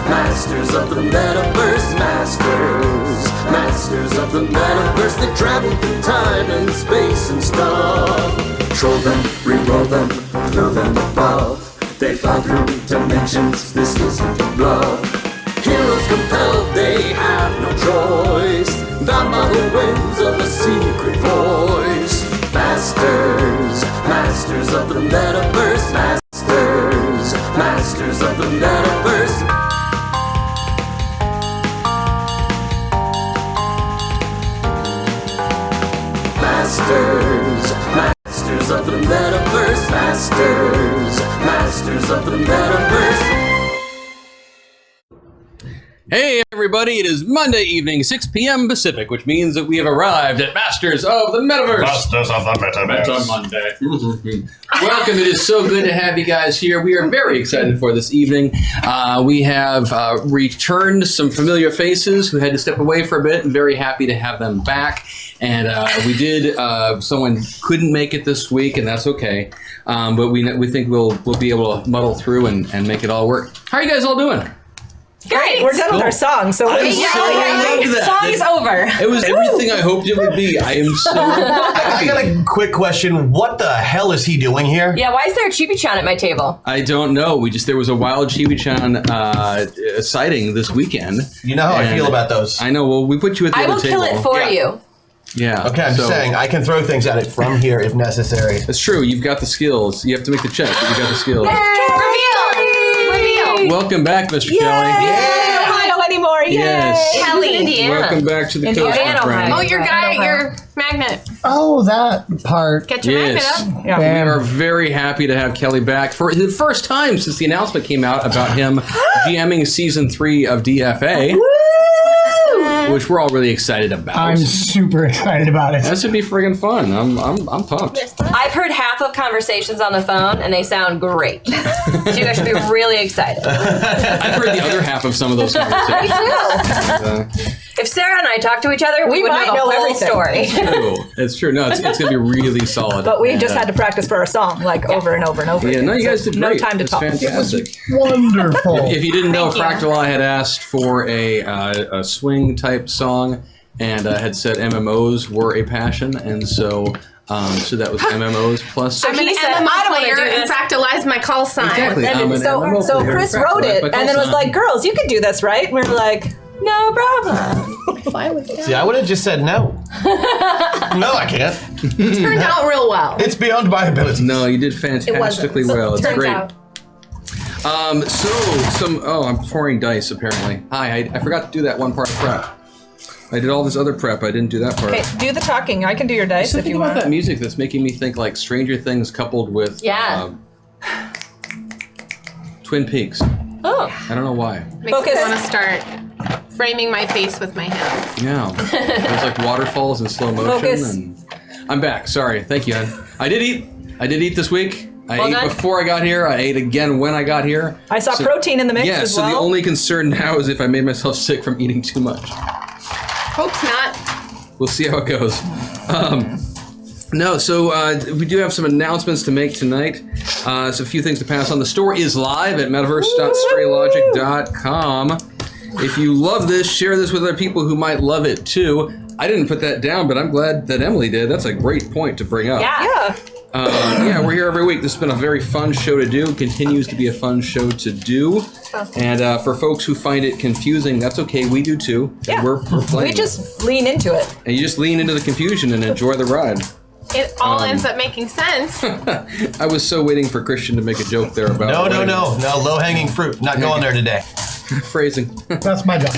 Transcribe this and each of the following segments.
Masters of the Metaverse, Masters of the Metaverse. They travel through time and space and stuff. Troll them, re-roll them, throw them above. They fly through dimensions, this isn't a bluff. Heroes compelled, they have no choice. Bound by the winds of a secret voice. Masters of the Metaverse, Masters of the Metaverse. Masters of the Metaverse, Masters of the Metaverse. Hey everybody, it is Monday evening, 6 p.m. Pacific, which means that we have arrived at Masters of the Metaverse. Masters of the Metaverse. Meta Monday. Welcome, it is so good to have you guys here. We are very excited for this evening. We have returned some familiar faces who had to step away for a bit, and very happy to have them back. And we did, someone couldn't make it this week, and that's okay. But we think we'll be able to muddle through and make it all work. How are you guys all doing? Great. We're done with our song, so I love that. Song is over. It was everything I hoped it would be. I am so I got a quick question. What the hell is he doing here? Yeah, why is there a Chibi-chan at my table? I don't know. There was a wild Chibi-chan sighting this weekend. You know how I feel about those. I know. Well, we put you at the other table. I will kill it for you. Yeah. Okay, I'm just saying, I can throw things at it from here if necessary. It's true. You've got the skills. You have to make the check, but you got the skills. Reveal! Welcome back, Mr. Kelly. Yeah. Ohio anymore. Yay. Yes. Kelly, Indiana. Welcome back to the coast, my friend. Oh, your guy, your magnet. Oh, that part. Get your magnet up. Yeah. We are very happy to have Kelly back for the first time since the announcement came out about him GMing season 3 of DFA. Which we're all really excited about. I'm super excited about it. That should be friggin' fun. I'm pumped. I've heard half of conversations on the phone, and they sound great. So you guys should be really excited. I've heard the other half of some of those conversations. If Sarah and I talk to each other, we would might know the know whole everything. story. It's true. No, it's going to be really solid. But we just had to practice for our song, like over and over and over. Yeah, again. no, you guys did No great. time to It's talk. fantastic. Wonderful. If you didn't know, Fractal I had asked for a swing type song and had said MMOs were a passion, and so that was MMOs plus. I'm an MMO player and fractalize my call sign. Exactly. I'm an So MMO player, Chris Fractal wrote it my and then call was like, sign. "Girls, you can do this, right?" And we were like, "No problem." See, I would have just said no. No, I can't. Turned out real well. It's beyond my ability. No, you did fantastically well. It's Turns great. out. I'm pouring dice apparently. Hi, I forgot to do that one part of prep. I did all this other prep. I didn't do that part. Okay, do the talking. I can do your dice if Something you about want. that music that's making me think like Stranger Things coupled with Twin Peaks. Oh. I don't know why. Makes Focus. me want to start framing my face with my hands. Yeah. There's like waterfalls in slow motion. Focus. And I'm back. Sorry. Thank you, Ed. I did eat this week. I Well ate done. before I got here. I ate again when I got here. I saw protein in the mix Yeah, as so well. the only concern now is if I made myself sick from eating too much. Hope's not. We'll see how it goes. We do have some announcements to make tonight. So a few things to pass on. The store is live at metaverse.straylogic.com. If you love this, share this with other people who might love it too. I didn't put that down, but I'm glad that Emily did. That's a great point to bring up. Yeah. Yeah. We're here every week. This has been a very fun show to do. Continues to be a fun show to do. And for folks who find it confusing, that's okay. We do too. Yeah. We're playing. We just lean into it. And you just lean into the confusion and enjoy the ride. It all ends up making sense. I was so waiting for Christian to make a joke there about No, low-hanging fruit. Not going there today. phrasing. That's my job.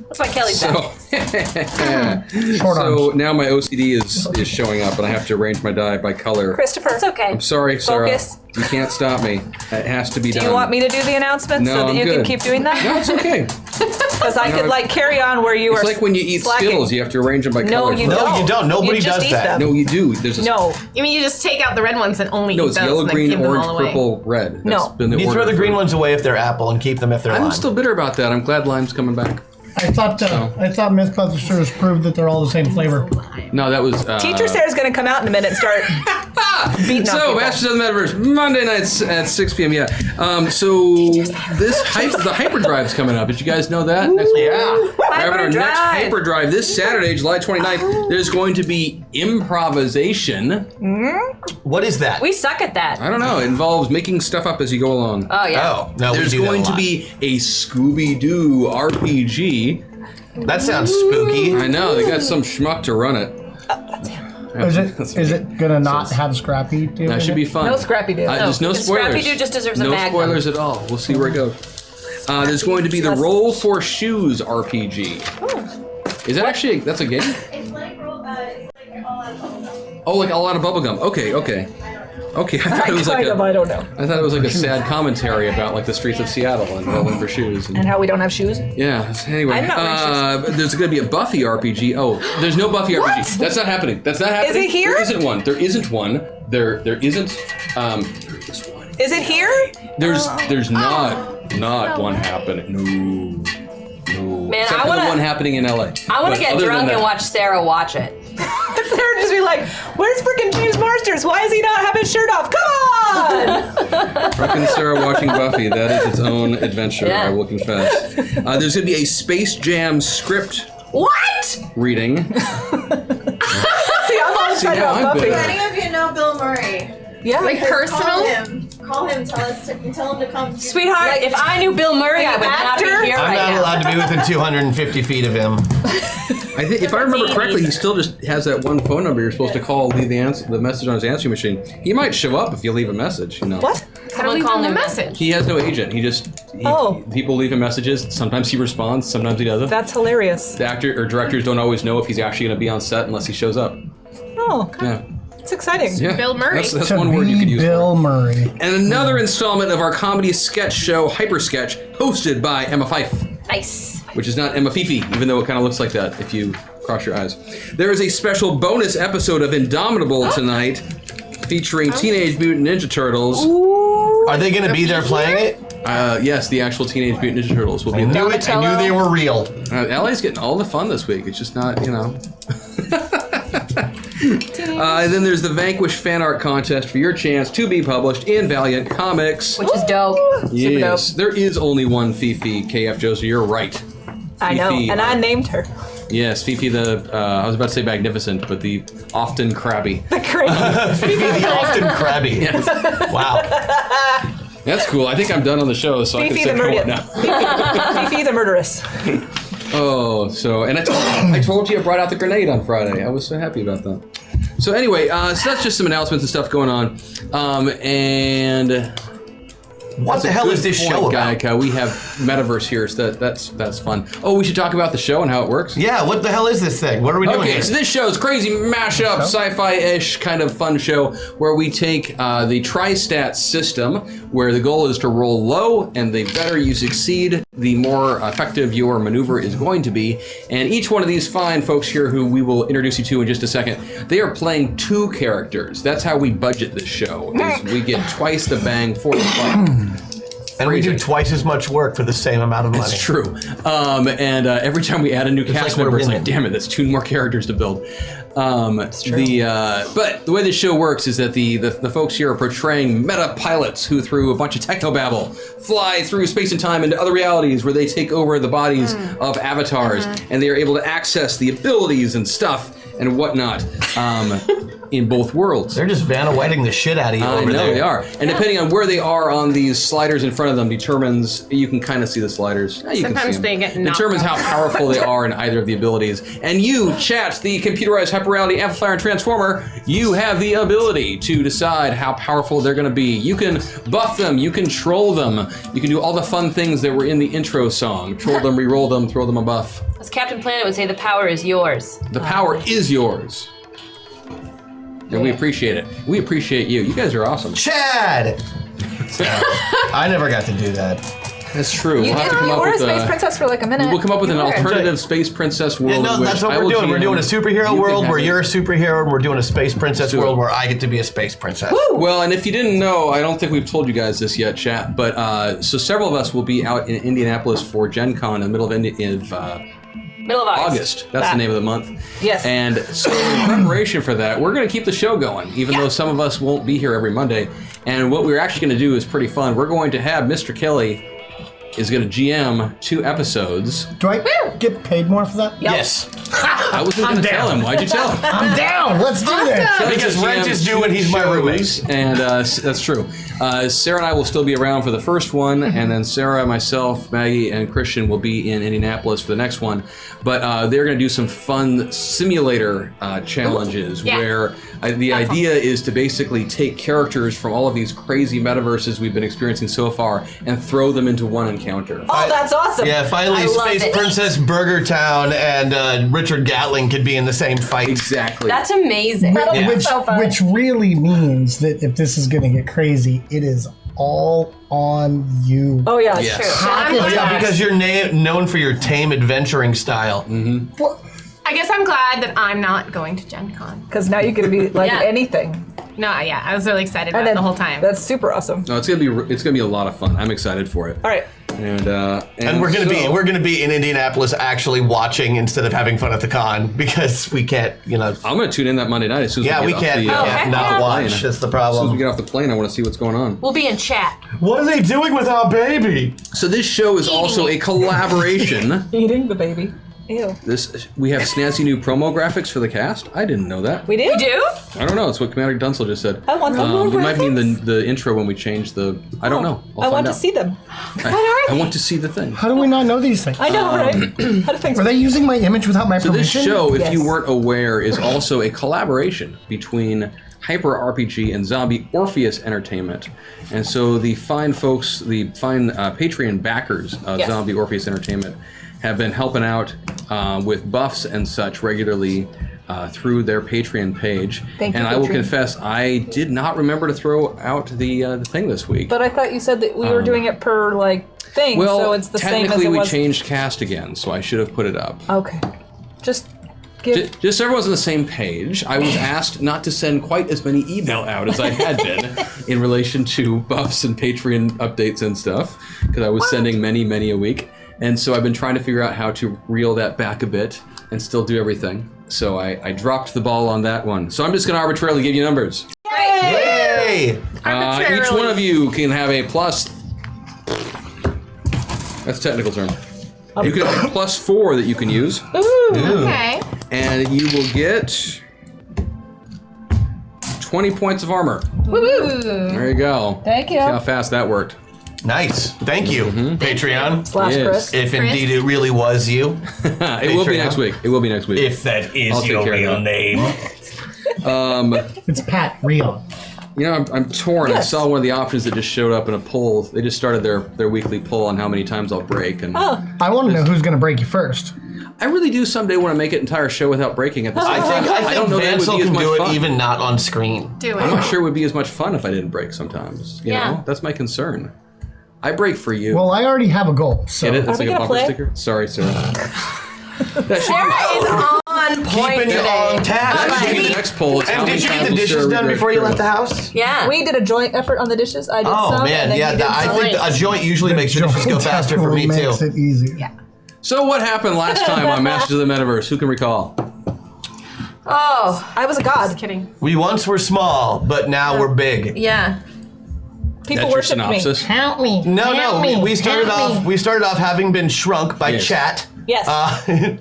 That's why Kelly's back. Short arms. So now my OCD is showing up, and I have to arrange my die by color. Christopher. It's okay. I'm sorry, Sarah. Focus. You can't stop me. It has to be Do done. you want me to do the announcement No, so that I'm you good. can keep doing that? No, it's okay. Because I could like carry on where you It's are. like when you eat slacking. Skittles, you have to arrange them by No, color. you first. don't. No, you don't. Nobody You just does eat that. them. No, you do. There's a No. You mean you just take out the red ones and only No, eat it's those yellow, and then green, give them orange, all away? purple, red. That's No. been the You order throw the green for- ones away if they're apple and keep them if they're lime. I'm still bitter about that. I'm glad lime's coming back. I thought Mythbusters proved that they're all the same flavor. No, that was... Teacher Sarah's going to come out in a minute and start people. Masters of the Metaverse, Monday nights at 6 p.m. Yeah. So the hyperdrive's coming up. Did you guys know that? Next week? Yeah. We're having our next Hyperdrive. hyperdrive this Saturday, July 29th. There's going to be improvisation. What is that? We suck at that. I don't know. It involves making stuff up as you go along. Oh, yeah. Oh, no, There's we do going that a to lot. be a Scooby-Doo RPG. That sounds spooky. I know, they got some schmuck to run it. Is it gonna not have Scrappy do That should be fun. No Scrappy Doo. There's no spoilers. Scrappy-Doo just deserves a no Magnum. spoilers at all. We'll see where it goes. There's going to be the Roll for Shoes RPG. Is that actually that's a game? It's like all out of bubblegum. Oh, like a lot of bubblegum. Okay. I thought it was like I don't know. I thought it was like a sad commentary about like the streets of Seattle and rolling for shoes. And how we don't have shoes? Yeah. Anyway, I'm not there's going to be a Buffy RPG. Oh, there's no Buffy RPG. What? That's not happening. That's not happening. Is it here? There isn't one. There isn't one. There isn't. There is one. Is it here? There's not one happening. No. Man, Except I for wanna- the one happening in LA. I want But to get other than drunk that- and watch Sarah watch it. They're just be like, where's freaking James Marsters? Why does he not have his shirt off? Come on! Drunk and Sarah watching Buffy. That is its own adventure. Yeah. I will confess. There's going to be a Space Jam script What? reading. See, I'm all excited now about I'm Buffy. bitter. Any of you know Bill Murray? Yeah. Like personal? Call him. Tell him to come. Sweetheart, if I knew Bill Murray, I would not be actor? here I'm right not now. allowed to be within 250 feet of him. I think, if I remember correctly, he still just has that one phone number you're supposed to call, leave the message on his answering machine. He might show up if you leave a message, you know. What? How do we call call him him a message? He has no agent. Oh. People leave him messages. Sometimes he responds, sometimes he doesn't. That's hilarious. The actor or directors don't always know if he's actually going to be on set unless he shows up. Oh, Yeah. it's exciting. Yeah. Bill Murray. That's To one word you be could use. Bill Murray. And another installment of our comedy sketch show, Hyper Sketch, hosted by Emma Fife, Nice. which is not Emma Fifi, even though it kind of looks like that if you cross your eyes. There is a special bonus episode of Indomitable tonight, featuring Teenage Mutant Ninja Turtles. Are they going to be there playing it? Yes, the actual Teenage Mutant Ninja Turtles will be I there. knew it. I knew they were real. LA's getting all the fun this week. It's just not, you know. And then there's the Vanquish fan art contest for your chance to be published in Valiant Comics. Which is dope. Yes, there is only one Fifi, KF Josie. You're right. I know, Fifi, and I named her. Yes, Fifi the, I was about to say magnificent, but the often crabby. The crazy. Fifi the often crabby. Yes. Wow. That's cool. I think I'm done on the show, so Fifi I can the say murder. now. Fifi the murderess. Oh, so, and I told you I brought out the grenade on Friday. I was so happy about that. So anyway, so that's just some announcements and stuff going on. And What the hell is this show about? Gaica. We have Metaverse here, so that's fun. Oh, we should talk about the show and how it works. Yeah, what the hell is this thing? What are we doing Okay, here? so this show is crazy mashup, sci-fi-ish kind of fun show where we take the tri-stat system, where the goal is to roll low, and the better you succeed, the more effective your maneuver is going to be. And each one of these fine folks here, who we will introduce you to in just a second, they are playing 2 characters. That's how we budget this show. Is we get twice the bang for the buck. And we do twice as much work for the same amount of money. It's true. And every time we add a new cast like member, we're it's like, women. damn it, that's 2 more characters to build. It's true. But the way this show works is that the folks here are portraying meta pilots who, through a bunch of technobabble, fly through space and time into other realities where they take over the bodies of avatars, and they are able to access the abilities and stuff and whatnot in both worlds. They're just Vanna Whiting the shit out of you I over know there. they are. And depending on where they are on these sliders in front of them determines, you can kind of see the sliders. Yeah, you can Sometimes see they them. get knocked determines off. how powerful they are in either of the abilities. And you, chat, the computerized hyperreality amplifier and transformer, you have the ability to decide how powerful they're going to be. You can buff them, you can troll them, you can do all the fun things that were in the intro song. Troll them, re-roll them, throw them a buff. As Captain Planet would say, the power is yours. The power is yours. And we appreciate it. We appreciate you. You guys are awesome. Chad! I never got to do that. That's true. You We'll have to did. come You up were a with space princess for like a minute. We'll come up with an You were. alternative space princess world. Yeah, no, in which that's what I we're will doing. We're GM. doing a superhero You can world have where it. you're a superhero, and we're doing a space princess do it. world where I get to be a space princess. Well, and if you didn't know, I don't think we've told you guys this yet, chat, but so several of us will be out in Indianapolis for Gen Con in the middle of Middle of August. That's the name of the month. Yes. And so in preparation for that, we're going to keep the show going, even though some of us won't be here every Monday. And what we're actually going to do is pretty fun. We're going to have Mr. Kelly is going to GM 2 episodes. Do I get paid more for that? Yes. I wasn't going to tell him. Why'd you tell him? I'm down. Let's do this. Because rent is due and he's my roommate. And that's true. Sarah and I will still be around for the first one, and then Sarah, myself, Maggie, and Christian will be in Indianapolis for the next one. But they're going to do some fun simulator challenges where the idea is to basically take characters from all of these crazy metaverses we've been experiencing so far and throw them into one encounter. Oh, that's awesome. Yeah, finally, I love Space it. Princess Burger Town and Richard Gatling could be in the same fight. Exactly. That's amazing. Yeah. Which really means that if this is going to get crazy, it is all on you. Oh, yeah, that's Yes. true. Hack Oh, it. yeah, because you're known for your tame adventuring style. I guess I'm glad that I'm not going to Gen Con. Because now you get to be like Yeah. anything. No, yeah, I was really excited about it the whole time. That's super awesome. No, it's gonna be a lot of fun. I'm excited for it. All right. And we're gonna be in Indianapolis actually watching instead of having fun at the con because we can't, I'm gonna tune in that Monday night as soon as Yeah, we we get can't, off the, heck not yeah. watch. That's the as soon as we problem. get off the plane. I want to see what's going on. We'll be in chat. What are they doing with our baby? So this show is also a collaboration. Eating the baby. Ew. We have snazzy new promo graphics for the cast. I didn't know that. We do? We do? I don't know. It's what Commander Dunsel just said. I want the It might mean the intro when we change the. I don't know. I'll I find want out. to see them. I want to see the thing. How do we not know these things? I know, right? How do things Are they using my image without my So this permission? show, if you Yes. weren't aware, is also a collaboration between Hyper RPG and Zombie Orpheus Entertainment. And so the fine folks, the fine Patreon backers of Yes. Zombie Orpheus Entertainment have been helping out with buffs and such regularly through their Patreon page. Thank you, and I will Patreon. confess, I did not remember to throw out the thing this week. But I thought you said that we were doing it per, thing, well, so it's the same as technically it we was. changed cast again, so I should have put it up. Okay. Just give... Just so everyone's on the same page, I was asked not to send quite as many email out as I had been in relation to buffs and Patreon updates and stuff, because I was sending many a week. And so I've been trying to figure out how to reel that back a bit and still do everything. So I dropped the ball on that one. So I'm just going to arbitrarily give you numbers. Yay! Each one of you can have a plus. That's a technical term. You can have a +4 that you can use. Okay. And you will get 20 points of armor. Woo! There you go. Thank you. See how fast that worked. Nice. Thank you, Patreon. Slash Yes. Chris. If indeed it really was you. It will be next week. It will be next week. If that is I'll take your care of real that. name. It's Pat Rion. You know, I'm torn. I Yes. saw one of the options that just showed up in a poll. They just started their weekly poll on how many times I'll break. And I want to know who's going to break you first. I really do someday want to make an entire show without breaking at the same I time. think don't know that it would Vansel be as can much do fun. it even not on screen. Do I'm not it. sure it would be as much fun if I didn't break sometimes. You Yeah. know? That's my concern. I break for you. Well, I already have a goal, so Get it? It's we like a gonna bumper play? sticker. Sorry, Sarah. That should Sarah is on point Keeping you today. on task. that should be the next poll. It's how And many did you get times the will dishes Sarah done regret before you left the Sarah? house? Yeah. We did a joint effort on the dishes. I did Oh some, and man, then yeah. you did I some. think a joint usually makes your dishes go faster for me too. Makes it easier. So what happened last time on Masters of the Metaverse? Who can recall? Oh, I was a god. Just kidding. We once were small, but now we're big. Yeah. People That's your worship me. synopsis. Help me. No, we started off having been shrunk by Yes. chat. Yes.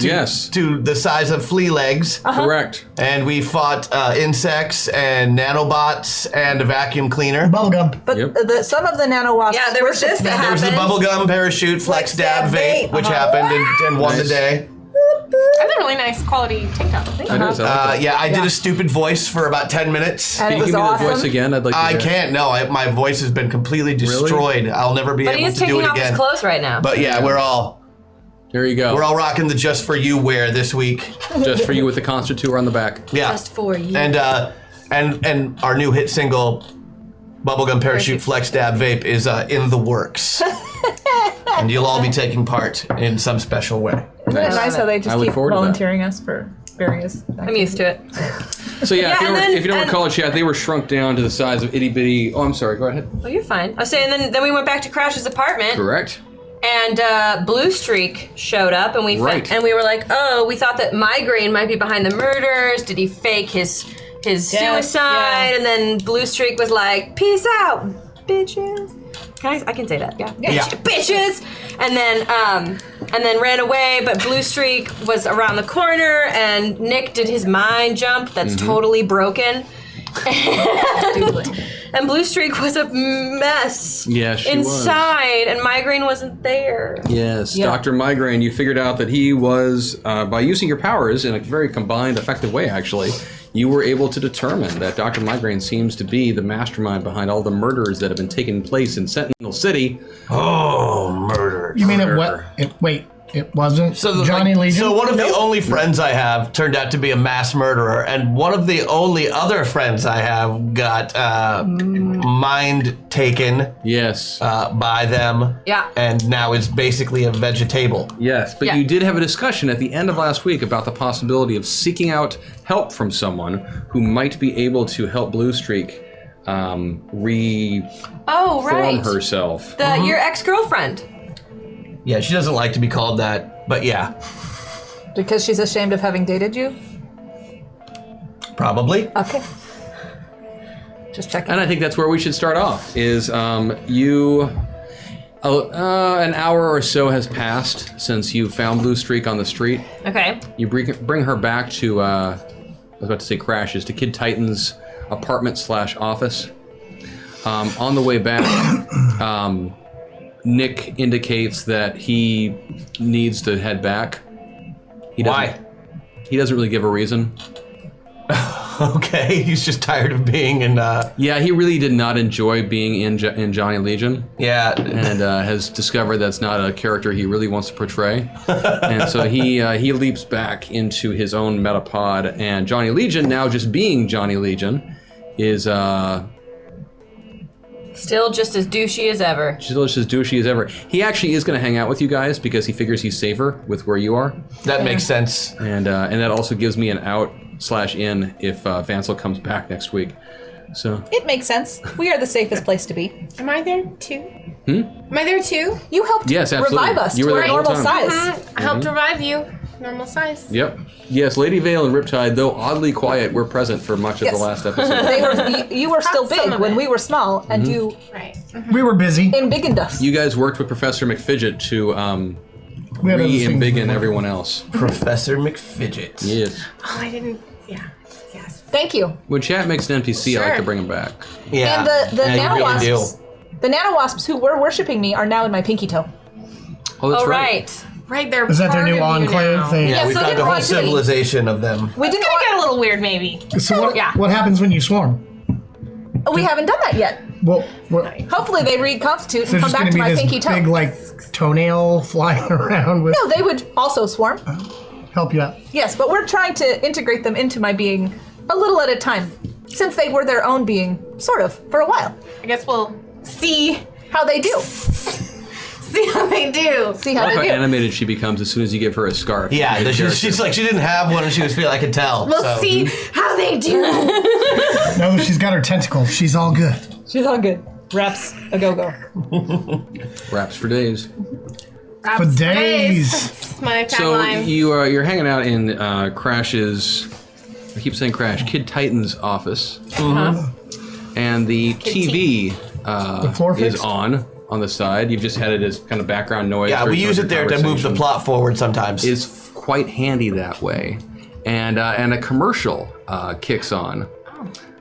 Yes, To the size of flea legs. correct. And we fought insects and nanobots and a vacuum cleaner. Bubblegum. but Yep. some of the nano wasps. Yeah, there was this that There was the happened. bubblegum parachute flex dab vape, which happened and won the Nice. day. That's a really nice quality tank top. It is. I like that. Yeah, I did a stupid voice for about 10 minutes. And Can it you was give me awesome. the voice again? I'd like to I hear it. can't. No, my voice has been completely destroyed. I'll never be But able he's to do taking it off his again. clothes right now. But yeah, we're all There you go. rocking the Just For You wear this week. Just for you with the concert tour on the back. Yeah. Just for you. And our new hit single, Bubblegum Parachute Flex Dab Vape, is in the works. And you'll all be taking part in some special way. Isn't it nice how they I just look keep forward to that. volunteering us for various I'm used to it. So yeah, Yeah, if you don't recall it, chat, they were shrunk down to the size of itty bitty. Oh, I'm sorry. Go ahead. Oh, you're fine. I was saying, then we went back to Crash's apartment. Correct. And Blue Streak showed up, and we were like, oh, we thought that Migraine might be behind the murders. Did he fake his suicide? Yeah. And then Blue Streak was like, peace out, bitches. I can say that, yeah. Bitches! And then ran away, but Blue Streak was around the corner, and Nick did his mind jump that's totally broken. And Blue Streak was a mess inside, and Migraine wasn't there. Yes, Dr. Migraine, you figured out that he was, by using your powers in a very combined, effective way, actually, you were able to determine that Dr. Migraine seems to be the mastermind behind all the murders that have been taking place in Sentinel City. Oh, murder. You mean it wasn't Johnny Legion? So one of the only friends I have turned out to be a mass murderer, and one of the only other friends I have got mind taken by them. Yeah. And now is basically a vegetable. Yes, but you did have a discussion at the end of last week about the possibility of seeking out help from someone who might be able to help Blue Streak reform herself. Your ex-girlfriend. Yeah, she doesn't like to be called that, but yeah. Because she's ashamed of having dated you? Probably. Okay. Just checking. And I think that's where we should start off, is you... an hour or so has passed since you found Blue Streak on the street. Okay. You bring her back to, I was about to say crashes, to Kid Titan's apartment/office. On the way back, Nick indicates that he needs to head back. Why? He doesn't really give a reason. Okay, he's just tired of being in... Yeah, he really did not enjoy being in Johnny Legion. Yeah. And has discovered that's not a character he really wants to portray. And so he leaps back into his own metapod, and Johnny Legion, now just being Johnny Legion, is... Still just as douchey as ever. Still just as douchey as ever. He actually is going to hang out with you guys because he figures he's safer with where you are. That makes sense. And that also gives me an out/in if Vancel comes back next week. So it makes sense. We are the safest place to be. Am I there too? Am I there too? You helped revive us to our normal size. I helped revive you. Normal size. Yep. Yes, Lady Vale and Riptide, though oddly quiet, were present for much of the last episode. You were still big when we were small, and you... Right. We were busy. Embiggened us. You guys worked with Professor McFidget to re-embiggen everyone else. Professor McFidget. Yes. Oh, I didn't... Yeah. Yes. Thank you. When chat makes an NPC, I like to bring him back. Yeah. And the nanowasps... Really the nanowasps who were worshipping me are now in my pinky toe. Oh, that's right. Right, they're Is that their part new of you enclave now. thing? Yeah, we so found did a whole Rod City. civilization of them. We It's didn't gonna get a little weird, maybe. So what happens when you swarm? We haven't done that yet. Well, Hopefully they reconstitute so and come just back going to to my be pinky this toe. big, like, toenail flying around with No, they would also swarm. help you out. Yes, but we're trying to integrate them into my being a little at a time, since they were their own being, sort of, for a while. I guess we'll see How they do. how they do. See how I like how they do. animated she becomes as soon as you give her a scarf. Yeah, Good she's like, she didn't have one and she was feeling, I could tell. We'll so. see how they do. No, she's got her tentacles. She's all good. She's all good. Raps a go-go. Raps for days. For days. That's my So tagline. you're hanging out in Crash's, I keep saying Crash, Kid Titan's office. And the TV floor is fixed? on the side. You've just had it as kind of background noise. Yeah, for we use some it there to move the conversation. plot forward sometimes. It's quite handy that way. And a commercial kicks on.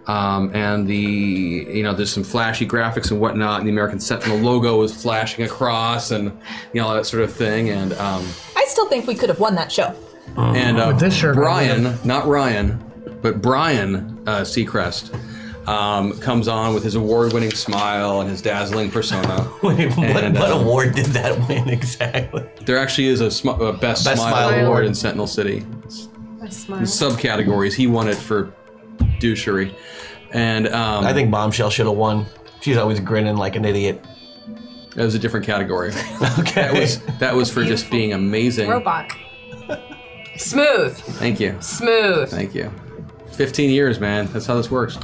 And there's some flashy graphics and whatnot, and the American Sentinel logo is flashing across, and all that sort of thing. And I still think we could have won that show. and this shirt, Brian, not Ryan, but Brian Seacrest, comes on with his award-winning smile and his dazzling persona. Wait, And, what award did that win exactly? There actually is a Best Smile Smile award Award. in Sentinel City. My smile. The subcategories, he won it for douchery. And I think Bombshell should have won. She's always grinning like an idiot. that was a different category. Okay. That was for just being amazing. Robot. Smooth. Thank you. Smooth. Thank you. 15 years, man. That's how this works.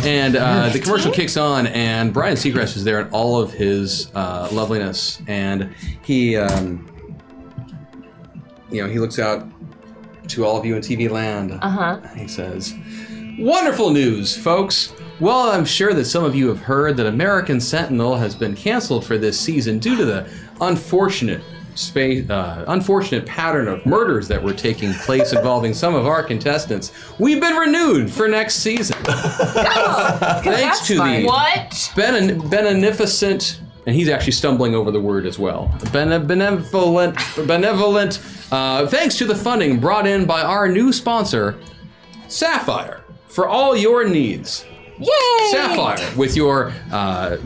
And the commercial kicks on, and Brian Seacrest is there in all of his loveliness, and he, he looks out to all of you in TV land. He says, "Wonderful news, folks. Well, I'm sure that some of you have heard that American Sentinel has been canceled for this season due to the unfortunate pattern of murders that were taking place involving some of our contestants. We've been renewed for next season. Thanks to the beneficent," and he's actually stumbling over the word as well. Benevolent. Thanks to the funding brought in by our new sponsor, Sapphire, for all your needs. Yay! Sapphire, with your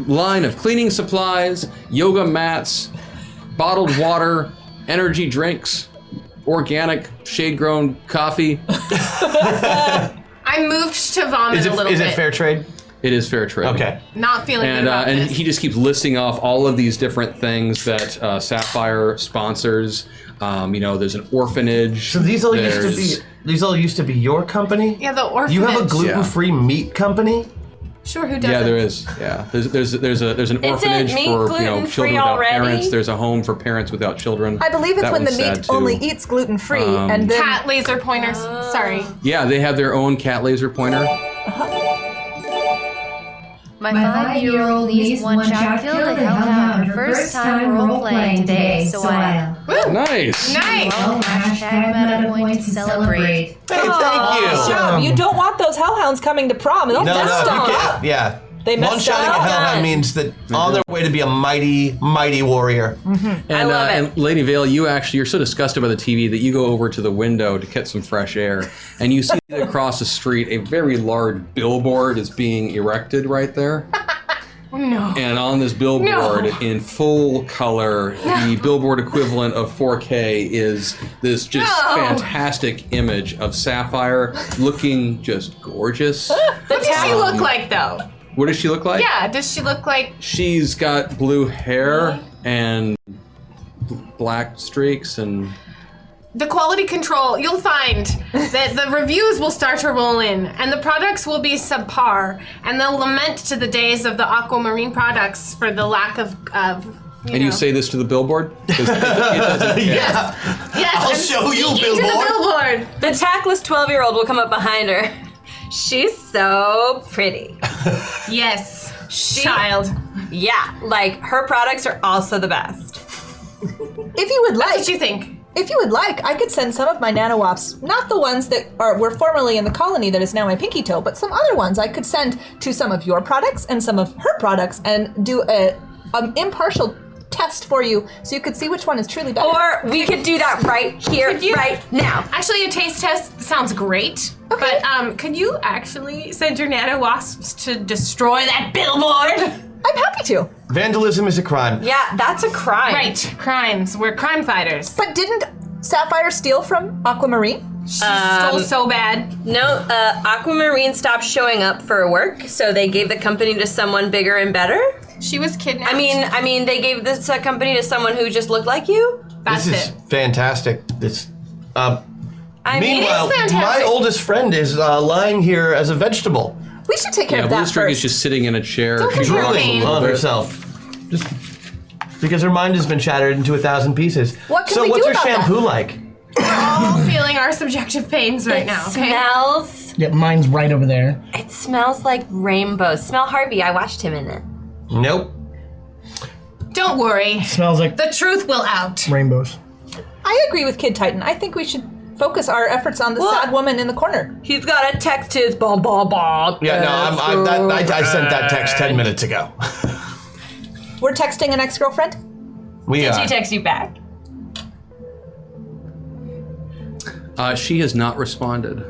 line of cleaning supplies, yoga mats, bottled water, energy drinks, organic shade-grown coffee. I moved to vomit a little bit. Is it fair trade? It is fair trade. Okay. Not feeling good about and this. he just keeps listing off all of these different things that Sapphire sponsors. There's an orphanage. So these all used to be your company? Yeah, the orphanage. You have a gluten-free meat company? Sure, who doesn't? Yeah, there is. Yeah, there's an orphanage meat for gluten-free children without already? parents. There's a home for parents without children. I believe it's That when the one's meat sad, too. only eats gluten-free, and then Cat laser pointers. Sorry. Yeah, they have their own cat laser pointer. My 5-year-old niece won Shot Kill the Hellhound her first time role-playing today, so I'll Nice. Nice. hashtag meta point to celebrate. Hey, thank you. Stop. You don't want those hellhounds coming to prom. They'll No, mess you stuff can't. up. Yeah. They messed One shot up. at Hellhound means that on their way to be a mighty, mighty warrior. And, love it. and Lady Vale, you're so disgusted by the TV that you go over to the window to get some fresh air, and you see that across the street a very large billboard is being erected right there. No. And on this billboard, in full color, the billboard equivalent of 4K is this just fantastic image of Sapphire looking just gorgeous. What does she look like, though? What does she look like? Yeah, does she look like... She's got blue hair and black streaks and... The quality control, you'll find that the reviews will start to roll in, and the products will be subpar, and they'll lament to the days of the aquamarine products for the lack of You say this to the billboard? 'Cause it doesn't care. Yes, I'll I'm show you, speaking to the billboard. The tactless 12-year-old will come up behind her. She's so pretty. Yes, child. Yeah, like her products are also the best. If you would like, That's what you think. If you would like, I could send some of my nano-wasps, not the ones that were formerly in the colony that is now my pinky toe, but some other ones I could send to some of your products and some of her products and do an impartial test for you so you could see which one is truly better. Or we could do that right here, Could you- right now. Actually, a taste test sounds great. Okay. But could you actually send your nano wasps to destroy that billboard? I'm happy to. Vandalism is a crime. Yeah, that's a crime. Right, crimes. We're crime fighters. But didn't Sapphire steal from Aquamarine? She stole so bad. No, Aquamarine stopped showing up for work, so they gave the company to someone bigger and better. She was kidnapped. I mean, they gave this company to someone who just looked like you. That's This is it. fantastic. I mean, Meanwhile, it's fantastic. my oldest friend is lying here as a vegetable. We should take care Yeah, of Blue that Streak is first. just sitting in a chair. Don't She's control rocking a me. little On bit. herself. Just because her mind has been shattered into 1,000 pieces. What can so we what's do your about that? shampoo like? All feeling our subjective pains right now, okay? Smells. Yeah, mine's right over there. It smells like rainbows. Smell Harvey. I watched him in it. Nope. Don't worry. Smells like The truth will out. rainbows. I agree with Kid Titan. I think we should focus our efforts on the What? sad woman in the corner. He's got to text his blah blah blah. Yeah, no, I sent that text 10 minutes ago. We're texting an ex-girlfriend? We Did are. she text you back? She has not responded.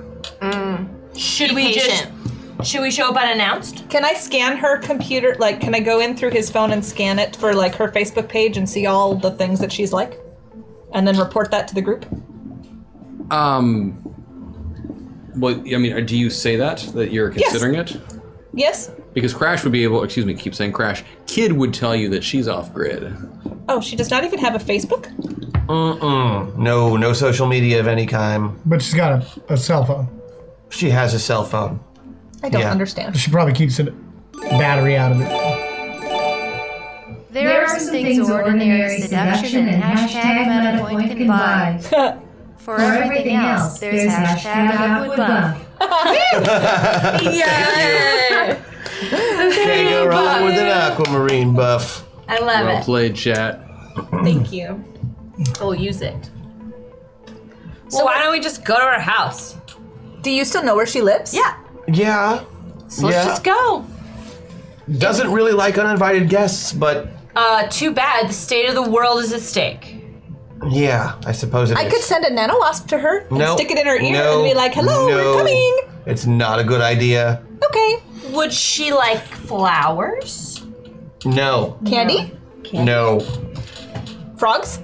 Should we just? Should we show up unannounced? Can I scan her computer? Like, can I go in through his phone and scan it for, like, her Facebook page and see all the things that she's like? And then report that to the group? Well, I mean, do you say that you're considering it? Yes? Because Crash would be able, excuse me, keep saying Crash, Kid would tell you that she's off grid. Oh, she does not even have a Facebook? No social media of any kind. But she's got a cell phone. She has a cell phone. I don't Yeah. understand. She probably keeps the battery out of it. There are some things ordinary seduction and hashtag MetaPoint can buy. For everything else, there's hashtag Upwood Bump. Yay! Can't go wrong with an aquamarine buff. I love Well it. played, chat. Thank you. We'll use it. So why don't we just go to her house? Do you still know where she lives? Yeah. Yeah. So let's just go. Doesn't really like uninvited guests, but Too bad. The state of the world is at stake. yeah, I suppose it is. I could send a nanowasp to her and No, stick it in her ear no, and be like, hello, no. we're coming. It's not a good idea. Okay. Would she like flowers? No. Candy? No. Frogs?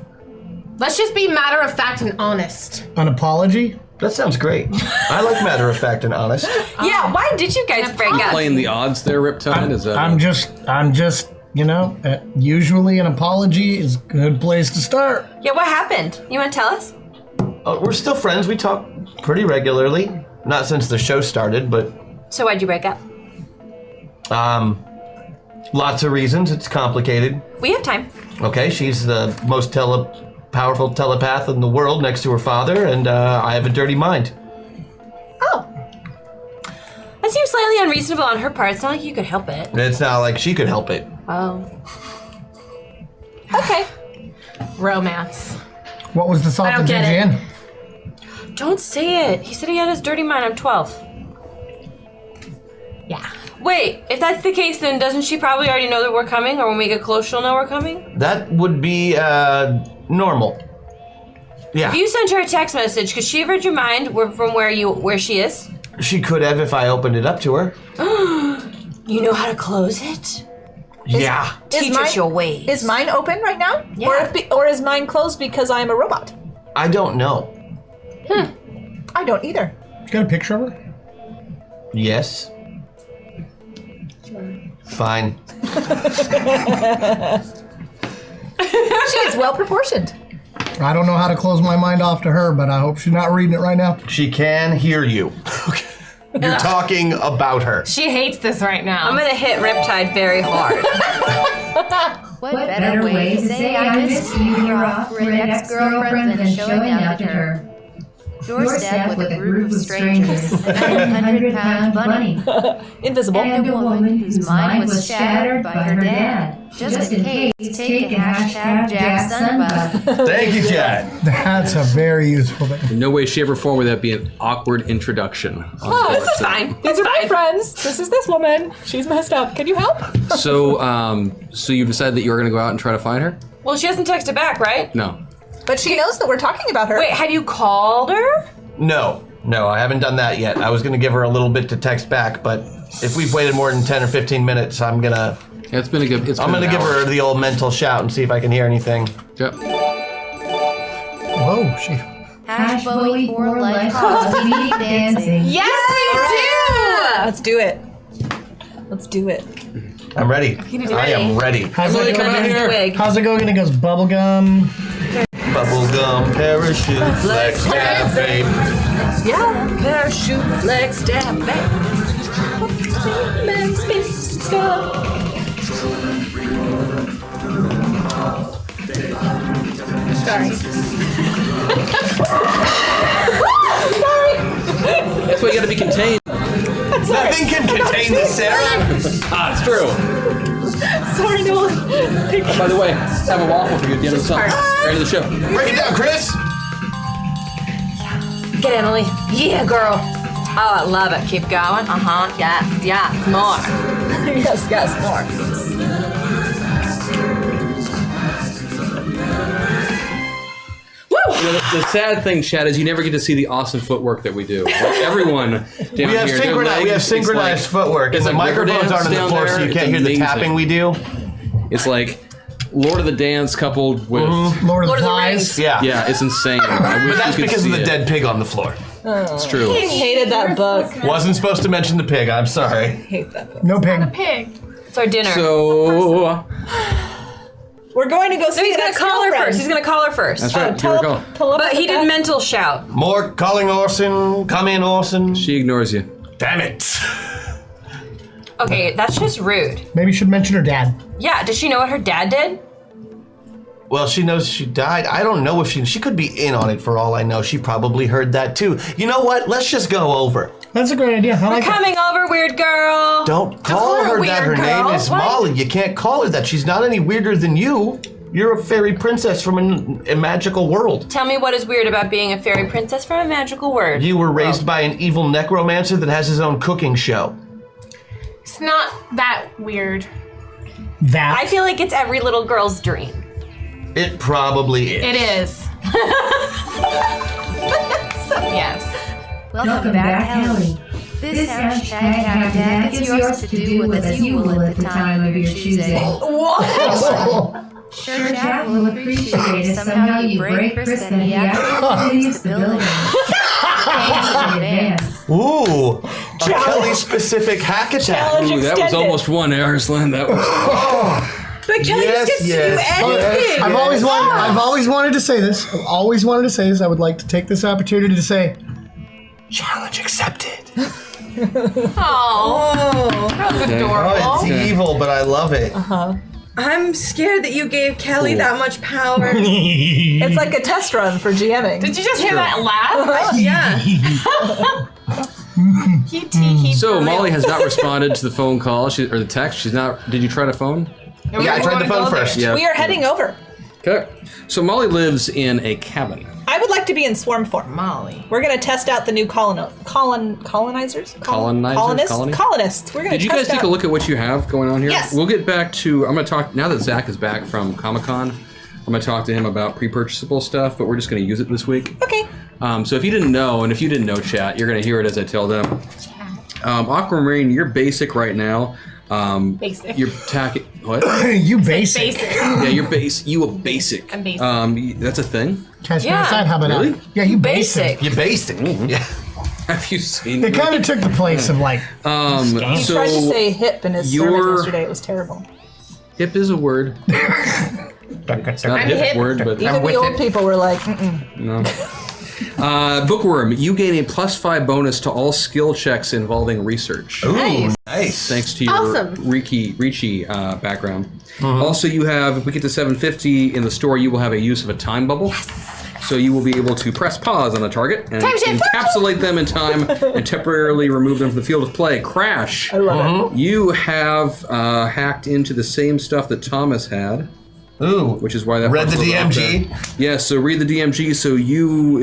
Let's just be matter of fact and honest. An apology? That sounds great. I like matter of fact and honest. Yeah, why did you guys break up? Playing the odds there, Riptide? Is that I'm just, usually an apology is a good place to start. Yeah, what happened? You want to tell us? We're still friends. We talk pretty regularly. Not since the show started, but So why'd you break up? lots of reasons. It's complicated. We have time. Okay, she's the most powerful telepath in the world next to her father, and I have a dirty mind. Oh. That seems slightly unreasonable on her part. It's not like you could help it. It's not like she could help it. Oh. Okay. Romance. What was the salt I don't and get ginger it. in? Don't say it. He said he had his dirty mind. I'm 12. Yeah. Wait, if that's the case, then doesn't she probably already know that we're coming? Or when we get close, she'll know we're coming? That would be normal. Yeah. If you sent her a text message, could she have read your mind from where she is? She could have if I opened it up to her. You know how to close it? Yeah. Teach us your ways. Is mine open right now? Yeah. Or is mine closed because I am a robot? I don't know. I don't either. You got a picture of her? Yes. Fine. She is well proportioned. I don't know how to close my mind off to her, but I hope she's not reading it right now. She can hear you. You're talking about her. She hates this right now. I'm gonna hit Riptide very hard. What better way to say I miss you, your awkward ex-girlfriend than showing up at her doorstep with a group of strangers, a 900-pound bunny, Invisible. and a woman whose mind was shattered by her dad. Just in case, take a hashtag JackSunBuff. Thank you, Chad. That's a very useful thing. in no way, shape, or form would that be an awkward introduction? Oh, this is fine. These are my friends. This is this woman. She's messed up. Can you help? So you decided that you were going to go out and try to find her? Well, she hasn't texted back, right? No. But she knows that we're talking about her. Wait, have you called her? No, I haven't done that yet. I was going to give her a little bit to text back, but if we've waited more than 10 or 15 minutes, I'm going to It's been a good. I'm going to give her the old mental shout and see if I can hear anything. Yep. Whoa, she. Hash Bowie for life, speed dancing. Yes, we Let's do it. Let's do it. I'm ready. I am ready. How's Emily, it come out going? here. Twig. How's it going? It goes bubblegum. Bubblegum, parachute, flex, dab, vape. Yeah. Parachute, flex, dab, back. That's why you got to be contained. Nothing can contain this, Sarah. It's true. Sorry, Nolan. By the way, have a waffle for you at the end of the song. Right of the show. Break it down, Chris. Get Emily. Yeah, girl. Oh, I love it. Keep going. Yes, more. yes, more. The sad thing, Chad, is you never get to see the awesome footwork that we do. Like everyone down We have here, their legs, synchronized it's like- footwork, and it's the like river microphones dance aren't on the down floor, there. so you It's can't hear the amazing. tapping we do. It's like Lord of the Dance coupled with Lord of the Lord of the Flies. Rings. Yeah. yeah, it's insane. I wish But that's you could because of see the it. dead pig on the floor. It's true. I hated that book. Wasn't supposed to mention the pig. I'm sorry. Hate that book. No pig. Pig. It's our dinner. So We're going to go see no, he's an gonna call her ex-girlfriend. first. He's gonna call her first. that's right. Here we go. But he did mental shout. More calling Orson. Come in, Orson. She ignores you. Damn it. Okay, that's just rude. Maybe you should mention her dad. Yeah, does she know what her dad did? Well, she knows she died. I don't know if she could be in on it for all I know. She probably heard that too. You know what? Let's just go over. That's a great idea. I like it. Coming over, weird girl. Don't call her that. Her name is Molly. You can't call her that. She's not any weirder than you. You're a fairy princess from a magical world. Tell me what is weird about being a fairy princess from a magical world. You were raised by an evil necromancer that has his own cooking show. It's not that weird. That. I feel like it's every little girl's dream. It probably is. It is. Yes. Welcome back, Kelly. This hashtag is yours to do with as you will at the time of your choosing. Sure Chat will appreciate if somehow you break Chris and the actual stability. Thanks in advance. Ooh, a Kelly-specific hack attack. Ooh, that was almost one, Arslan. That was. But Kelly Yes, just gets yes, to do anything. yes. I've always wanted to say this. I would like to take this opportunity to say, challenge accepted. Oh, That's adorable. Oh, it's evil, but I love it. I'm scared that you gave Kelly that much power. It's like a test run for GMing. Did you just hear that laugh? Yeah. So Molly has not responded to the phone call or the text. She's not. Did you try to phone? Yeah, I tried the phone first. Yeah. We are heading over. Okay. So Molly lives in a cabin. I would like to be in swarm form. Molly. We're going to test out the new colonizers? Colonists. We're going to Did you guys take a look at what you have going on here? Yes. We'll get back to. I'm going to talk now that Zach is back from Comic-Con. I'm going to talk to him about pre-purchasable stuff, but we're just going to use it this week. Okay. So if you didn't know, and if you didn't know, chat, you're going to hear it as I tell them. Aquamarine, you're basic right now. Basic. You're attacking. What? You basic. Basic. Yeah, you're base. You a basic. I'm basic. That's a thing. Can I Yeah. decide how about Really? that? Yeah, you basic. You're basic. Yeah. Have you seen? It kind of took the place of like. He So tried to say hip in his you're- sermon yesterday. It was terrible. hip is a word. It's not a I'm hip hip. word, but Even the old people were like, no. Bookworm, you gain a +5 bonus to all skill checks involving research. Ooh, Nice. nice. Thanks to your Awesome. Ricci background. Also, you have, if we get to 750 in the store, you will have a use of a time bubble. So you will be able to press pause on a target and Time shift. encapsulate them in time and temporarily remove them from the field of play. Crash, I love it. you have hacked into the same stuff that Thomas had. Ooh. Which is why that Read part's the a little off DMG? there. Yes, so read the DMG. So you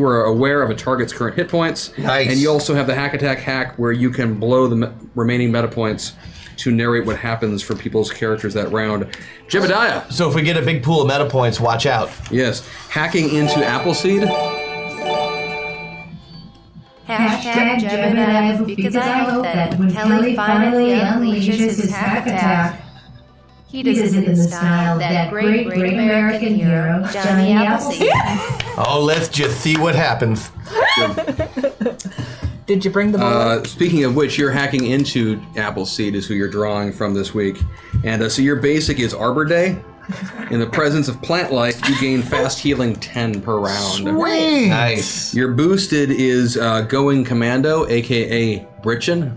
are aware of a target's current hit points. Nice. And you also have the hack attack hack where you can blow the remaining meta points to narrate what happens for people's characters that round. Jebediah. So if we get a big pool of meta points, watch out. Yes. Hacking into Appleseed. Hashtag Jebediah, because I hope that when Kelly finally unleashes his hack attack, he does it in the style of that great American hero, Johnny Appleseed. Oh, let's just see what happens. Did you bring the ball? Speaking of which, you're hacking into Appleseed is who you're drawing from this week. And so your basic is Arbor Day. In the presence of plant life, you gain fast healing 10 per round. Sweet. Nice. Your boosted is Going Commando, aka Britchin.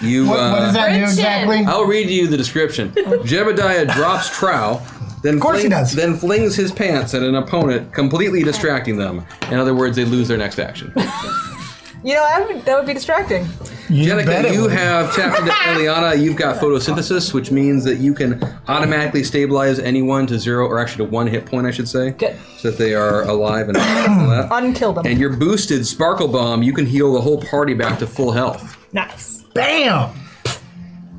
You, What does that do Bridget. exactly? I'll read you the description. Jebediah drops Trow, then course he does. Then flings his pants at an opponent, completely distracting them. In other words, they lose their next action. You know, that would be distracting. You bet Jenica, it you would. have tapped into Eliana. You've got photosynthesis, which means that you can automatically stabilize anyone to 0, or actually to 1 hit point, I should say. Good. So that they are alive and all that. Unkill them. And your boosted Sparkle Bomb, you can heal the whole party back to full health. Nice. Bam.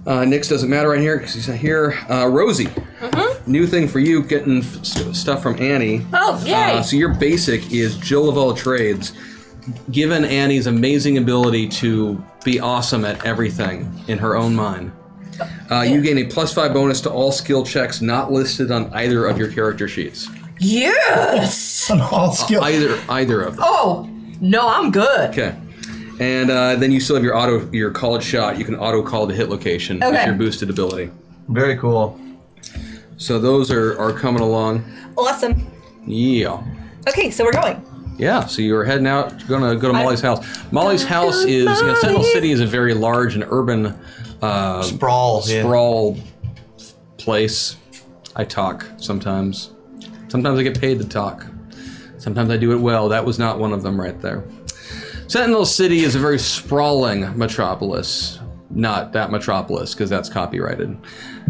Nyx doesn't matter right here because he's not here. Rosie, new thing for you, getting stuff from Annie. Oh, yay. So your basic is Jill of all trades. Given Annie's amazing ability to be awesome at everything in her own mind, you gain a +5 bonus to all skill checks not listed on either of your character sheets. Yes. An all skill. Either of them. Oh, no, I'm good. Okay. And then you still have your called shot. You can auto call the hit location with Okay. your boosted ability. Very cool. So those are coming along. Awesome. Yeah. Okay, so we're going. Yeah, so you were heading out, gonna go to Molly's house. Molly's house is, Sentinel City is a very large and urban sprawl place. I talk sometimes. Sometimes I get paid to talk. Sometimes I do it well. That was not one of them right there. Sentinel City is a very sprawling metropolis. Not that metropolis, because that's copyrighted.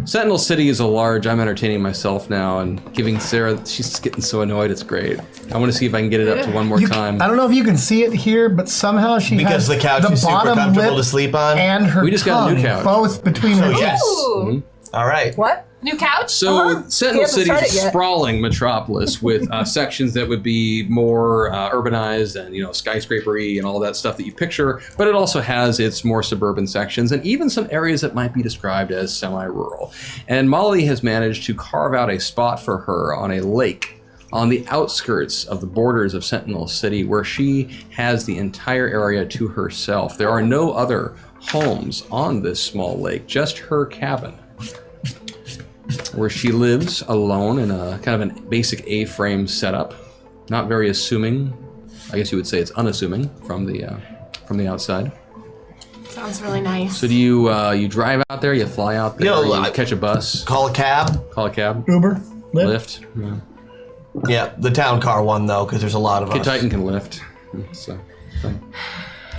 Sentinel City is a large, I'm entertaining myself now and giving Sarah, she's getting so annoyed, it's great. I want to see if I can get it up to one more time. I don't know if you can see it here, but somehow she because has the couch is super comfortable to sleep on. And her we just got a new couch. Both between her yes. Mm-hmm. All right. What? New couch? So Sentinel City is a sprawling metropolis with sections that would be more urbanized and skyscrapery and all that stuff that you picture, but it also has its more suburban sections and even some areas that might be described as semi-rural. And Molly has managed to carve out a spot for her on a lake on the outskirts of the borders of Sentinel City where she has the entire area to herself. There are no other homes on this small lake, just her cabin, where she lives alone in a kind of a basic A-frame setup. Not very assuming. I guess you would say it's unassuming from the outside. Sounds really nice. So do you drive out there? You fly out there? You catch a bus? Call a cab? Call a cab? Uber? Lyft? Yeah. Yeah, the town car one though, because there's a lot of Kid us. Titan can lift. So,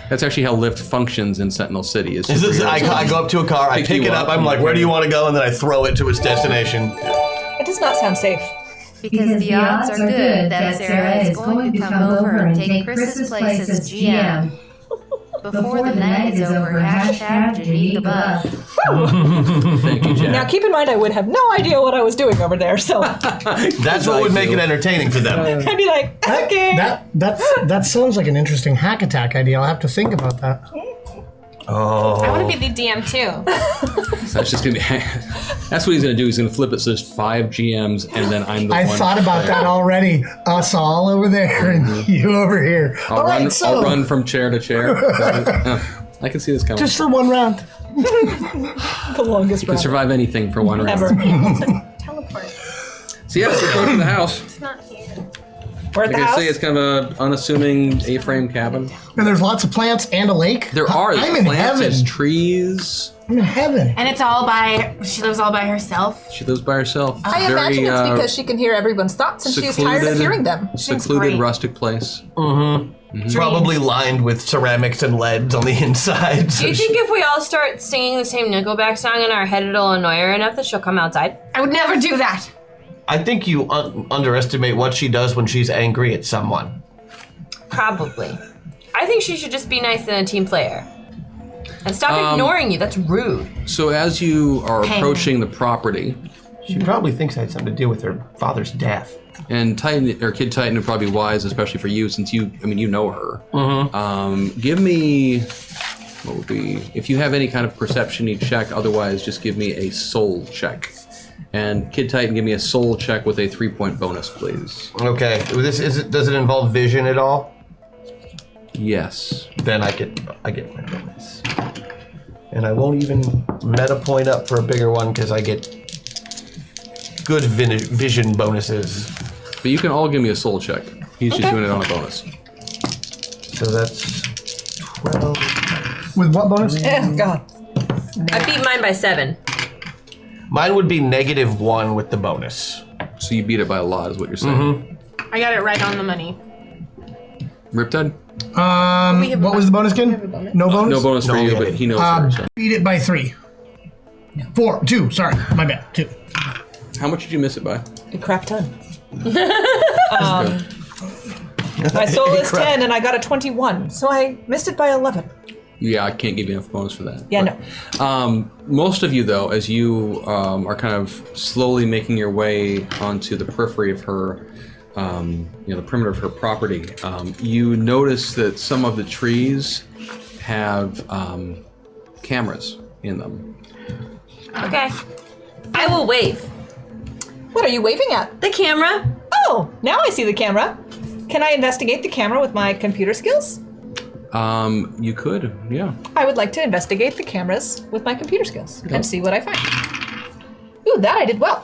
that's actually how Lyft functions in Sentinel City. I go up to a car, I pick it up, I'm like, where do you want to go? And then I throw it to its destination. It does not sound safe. Because the odds are good that Sarah is going to come over and take Chris's place as GM. Before the night is over, hashtag Janine the Buff. Thank you, Jack. Now, keep in mind, I would have no idea what I was doing over there, so That's what would make it entertaining for them. I'd be like, okay. That sounds like an interesting hack attack idea. I'll have to think about that. Oh. I want to be the DM too. So that's just gonna be. That's what he's gonna do. He's gonna flip it so there's 5 GMs, and then I'm the one. I thought about that already. Us all over there and you over here. I'll run from chair to chair. I can see this coming. Just for one round. The longest You can round survive anything for one round. ever. Teleport. So yeah, so go to the house. It's not here. We're at Like the I house. say, it's kind of an unassuming A-frame cabin. And there's lots of plants and a lake. There are I'm in plants, heaven. there's trees. I'm in heaven. And it's she lives all by herself. She lives by herself. I imagine it's because she can hear everyone's thoughts and she's tired of hearing them. Secluded, great. rustic place. Probably lined with ceramics and leads on the inside. Do you think if we all start singing the same Nickelback song in our head, it'll annoy her enough that she'll come outside? I would never do that. I think you underestimate what she does when she's angry at someone. Probably. I think she should just be nice and a team player. And stop ignoring you. That's rude. So as you are approaching the property, She probably thinks I had something to do with her father's death. and Titan or Kid Titan would probably be wise, especially for you, since you know her. Give me, what would be, if you have any kind of perception-y check, otherwise just give me a soul check. And Kid Titan, give me a soul check with a 3-point bonus, please. Okay, does it involve vision at all? Yes. Then I get my bonus. And I won't even meta point up for a bigger one because I get good vision bonuses. But you can all give me a soul check. He's just doing it on a bonus. So that's 12. With what bonus? Oh, God. I beat mine by 7. Mine would be -1 with the bonus. So you beat it by a lot, is what you're saying. I got it right on the money. Riptide? What was the bonus again? No bonus? No bonus for No, you, get but it. he knows her. So. Beat it by 3. 4. 2. Sorry. My bad. 2. How much did you miss it by? A crap ton. My soul is 10 and I got a 21, so I missed it by 11. Yeah, I can't give you enough bonus for that. Yeah, no. Most of you, though, as you are kind of slowly making your way onto the periphery of her, the perimeter of her property, you notice that some of the trees have cameras in them. Okay. I will wave. What are you waving at? The camera. Oh, now I see the camera. Can I investigate the camera with my computer skills? You could, yeah. I would like to investigate the cameras with my computer skills and see what I find. Ooh, that I did well.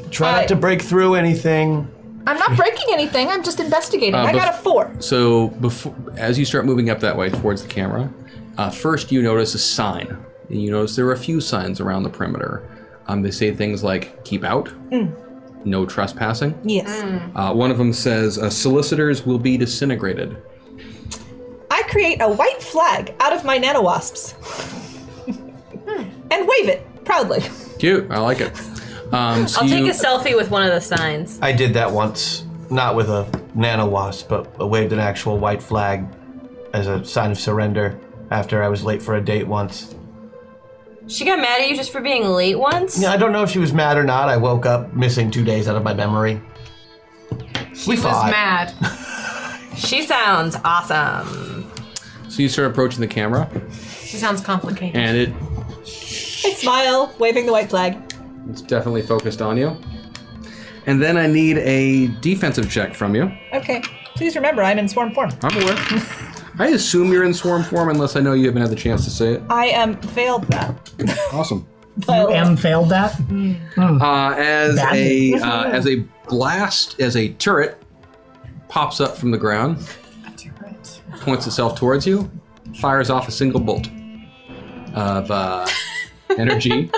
Try not to break through anything. I'm not breaking anything. I'm just investigating. I got a 4. So as you start moving up that way towards the camera, first you notice a sign. And you notice there are a few signs around the perimeter. They say things like, keep out, no trespassing. Yes. One of them says, solicitors will be disintegrated. I create a white flag out of my nanowasps and wave it proudly. Cute, I like it. I'll take a selfie with one of the signs. I did that once, not with a nanowasp, but I waved an actual white flag as a sign of surrender after I was late for a date once. She got mad at you just for being late once? Yeah, I don't know if she was mad or not. I woke up missing 2 days out of my memory. She was mad. She sounds awesome. So you start approaching the camera. She sounds complicated. And I smile, waving the white flag. it's definitely focused on you. And then I need a defensive check from you. Okay. Please remember, I'm in swarm form. I'm aware. I assume you're in swarm form unless I know you haven't had the chance to say it. I am failed that. Awesome. You failed that? As a turret pops up from the ground, points itself towards you, fires off a single bolt of energy.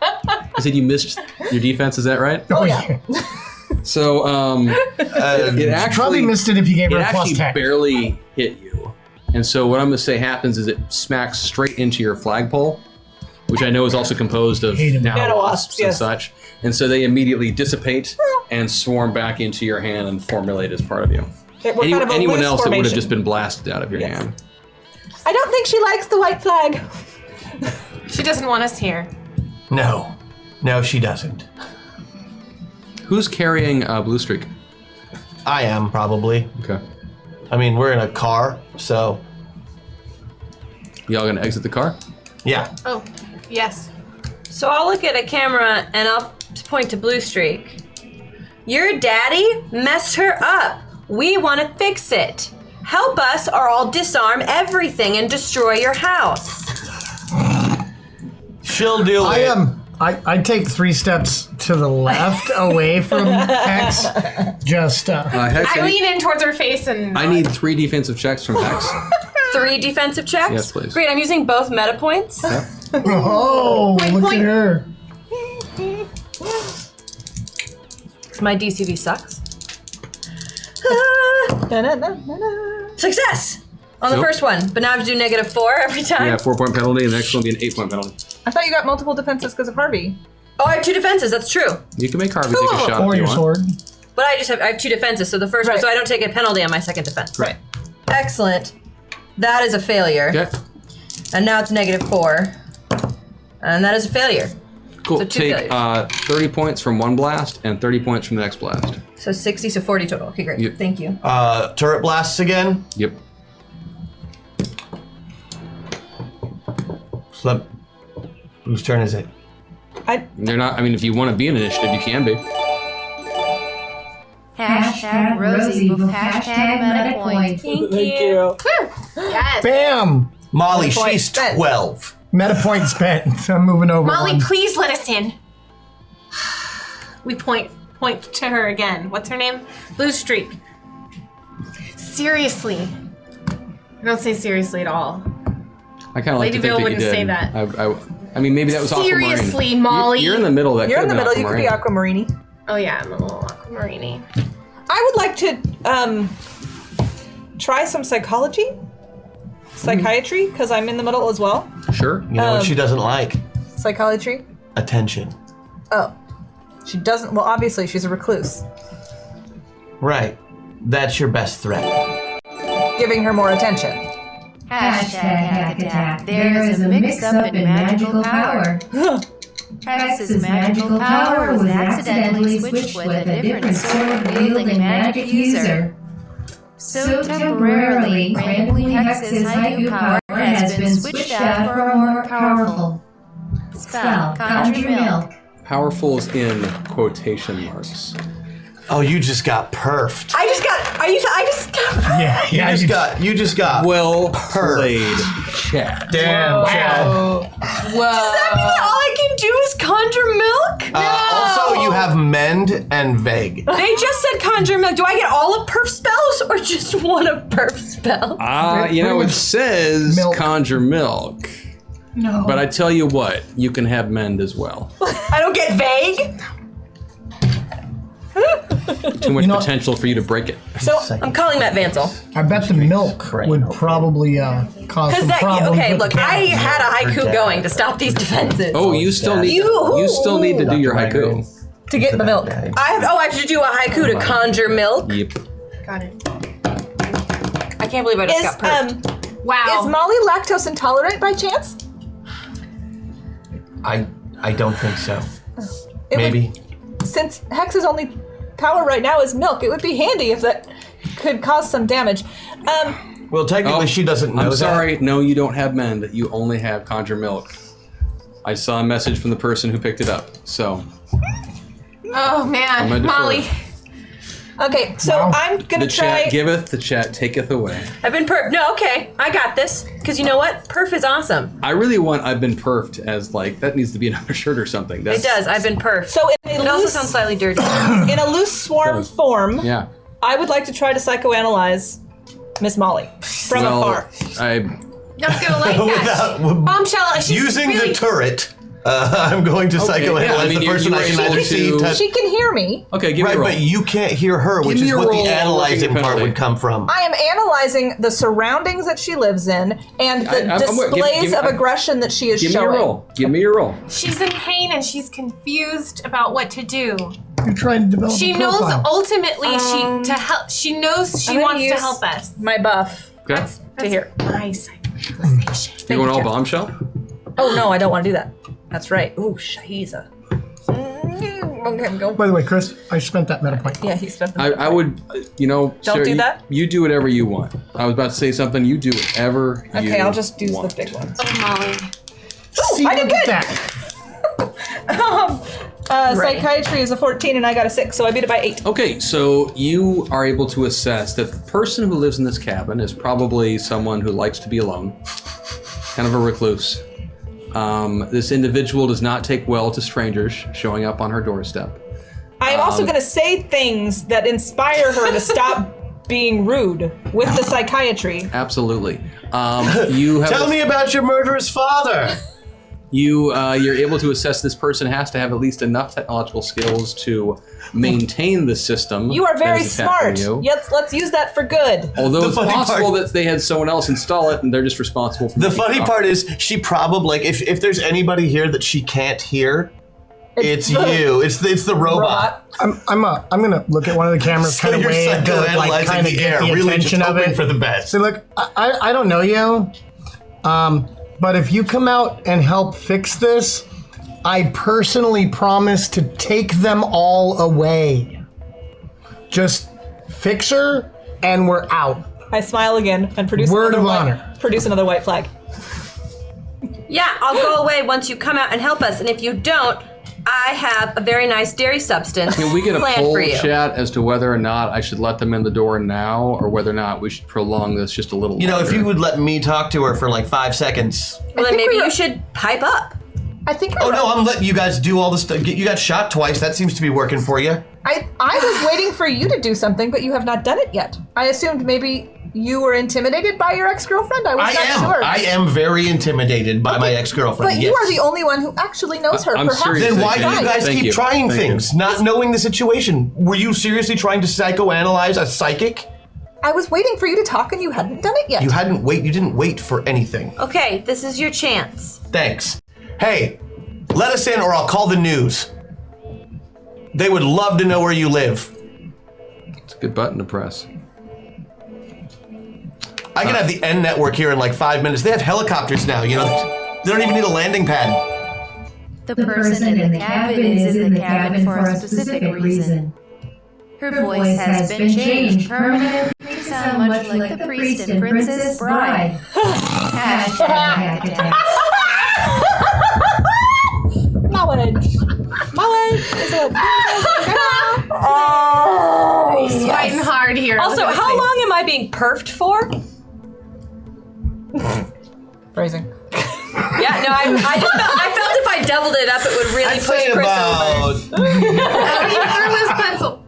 I said you missed your defense, is that right? Oh, yeah. So, it actually probably missed it if you gave her a plus 10. Barely hit you. And so what I'm going to say happens is it smacks straight into your flagpole, which I know is also composed of nanowasps and such. And so they immediately dissipate and swarm back into your hand and formulate as part of you. Anyone else that would have just been blasted out of your hand. I don't think she likes the white flag. She doesn't want us here. No, she doesn't. Who's carrying Blue Streak? I am, probably. Okay. I mean, we're in a car, so... Y'all gonna exit the car? Yeah. Oh, yes. So I'll look at a camera and I'll point to Blue Streak. Your daddy messed her up. We want to fix it. Help us or I'll disarm everything and destroy your house. She'll do it. I take 3 steps to the left away from Hex. Just Hex, I lean in towards her face and... I need 3 defensive checks from Hex. 3 defensive checks? Yes, please. Great, I'm using both meta points. Yep. oh, look at her. My DCV sucks. Success! On the first one, but now I have to do -4 every time? Yeah, 4-point penalty, and the next one will be an 8-point penalty. I thought you got multiple defenses because of Harvey. Oh, I have 2 defenses, that's true. You can make Harvey take a shot Or if you your want. sword. But I have 2 defenses, so the first one, so I don't take a penalty on my second defense. Right. Excellent. That is a failure. Okay. And now it's -4. And that is a failure. Cool. So 2 Take failures. 30 points from one blast and 30 points from the next blast. So 60, so 40 total. Okay, great. Yep. Thank you. Turret blasts again. Yep. So, whose turn is it? They're not. I mean, if you want to be an initiative, you can be. Hashtag Rosie with hashtag MetaPoint. Thank you. Yes. Bam! Molly, Point she's spent. 12. Meta point spent. I'm moving over. Molly, one. please let us in. We point to her again. What's her name? Blue Streak. Seriously. I don't say seriously at all. I kind of like Lady to think Bill that you wouldn't did. say that. I mean, maybe that was Seriously, Aquamarine. Molly. You're in the middle. That You're in the could have middle. been You could be Aquamarine. Oh yeah, I'm a little aquamarine. I would like to try some psychiatry, because I'm in the middle as well. Sure. You know what she doesn't like? Psychology. Attention. Oh, she doesn't. Well, obviously she's a recluse. Right. That's your best threat. Giving her more attention. Hashtag hack attack. There is a mix-up in magical power. Hex's magical power was accidentally switched with a different sword-wielding magic user. So temporarily, randomly Hex's haiku power has been switched out for a more powerful spell. Conjure milk. Powerful is in quotation marks. Oh, you just got perfed. I just got. Yeah, You just got. Well played, Chad. Damn, Chad. Does that mean that all I can do is conjure milk? Also, you you have mend and vague. They just said conjure milk. Do I get all of perf spells or just one of perf spells? It says Milk. conjure milk. No. But I tell you what, you can have mend as well. I don't get vague. Too much potential for you to break it. So I'm calling Matt Vansel. I bet the milk would probably cause some problems. Okay, with look, the I cat. had a haiku going to stop these defenses. Oh, you still need to do your haiku. To get the milk. I have to do a haiku to conjure milk. Yep. Got it. I can't believe I just got perfed. Wow. Is Molly lactose intolerant by chance? I don't think so. It Maybe. Since Hex's only power right now is milk, it would be handy if that could cause some damage. Well, technically, she doesn't know I'm that. sorry. No, you don't have mend. You only have conjure milk. I saw a message from the person who picked it up. So. Oh I'm man, gonna defer. Molly. Okay, so I'm gonna The try. chat giveth, the chat taketh away. I've been perf. No, okay, I got this. Because you know what? Perf is awesome. I really want I've been perfed as that needs to be another shirt or something. It does. I've been perf. So in a It also loose, sounds slightly dirty. in a loose swarm form, Yeah. I would like to try to psychoanalyze Miss Molly from afar. I'm Not gonna like that. Without Bombshell. She's using really, the turret, I'm going to psychoanalyze the person I imagine seeing. She can hear me. okay. Give me Right, a roll. but you can't hear her, which me is a what roll, the analyzing working part penalty. would come from. I am analyzing the surroundings that she lives in and the I'm- displays give- of aggression that she is Give me showing. your roll. Give me your roll. she's in pain and she's confused about what to do. You're trying to develop She a knows profile. ultimately she knows she I'm gonna wants to use help us. My buff Okay. to hear. My psychoanalyzation. You want all you, Jeff. bombshell? Oh no, I don't want to do that. That's right. Ooh, Shahiza. Okay, go. By the way, Chris, I spent that meta point. Yeah, he spent the I would, Sarah, do that? You do whatever you want. I was about to say something. You do whatever you Okay, I'll just do want. the big ones. Oh, Molly. See, I did look at good. that. Psychiatry is a 14 and I got a 6, so I beat it by 8. Okay, so you are able to assess that the person who lives in this cabin is probably someone who likes to be alone, kind of a recluse. This individual does not take well to strangers showing up on her doorstep. I am also going to say things that inspire her to stop being rude with the psychiatry. Absolutely. You have Tell me about your murderous father. you're able to assess this person has to have at least enough technological skills to maintain the system. You are that very is attacking smart. You. Yes, let's use that for good. Although The it's funny possible part- that they had someone else install it and they're just responsible for The making funny it part is, she probably if there's anybody here that she can't hear, it's you. It's the robot. I'm gonna look at one of the cameras, So kind of you're wave to psychoanalyzing kind of the get air, the really just attention of hoping it. for the best. So look, I don't know you, but if you come out and help fix this, I personally promise to take them all away. Just fix her, and we're out. I smile again and produce Word another of white, honor. Produce another white flag. Yeah, I'll go away once you come out and help us. And if you don't, I have a very nice dairy substance Can we get a planned poll for you. chat as to whether or not I should let them in the door now, or whether or not we should prolong this just a little? You know, if longer? you would let me talk to her for like 5 seconds. Well, then think maybe we were- you should pipe up. I think Oh no, I'm letting you guys do all this stuff. You got shot twice. That seems to be working for you. I was waiting for you to do something, but you have not done it yet. I assumed maybe you were intimidated by your ex-girlfriend. I was not sure. I am very intimidated by my ex-girlfriend. But yes. you are the only one who actually knows her. I'm Perhaps serious. Then you why do tried. you guys Thank keep you. trying Thank you. things, not knowing the situation? Were you seriously trying to psychoanalyze a psychic? I was waiting for you to talk, and you hadn't done it yet. You didn't wait for anything. Okay, this is your chance. Thanks. Hey, let us in or I'll call the news. They would love to know where you live. It's a good button to press. I can have the N network here in like 5 minutes. They have helicopters now, you know. They don't even need a landing pad. The person in the cabin is in the cabin for a specific reason. Her voice has been changed permanently to sound much like the priest in Princess Bride. #hack. Knowledge. Knowledge is a... He's fighting hard here. Also, Look at his how face. long am I being perfed for? Phrasing. Yeah, no, I felt if I I doubled it up, it would really I'd push say Chris about. He threw his pencil.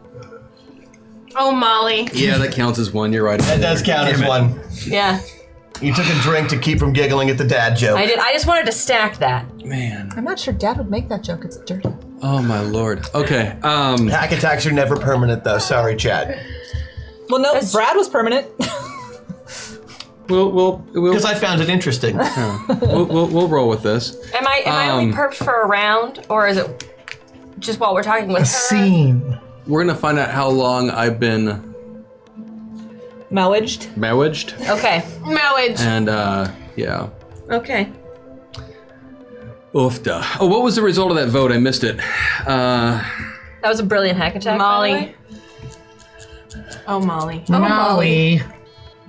Oh, Molly. Yeah, that counts as one. You're right. That does count as one. over. Yeah, You took a drink to keep from giggling at the dad joke. I did. I just wanted to stack that. Man. I'm not sure Dad would make that joke. It's dirty. Oh my lord. Okay. Hack attacks are never permanent, though. Sorry, Chad. Well, no, Brad was permanent. We'll Because I found it interesting. we'll roll with this. Am I only perped for a round, or is it just while we're talking with A her? scene. We're gonna find out how long I've been Marriaged. marriaged, Okay. Marriage. and yeah. Okay. Oofda. Oh, what was the result of that vote? I missed it. That was a brilliant hack attack. Molly. by the way. Oh, Molly. Oh, Molly.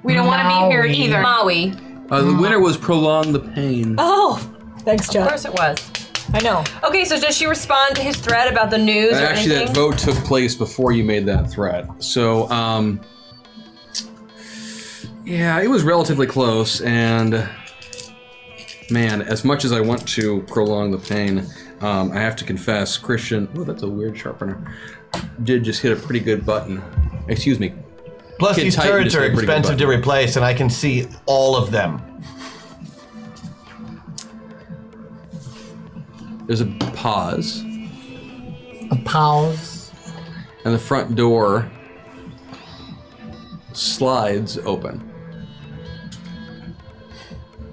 We don't want to be here either. Maui. The winner was prolong the pain. Oh, thanks, Of Chad. course it was. I know. Okay, so does she respond to his threat about the news or Actually, anything? that vote took place before you made that threat. So, yeah, it was relatively close, and man, as much as I want to prolong the pain, I have to confess, Christian, oh, that's a weird sharpener, did just hit a pretty good button. Excuse me. Plus, Kid these Titan turrets just are hit a pretty good expensive to button. replace, and I can see all of them. There's a pause, A pause. and the front door slides open.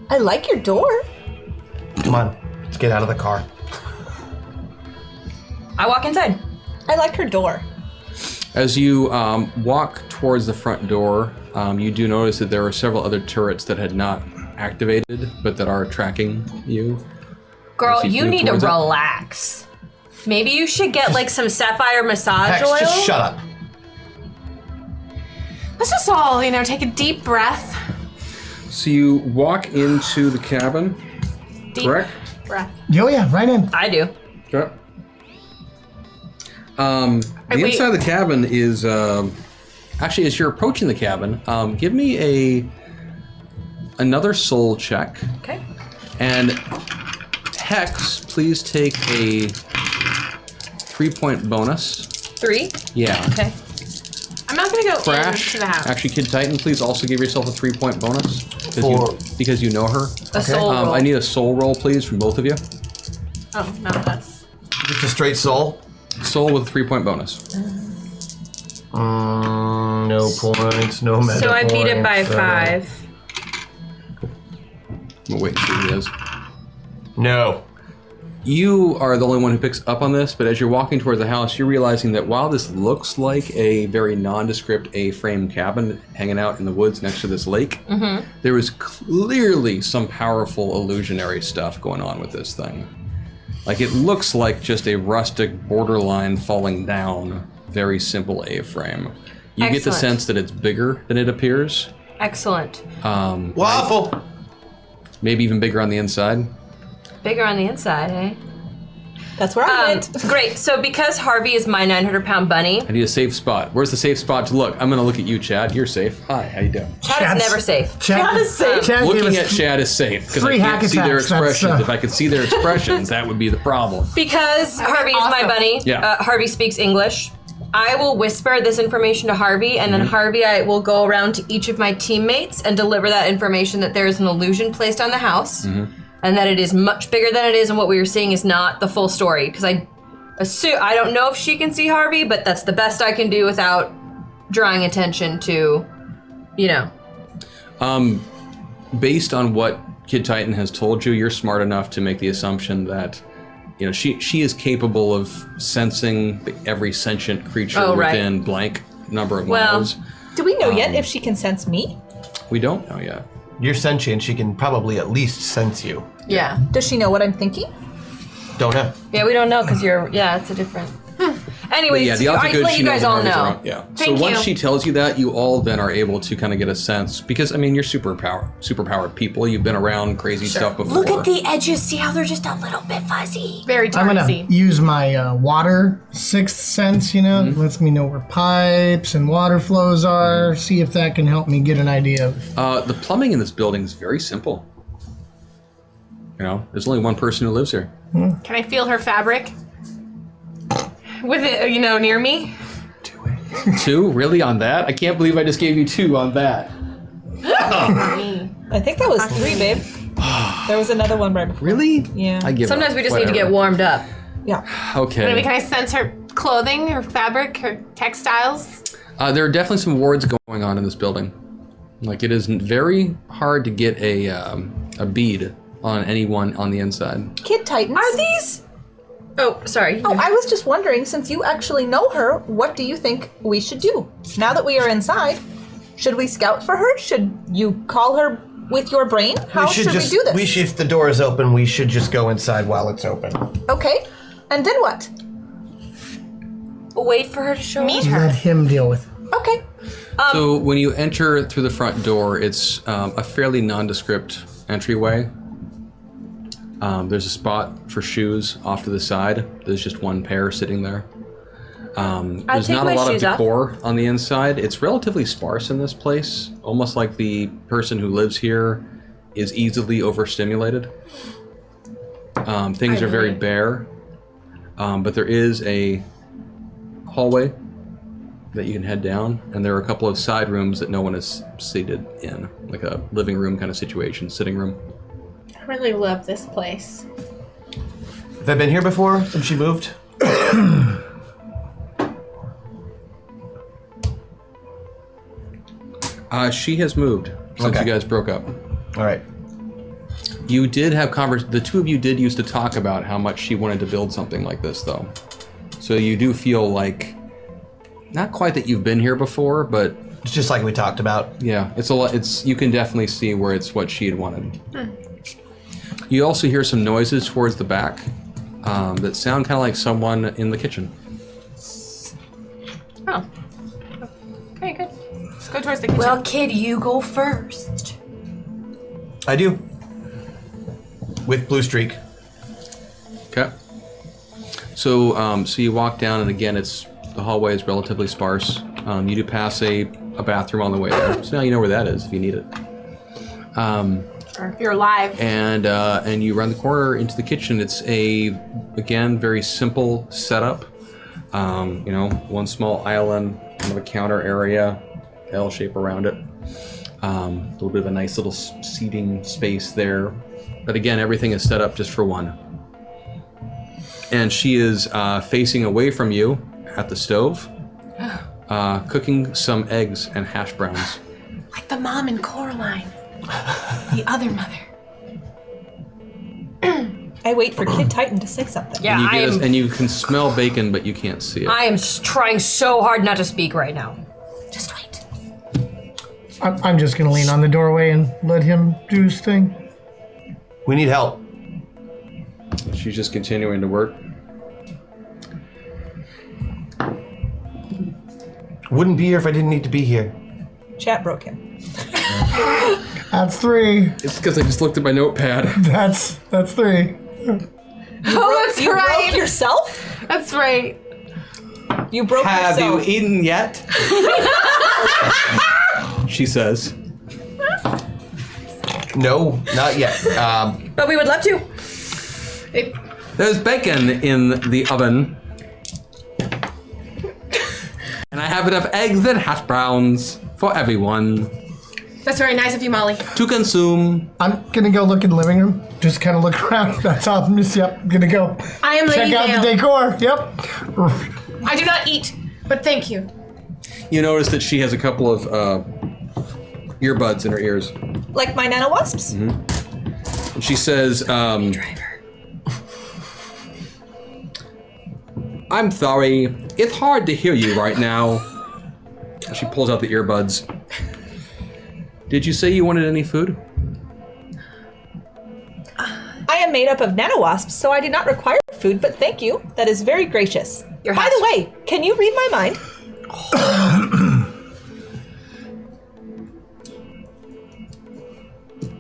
I like your door. Come on, let's get out of the car. I walk inside. I like her door. As you walk towards the front door, you do notice that there are several other turrets that had not activated, but that are tracking you. Girl, As you you move need to towards it. relax. Maybe you should get like some sapphire massage Hex, oil. just shut up. Let's just all, take a deep breath. So you walk into the cabin, Deep correct? breath. Oh yeah, right in. I do. Okay. The wait. inside of the cabin is actually, as you're approaching the cabin, give me another soul check. Okay. And Hex, please take a 3-point bonus. 3. Yeah. Okay. I'm not going to go Crash. into the house. Actually, Kid Titan, please also give yourself a 3-point bonus because you know her. A soul roll. I need a soul roll, please, from both of you. Oh, not us. Just a straight soul. Soul with a 3-point bonus. No points, no meta So I beat it by points, 5. We'll wait and see who it is. No. You are the only one who picks up on this, but as you're walking towards the house, you're realizing that while this looks like a very nondescript A-frame cabin hanging out in the woods next to this lake, there is clearly some powerful illusionary stuff going on with this thing. Like, it looks like just a rustic, borderline falling down, very simple A-frame. You get the Excellent. sense that it's bigger than it appears, Excellent. Waffle. maybe even bigger on the inside. Bigger on the inside, eh? That's where I went. Great. So because Harvey is my 900-pound bunny, I need a safe spot. Where's the safe spot to look? I'm gonna look at you, Chad. You're safe. Hi, how you doing? Chad Chad's- is never safe. Chad is safe. Chad gave Looking us at Chad is safe because I 3 can't hack see their attacks, that's, expressions. If I could see their expressions, that would be the problem. Because Harvey is my awesome. bunny, Yeah. Harvey speaks English. I will whisper this information to Harvey, and Mm-hmm. then Harvey, I will go around to each of my teammates and deliver that information that there is an illusion placed on the house, Mm-hmm. and that it is much bigger than it is, and what we were seeing is not the full story. Because I don't know if she can see Harvey, but that's the best I can do without drawing attention to, Based on what Kid Titan has told you, you're smart enough to make the assumption that, she is capable of sensing every sentient creature Oh, right. within blank number of Well- miles. Do we know yet if she can sense me? We don't know yet. You're sentient. She can probably at least sense you. Yeah. Does she know what I'm thinking? Don't know. Yeah, we don't know because it's a different. Anyways, But yeah, the odds are I good let she you knows guys that all Harvey's know. around. Yeah. Thank so once you. she tells you that, you all then are able to kind of get a sense because you're superpowered people. You've been around crazy stuff before. Look at the edges. See how they're just a little bit fuzzy. Very I'm gonna tartsy. use my water sixth sense, lets me know where pipes and water flows are, see if that can help me get an idea of... The plumbing in this building is very simple. There's only one person who lives here. Can I feel her fabric? With it, near me? 2? Really on that? I can't believe I just gave you 2 on that. I think that was 3, babe. There was another one right before. Really? Yeah. I give Sometimes up. we just need to get Whatever. warmed up. Yeah. Okay. Maybe can I sense her clothing, her fabric, her textiles? There are definitely some wards going on in this building. Like, it is very hard to get a bead on anyone on the inside. Kid Titans. Are these? Oh, sorry. Oh, I was just wondering, since you actually know her, what do you think we should do? Now that we are inside, should we scout for her? Should you call her with your brain? How should we do this? If the door is open, we should just go inside while it's open. Okay. And then what? Wait for her to show Meet up. her. Let him deal with it. Okay. So when you enter through the front door, it's a fairly nondescript entryway. There's a spot for shoes off to the side. There's just one pair sitting there. There's take not my a lot of shoes off. decor on the inside. It's relatively sparse in this place, almost like the person who lives here is easily overstimulated. Things are very bare, but there is a hallway that you can head down, and there are a couple of side rooms that no one is seated in, like a living room kind of situation, sitting room. I really love this place. Have they been here before since she moved? She has moved since Okay. you guys broke up. All right. You did have the two of you did used to talk about how much she wanted to build something like this, though. So you do feel like, not quite that you've been here before, but It's just like we talked about. yeah, it's a lot. You can definitely see where it's what she had wanted. You also hear some noises towards the back that sound kind of like someone in the kitchen. Oh. Okay, good. Let's go towards the kitchen. Well, kid, you go first. I do. With Blue Streak. Okay. So, so you walk down, and again, the hallway is relatively sparse. You do pass a bathroom on the way there, so now you know where that is if you need it. Or if you're alive. And you run the corner into the kitchen. It's again, very simple setup. One small island, kind of a counter area, L shape around it. A little bit of a nice little seating space there. But again, everything is set up just for one. And she is facing away from you at the stove, cooking some eggs and hash browns. Like the mom in Coraline. The other mother. I wait for Kid Titan to say something. Yeah, And you can smell bacon, but you can't see it. I am trying so hard not to speak right now. Just wait. I'm just going to lean on the doorway and let him do his thing. We need help. She's just continuing to work. Wouldn't be here if I didn't need to be here. Chat broke him. That's 3. It's because I just looked at my notepad. That's 3. Oh, that's You right. broke yourself? That's right. You broke yourself. eaten yet? She says. No, not yet. But we would love to. There's bacon in the oven. And I have enough eggs and hash browns for everyone That's very nice of you, Molly. to consume. I'm going to go look in the living room. Just kind of look around. That's all. I'm just, going to go. I am Check Lady out Vale. the decor. Yep. I do not eat, but thank you. You notice that she has a couple of earbuds in her ears. Like my nano wasps? And she says, I'm sorry, it's hard to hear you right now. She pulls out the earbuds. Did you say you wanted any food? I am made up of nano wasps, so I do not require food, but thank you. That is very gracious. Your By house- the way, can you read my mind?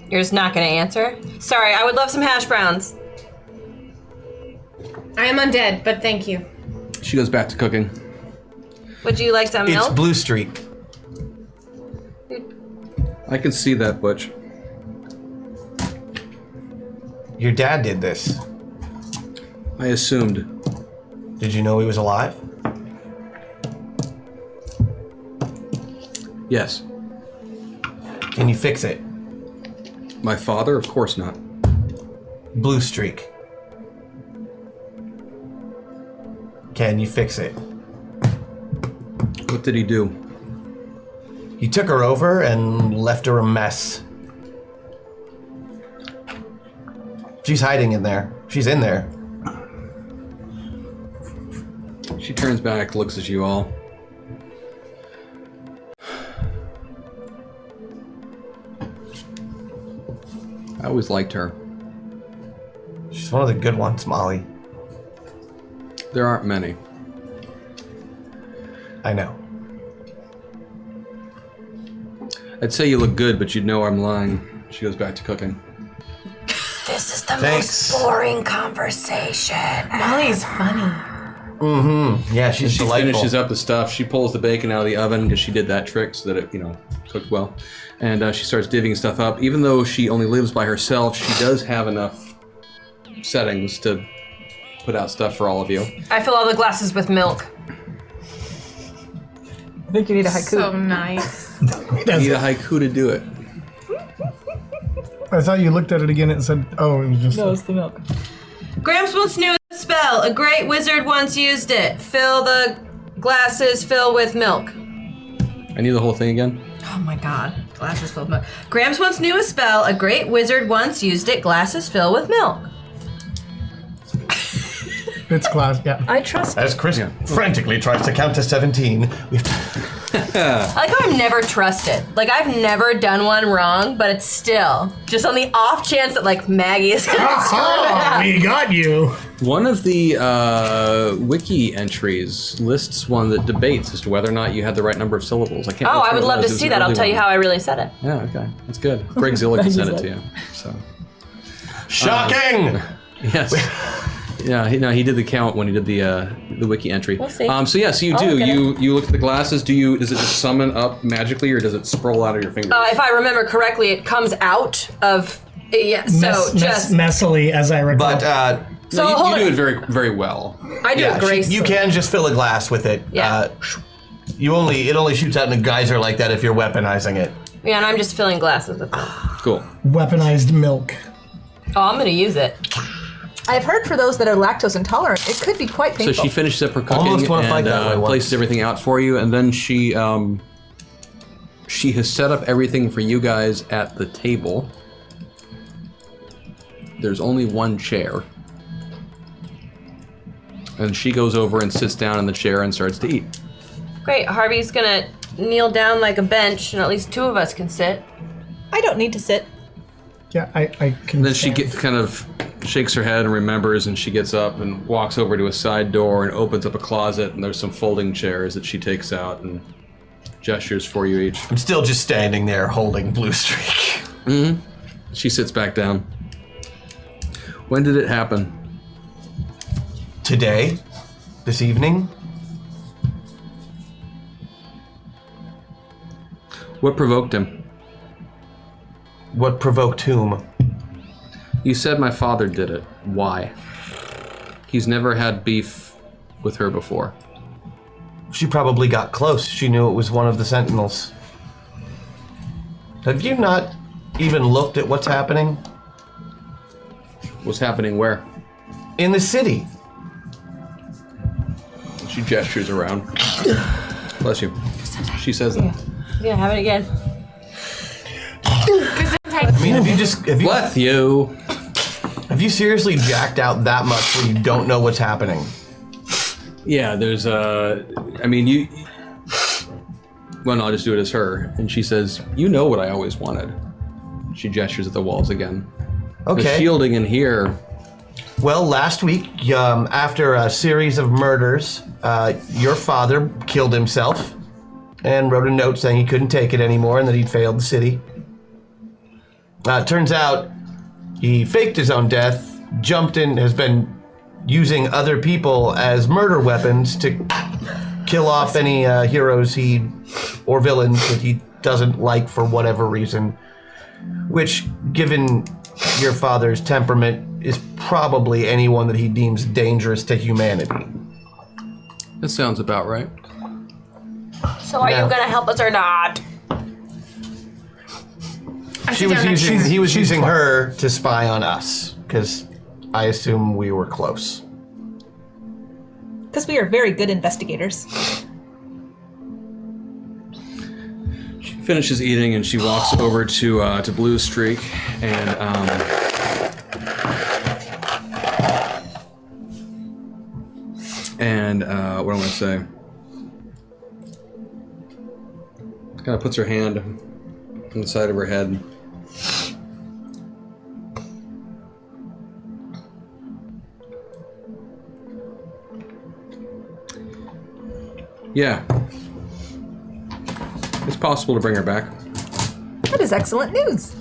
You're just not gonna answer? Sorry, I would love some hash browns. I am undead, but thank you. She goes back to cooking. Would you like some It's milk? Blue Streak. I can see that, Butch. Your dad did this. I assumed. Did you know he was alive? Yes. Can you fix it? My father? Of course not. Blue streak. Can you fix it? What did he do? He took her over and left her a mess. She's hiding in there. She's in there. She turns back, looks at you all. I always liked her. She's one of the good ones, Molly. There aren't many. I know. I'd say you look good, but you'd know I'm lying. She goes back to cooking. This is the Thanks. most boring conversation. Molly's funny. Mm-hmm. Yeah, she's She delightful. finishes up the stuff. She pulls the bacon out of the oven because she did that trick so that it, cooked well. And she starts divvying stuff up. Even though she only lives by herself, she does have enough settings to put out stuff for all of you. I fill all the glasses with milk. I think you need a haiku. So nice. You need a haiku to do it. I thought you looked at it again and said, oh, it was just... No, it's the milk. Gramps once knew a spell. A great wizard once used it. Fill the glasses, fill with milk. I need the whole thing again. Oh my god. Glasses filled with milk. Gramps once knew a spell. A great wizard once used it. Glasses fill with milk. It's class, yeah. I trust As Chris frantically tries to count to 17, we have to... I like how I'm never trusted. Like, I've never done one wrong, but it's still just on the off chance that, like, Maggie is gonna screw it up. We got you. One of the wiki entries lists one that debates as to whether or not you had the right number of syllables. I can't. Oh, remember I would what it love to was. It was see a that. I'll early tell you one. how I really said it. Yeah, okay, that's good. Greg Zilla can send it to you. So. Shocking! Yes. Yeah, he did the count when he did the wiki entry. We'll see. So you I'll do. look at You look at the glasses. Does it just summon up magically, or does it sprawl out of your fingers? If I remember correctly, it comes out of. Yeah, so just. Messily, as I recall. But, So No, hold you do on. it very, very well. I do it gracefully. you can just fill a glass with it. Yeah. It only shoots out in a geyser like that if you're weaponizing it. Yeah, and I'm just filling glasses with milk. Cool. Weaponized milk. Oh, I'm gonna use it. I've heard for those that are lactose intolerant, it could be quite painful. So she finishes up her cooking Almost wanna fight that way and once. places everything out for you, and then she has set up everything for you guys at the table. There's only one chair. And she goes over and sits down in the chair and starts to eat. Great. Harvey's gonna kneel down like a bench, and at least two of us can sit. I don't need to sit. Yeah, I can. And then she stand. kind of shakes her head and remembers, and she gets up and walks over to a side door and opens up a closet, and there's some folding chairs that she takes out and gestures for you each. I'm still just standing there holding blue streak. Mm-hmm. She sits back down. When did it happen? Today? This evening? What provoked him? What provoked whom? You said my father did it. Why? He's never had beef with her before. She probably got close. She knew it was one of the Sentinels. Have you not even looked at what's happening? What's happening where? In the city. She gestures around. Bless you. She says that. Yeah, have it again. I mean, Bless you. Have you seriously jacked out that much when you don't know what's happening? Yeah, there's I mean, you. Well, no, I'll just do it as her. And she says, "You know what I always wanted." She gestures at the walls again. The Okay. shielding in here. Well, last week, after a series of murders, your father killed himself and wrote a note saying he couldn't take it anymore and that he'd failed the city. It turns out he faked his own death, jumped in, has been using other people as murder weapons to kill off any heroes or villains that he doesn't like for whatever reason, which, given your father's temperament, is probably anyone that he deems dangerous to humanity. That sounds about right. So are you gonna help us or not? He was using her to spy on us, because I assume we were close. Because we are very good investigators. She finishes eating and she walks over to Blue Streak and what am I gonna say? Kind of puts her hand on the side of her head. Yeah. It's possible to bring her back. That is excellent news.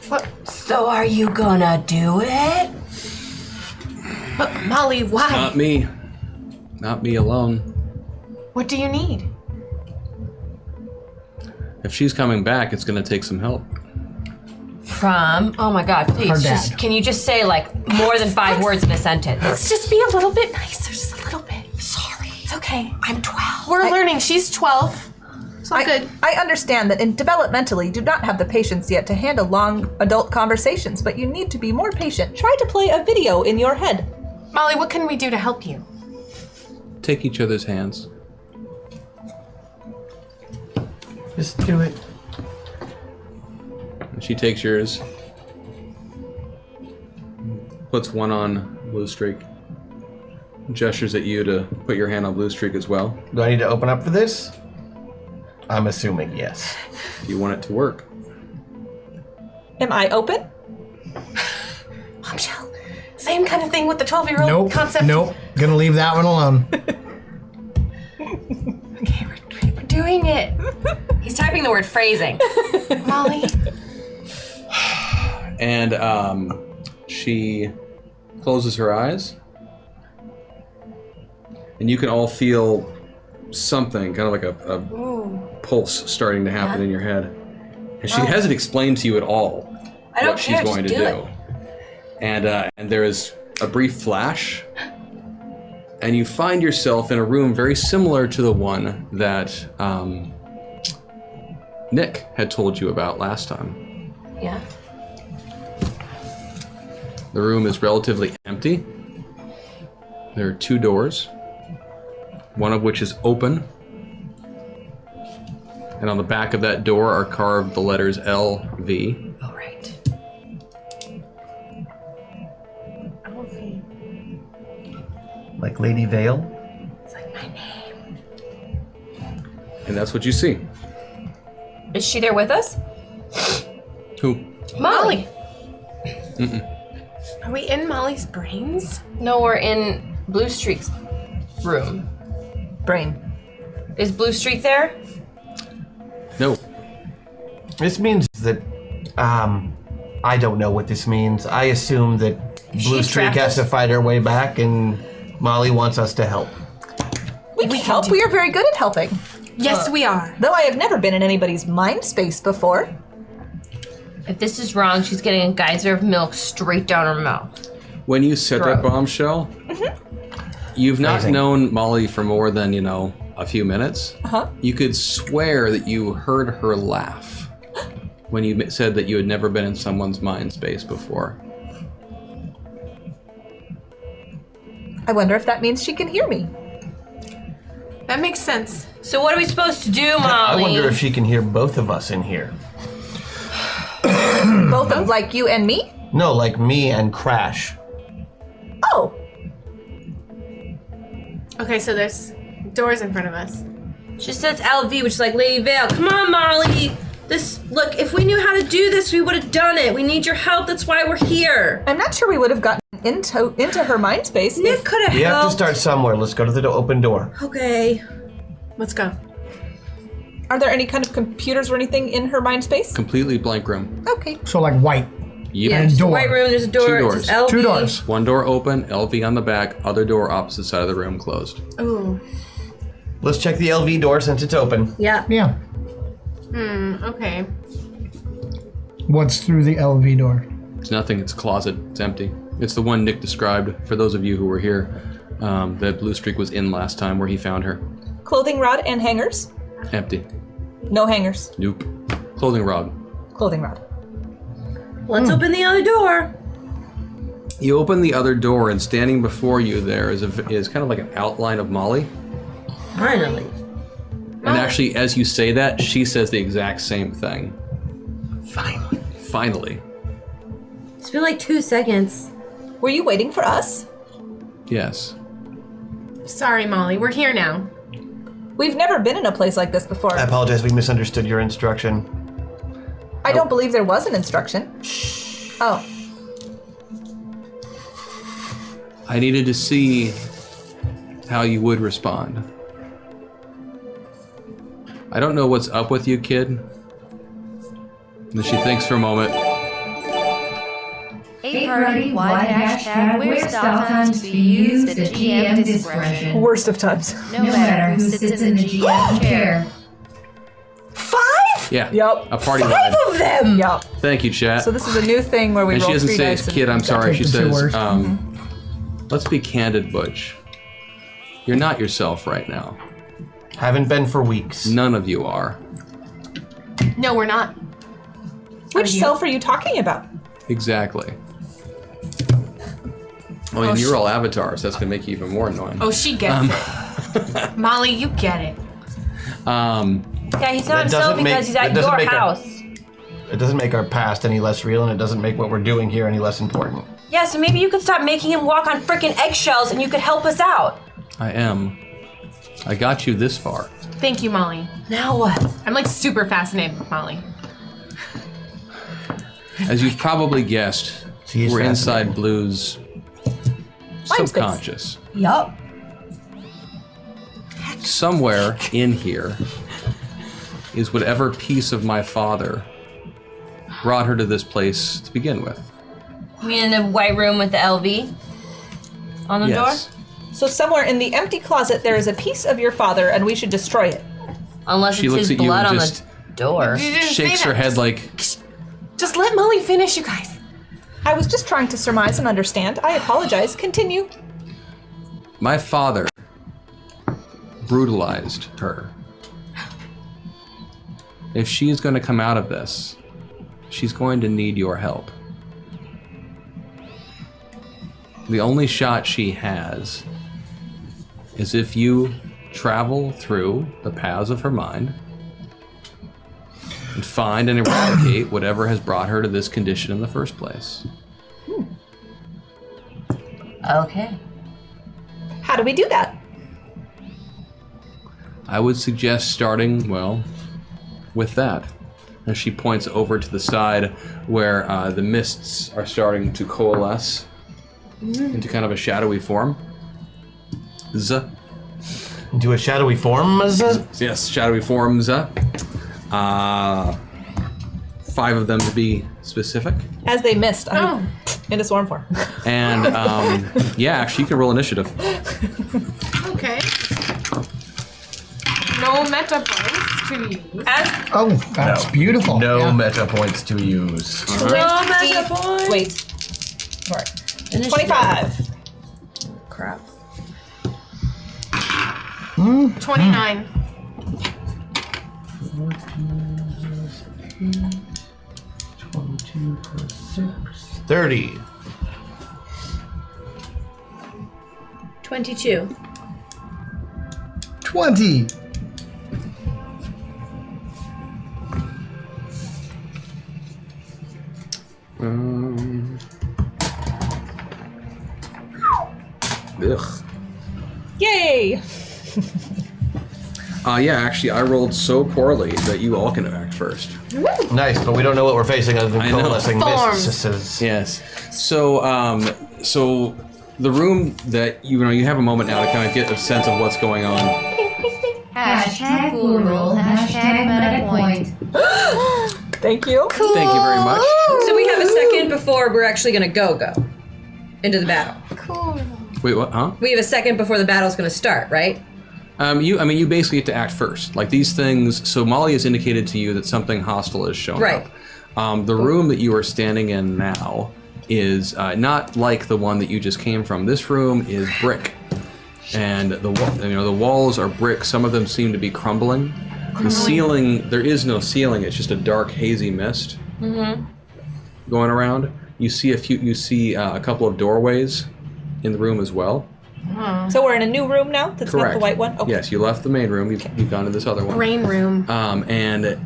What? So are you gonna do it? But Molly, why? Not me. Not me alone. What do you need? If she's coming back, it's gonna take some help. Oh my God, please, Her dad. can you just say like more than 5 words in a sentence? Let's just be a little bit nicer, just a little bit. Sorry. It's okay. I'm 12. We're learning. She's 12. It's all good. I understand that developmentally you do not have the patience yet to handle long adult conversations, but you need to be more patient. Try to play a video in your head. Molly, what can we do to help you? Take each other's hands. Just do it. And she takes yours. Puts one on Blue Streak. Gestures at you to put your hand on Blue Streak as well. Do I need to open up for this? I'm assuming yes. You want it to work. Am I open? Bombshell. Same kind of thing with the 12-year-old Nope. concept. Nope. Gonna leave that one alone. Okay, we're doing it. He's typing the word phrasing. Molly. And she closes her eyes. And you can all feel something, kind of like a pulse starting to happen in your head. And she hasn't explained to you at all what she's going to do. And there is a brief flash, and you find yourself in a room very similar to the one that Nick had told you about last time. Yeah. The room is relatively empty. There are 2 doors, one of which is open. And on the back of that door are carved the letters LV. All right. Like Lady Vale? It's like my name. And that's what you see. Is she there with us? Who? Molly. Are we in Molly's brains? No, we're in Blue Streak's room. Brain. Is Blue Streak there? No. This means that, I don't know what this means. I assume that Blue She's Streak trapped has us. to fight her way back, and Molly wants us to help. We can help. We are very good at helping. Yes, we are. Though I have never been in anybody's mind space before. If this is wrong, she's getting a geyser of milk straight down her mouth. When you said that bombshell, you've not Amazing. known Molly for more than, a few minutes. Uh-huh. You could swear that you heard her laugh when you said that you had never been in someone's mind space before. I wonder if that means she can hear me. That makes sense. So what are we supposed to do, Molly? I wonder if she can hear both of us in here. Both of like you and me? No, like me and Crash. Oh. Okay, so there's doors in front of us. She says LV, which is like Lady Vale. Come on, Molly. Look, if we knew how to do this, we would have done it. We need your help. That's why we're here. I'm not sure we would have gotten into her mind space. Nick could have We have to helped. start somewhere. Let's go to the open door. Okay. Let's go. Are there any kind of computers or anything in her mind space? Completely blank room. Okay. So like white. Yep. And door. White room, there's a door. 2 It doors. says LV. 2 doors. One door open, LV on the back, other door opposite side of the room closed. Ooh. Let's check the LV door since it's open. Yeah. Yeah. Okay. What's through the LV door? It's nothing. It's a closet. It's empty. It's the one Nick described for those of you who were here that Blue Streak was in last time where he found her. Clothing rod and hangers? Empty. No hangers. Nope. Clothing rod. Clothing rod. Let's open the other door. You open the other door, and standing before you there is kind of like an outline of Molly. Finally. And actually, as you say that, she says the exact same thing. Finally. It's been like 2 seconds. Were you waiting for us? Yes. Sorry, Molly. We're here now. We've never been in a place like this before. I apologize, we misunderstood your instruction. I don't believe there was an instruction. Oh. I needed to see how you would respond. I don't know what's up with you, kid. And then she thinks for a moment. A party wide hashtag where stop times be used at GM discretion. Worst of times. No matter who sits in the GM chair. 5? Yeah. Yep. A party 5 line. of them! Yep. Thank you, chat. So this is a new thing where we And roll she doesn't 3 say dice. it's and- kid, I'm sorry. She Take the two says, worst. let's be candid, Butch. You're not yourself right now. Haven't been for weeks. None of you are. No, we're not. Which self are you talking about? Exactly. Well, and you're all avatars. That's going to make you even more annoying. Oh, she gets it. Molly, you get it. Yeah, he's not himself doesn't make- because he's at that doesn't your make our- house. It doesn't make our past any less real, and it doesn't make what we're doing here any less important. Yeah, so maybe you could stop making him walk on frickin' eggshells and you could help us out. I am. I got you this far. Thank you, Molly. Now what? I'm like super fascinated with Molly. As you've probably guessed, She is we're fascinating. inside Blue's Mind space. subconscious. Yup. Somewhere in here is whatever piece of my father brought her to this place to begin with. You mean in the white room with the LV on the Yes. door? So somewhere in the empty closet there is a piece of your father and we should destroy it. Unless She it's looks his at you blood and on just the door. You didn't shakes say her that. head like, Just let Molly finish, you guys. I was just trying to surmise and understand. I apologize. Continue. my father brutalized her. If she's going to come out of this, she's going to need your help. The only shot she has is if you travel through the paths of her mind and find and eradicate whatever has brought her to this condition in the first place. Okay. How do we do that? I would suggest starting, well, with that. As she points over to the side where the mists are starting to coalesce into kind of a shadowy form. Into a shadowy form? Yes, shadowy forms. 5 of them to be specific. As they missed, I'm in a swarm form. And yeah, actually, you can roll initiative. Okay. No meta points to use. Oh, that's beautiful. No Yeah. meta points to use. Wait. Sorry. 25. Crap. 29. 22 plus 6. 30. 22. 20. Ugh. Yay! Yeah, actually, I rolled so poorly that you all can act first. Nice, but we don't know what we're facing other than I know. coalescing Forms. mists. Yes. So, so the room that you have a moment now to kind of get a sense of what's going on. Hashtag cool roll. Hashtag meta point. Thank you. Thank you very much. So we have a second before we're actually gonna go into the battle. Wait, what? Huh? We have a second before the battle's gonna start, right? You basically get to act first. Like these things. So Molly has indicated to you that something hostile has shown Right. up. The room that you are standing in now is not like the one that you just came from. This room is brick, and the walls are brick. Some of them seem to be crumbling. The ceiling, there is no ceiling. It's just a dark, hazy mist going around. You see a couple of doorways in the room as well. So we're in a new room now. That's Correct. not the white one. Okay. Yes, you left the main room. You've gone to this other one. Brain room. And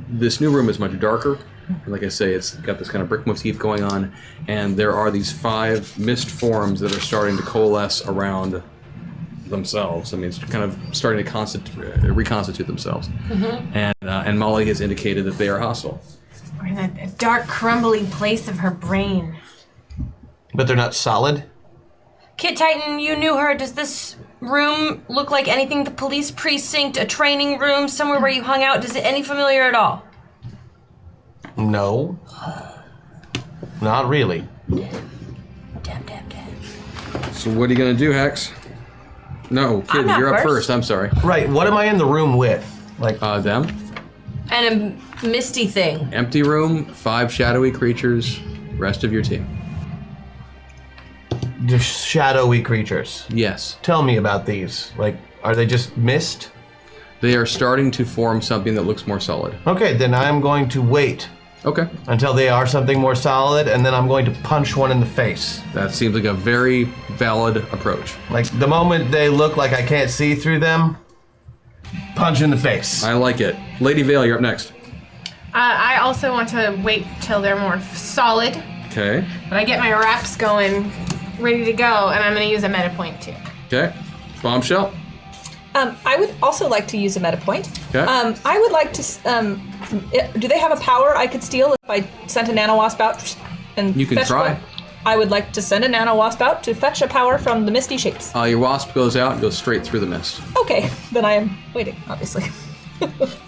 this new room is much darker. And like I say, it's got this kind of brick motif going on, and there are these 5 mist forms that are starting to coalesce around themselves. I mean, it's kind of starting to reconstitute themselves. And Molly has indicated that they are hostile. We're in a dark, crumbling place of her brain. But they're not solid? Kit Titan, you knew her. Does this room look like anything? The police precinct, a training room, somewhere where you hung out? Does it any familiar at all? No. Not really. Damn. So what are you going to do, Hex? No, kid, not you're up first. first. I'm sorry. Right, what am I in the room with? Like, Them. And a misty thing. Empty room, 5 shadowy creatures, rest of your team. the shadowy creatures. Yes. Tell me about these. Like, are they just mist? They are starting to form something that looks more solid. Okay, then I'm going to wait Okay. until they are something more solid, and then I'm going to punch one in the face. That seems like a very valid approach. Like, the moment they look like I can't see through them, punch in the face. I like it. Lady Vale, you're up next. I also want to wait till they're more solid, Okay. but I get my wraps going, ready to go, and I'm going to use a meta point too. Okay. Bombshell. I would also like to use a meta point. Okay. I would like to. Do they have a power I could steal if I sent a nanowasp out and You can fetch try. one? I would like to send a nanowasp out to fetch a power from the misty shapes. Your wasp goes out and goes straight through the mist. Okay, then I am waiting, obviously.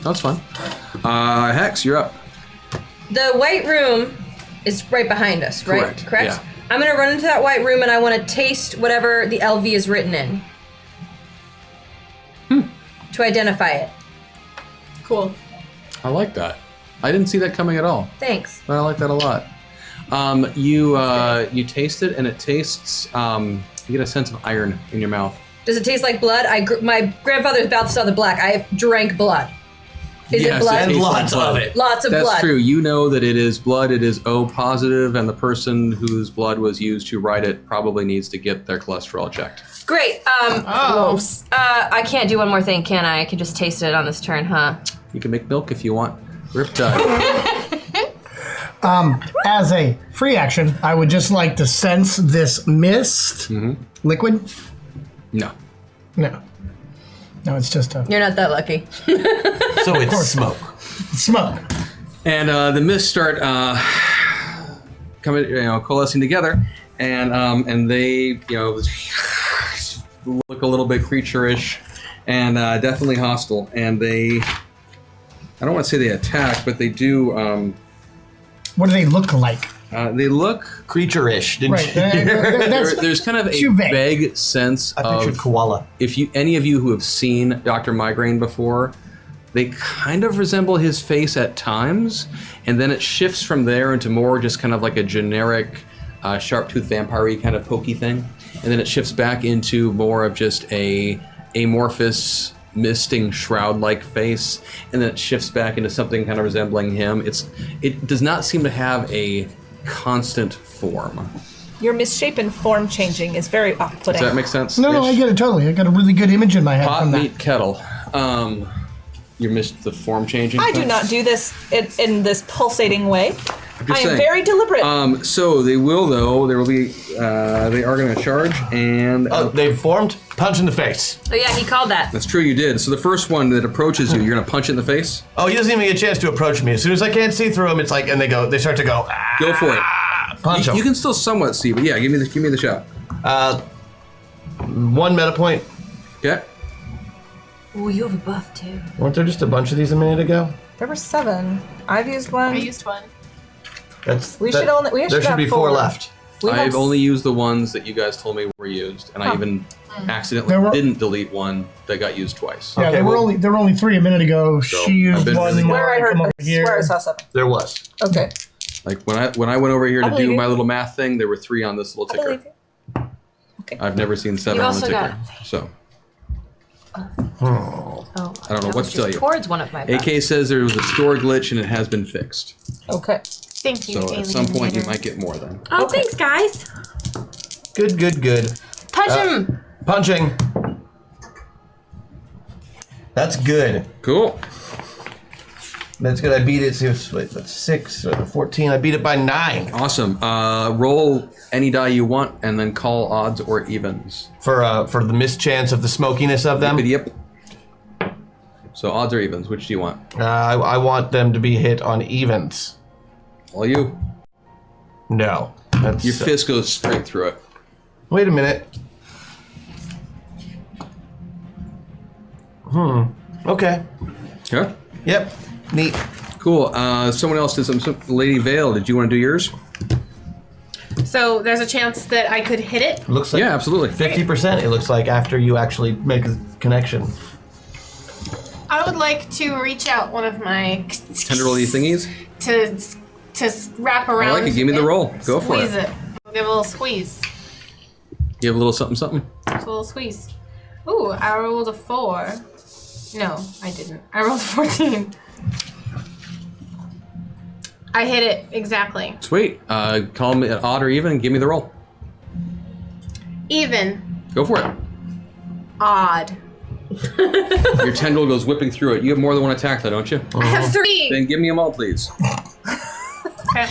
That's fun. Hex, you're up. The white room is right behind us, right? Correct, yeah. I'm gonna run into that white room and I want to taste whatever the LV is written in. To identify it. Cool. I like that. I didn't see that coming at all. Thanks. I like that a lot. You taste it, and it tastes. You get a sense of iron in your mouth. Does it taste like blood? My grandfather's mouth saw the black. I drank blood. Is Yes, it blood? it tastes like Lots blood. of it. Lots of That's blood. true. You know that it is blood. It is O positive, and the person whose blood was used to write it probably needs to get their cholesterol checked. Great. Gross. I can't do one more thing, can I? I can just taste it on this turn, huh? You can make milk if you want. Riptide. As a free action, I would just like to sense this mist. Liquid? No. No. No, it's just a You're not that lucky. So it's smoke. smoke. And the mists start coming, coalescing together, and they, look a little bit creature-ish, and definitely hostile. And they, I don't want to say they attack, but they do. What do they look like? They look. Creature-ish, didn't Right. you? There's kind of a too vague. vague sense I pictured of koala. if any of you who have seen Dr. Migraine before, they kind of resemble his face at times, and then it shifts from there into more just kind of like a generic sharp-toothed vampire-y kind of pokey thing, and then it shifts back into more of just a amorphous misting shroud-like face, and then it shifts back into something kind of resembling him. It does not seem to have a constant form. Your misshapen form changing is very off-putting. Does that make sense? No, I get it totally. I got a really good image in my head Pot, from that. meat, kettle. You missed the form changing. I do thing? not do this in this pulsating way. just I am saying. very deliberate. So they will, though. There will be. They are going to charge, and Oh, they've formed? Punch in the face. Oh yeah, he called that. that's true. You did. So the first one that approaches you, you're going to punch it in the face. Oh, he doesn't even get a chance to approach me. As soon as I can't see through him, it's like, and they start to go, Go for it. punch him. You can still somewhat see, but yeah, give me the shot. One meta point. Okay. Oh, you have a buff too. Weren't there just a bunch of these a minute ago? There were 7. I've used one. I used one. That's We that- should only- we There should should have be 4 4. left. I've only used the ones that you guys told me were used, and I even accidentally didn't delete one that got used twice. Yeah, there were only 3 a minute ago. So, she used I've been one really more. Where I heard, over I here. swear I saw 7. There was. Okay. Like when I went over here to believe do you. my little math thing, there were 3 on this little I believe ticker. you. Okay. I've never seen 7 You on the also ticker. got- So Oh, I don't know that what was to tell just you. Towards one of my buttons. AK says there was a store glitch and it has been fixed. Okay. Thank you, So at some point you alienator. might get more then. Oh, thanks, guys. Good. Punch him. Punching. That's good. Cool. That's good. I beat it. That's 6, 14. I beat it by 9 Awesome. Roll any die you want and then call odds or evens. for the mischance of the smokiness of them. Yep. So odds or evens, which do you want? I want them to be hit on evens. All you. No. That's, Your fist goes straight through it. Wait a minute. Okay. Okay. Yep. Neat. Cool. Someone else did some. Lady Vale, did you want to do yours? So there's a chance that I could hit it. Looks like Yeah, absolutely. 50%. It looks like after you actually make a connection. I would like to reach out one of my Tenderly thingies. to wrap around. I like it. Give me the roll. Go for Squeeze it. it. I'll give a little squeeze. Give a little something, something. Just a little squeeze. Ooh, I rolled a 4. No, I didn't. I rolled a 14. I hit it exactly. Sweet. Call me an odd or even. Give me the roll. Even. Go for it. Odd. Your tendril goes whipping through it. You have more than one attack, though, don't you? I have 3. Then give me them all, please. Okay.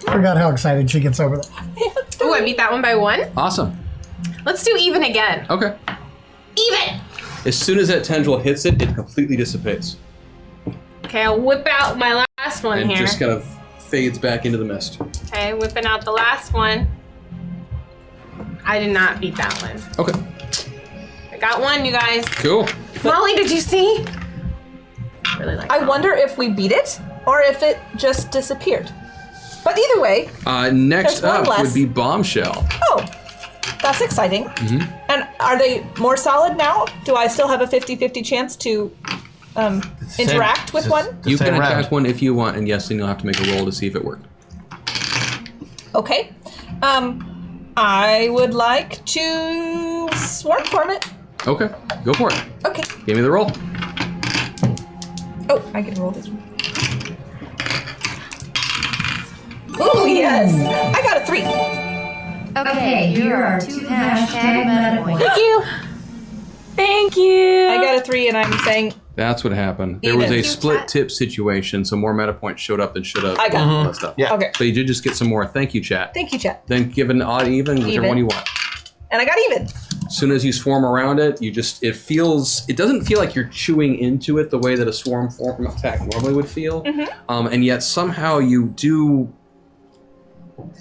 Forgot how excited she gets over that. Ooh, I beat that one by 1. Awesome. Let's do even again. Okay. Even! As soon as that tendril hits it, it completely dissipates. Okay, I'll whip out my last one And here. just kind of fades back into the mist. Okay, whipping out the last one. I did not beat that one. Okay. I got one, you guys. Cool. Molly, did you see? Really like I that. wonder if we beat it or if it just disappeared. But either way, Next There's one up less. would be Bombshell. oh, that's exciting. And are they more solid now? Do I still have a 50-50 chance to interact with one? You can Same attack round. one if you want, and yes, then you'll have to make a roll to see if it worked. Okay. I would like to swarm form it. Okay, go for it. Okay. Give me the roll. Oh, I can roll this one. Oh, yes. I got a 3. Okay, here are 2 hashtag meta points. Thank you. Thank you. I got a 3, and I'm saying That's what happened. There was Even. a split tip situation, so more meta points showed up than should have. I got it. all that stuff. Yeah. okay. So you did just get some more. Thank you, chat. Thank you, chat. Then give an odd, even, whichever Even. one you want. And I got even. As soon as you swarm around it, it doesn't feel like you're chewing into it the way that a swarm form attack normally would feel. And yet somehow you do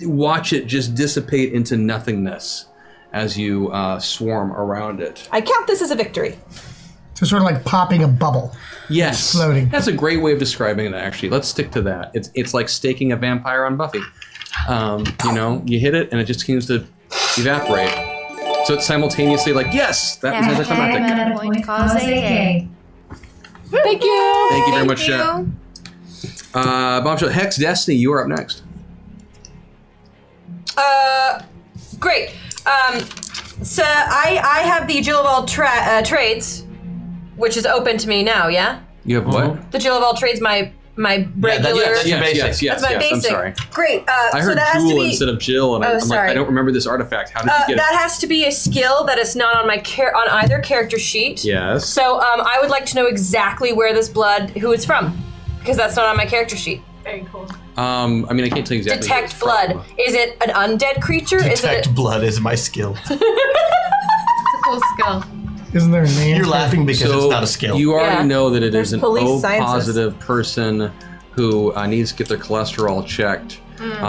watch it just dissipate into nothingness as you swarm around it. I count this as a victory. So sort of like popping a bubble. Yes, Floating. That's a great way of describing it. Actually, let's stick to that. It's like staking a vampire on Buffy. You hit it and it just seems to evaporate. So it's simultaneously like, yes, that was Hashtag anticlimactic. meta point cause AK. Thank you. Thank you very much, you. chat. Bombshell, Hex Destiny, you are up next. Great. So I have the Jill of all trades, which is open to me now. Yeah. You have what? The Jill of all trades, my regular. that's your basic. Yes, That's my I'm basic. sorry. Great. I so heard that has to Jewel be. instead of Jill, and I'm like, sorry. I don't remember this artifact. How did you get That it? has to be a skill that is not on my on either character sheet. Yes. So I would like to know exactly where this blood, who it's from, because that's not on my character sheet. Very cool. I mean, I can't tell you exactly. who Detect it's from. blood. Is it an undead creature? Detect blood is my skill. It's a cool skill. Isn't there a name? You're for it? laughing because So it's not a skill. you already Yeah. know that it There's is an police O sciences. positive person who needs to get their cholesterol checked.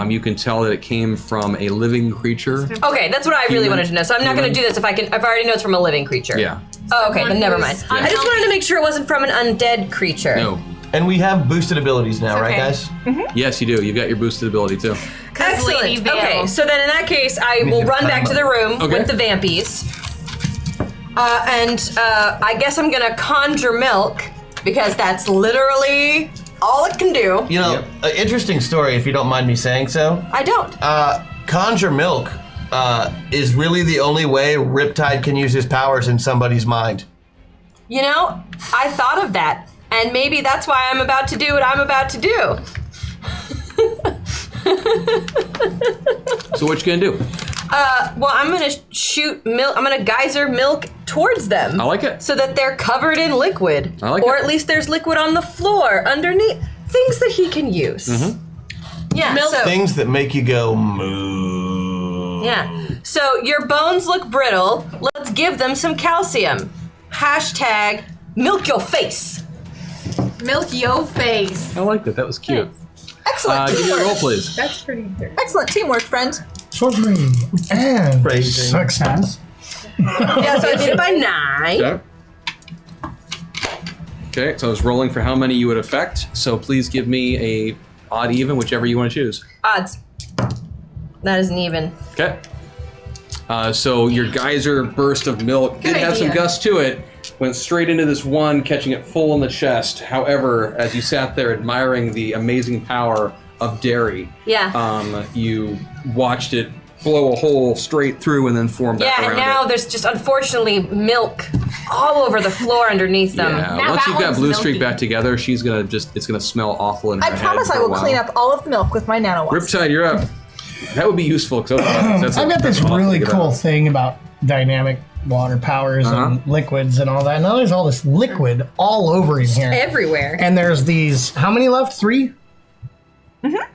You can tell that it came from a living creature. Okay, that's what I really wanted to know. So I'm not going to do this if I already know it's from a living creature. Yeah. Oh, okay, then never mind. Someone I just who's wanted to make sure it wasn't from an undead creature. No. And we have boosted abilities now, right, okay. guys? Yes, you do. You've got your boosted ability too. Excellent. Lady Vale. Okay, so then in that case, I will run back to the room Okay. with the vampies. And I guess I'm gonna conjure milk because that's literally all it can do. You know, an interesting story, if you don't mind me saying so. I don't. Conjure milk is really the only way Riptide can use his powers in somebody's mind. You know, I thought of that, and maybe that's why I'm about to do what I'm about to do. So what you gonna do? Well, I'm gonna shoot milk. I'm gonna geyser milk towards them. I like it. So that they're covered in liquid. I like or it. at least there's liquid on the floor underneath. Things that he can use. Yeah. So, Things that make you go moo. yeah. So your bones look brittle. Let's give them some calcium. Hashtag milk your face. Milk yo face. I like that. That was cute. Excellent Give me a teamwork. roll, please. That's pretty dirty. Excellent teamwork, friend. Sorcery and Phrasing. success. Yeah, so I did it by 9. Okay. Okay, so I was rolling for how many you would affect. So please give me a odd, even, whichever you want to choose. Odds. That isn't even. Okay. So your geyser burst of milk did have some idea. gust to it. Went straight into this one, catching it full in the chest. However, as you sat there admiring the amazing power of dairy, Yeah. you watched it blow a hole straight through and then form back Yeah, around and now it. there's just unfortunately milk all over the floor underneath them. Yeah, Now once that you've got one's Blue Streak milky. back together, she's gonna it's gonna smell awful in her I head promise for I a will while. clean up all of the milk with my nanowasp. Riptide, you're up. That would be useful because I've got this really cool thing about dynamic water powers and liquids and all that. Now there's all this liquid all over in here. Everywhere. And there's these, how many left? 3?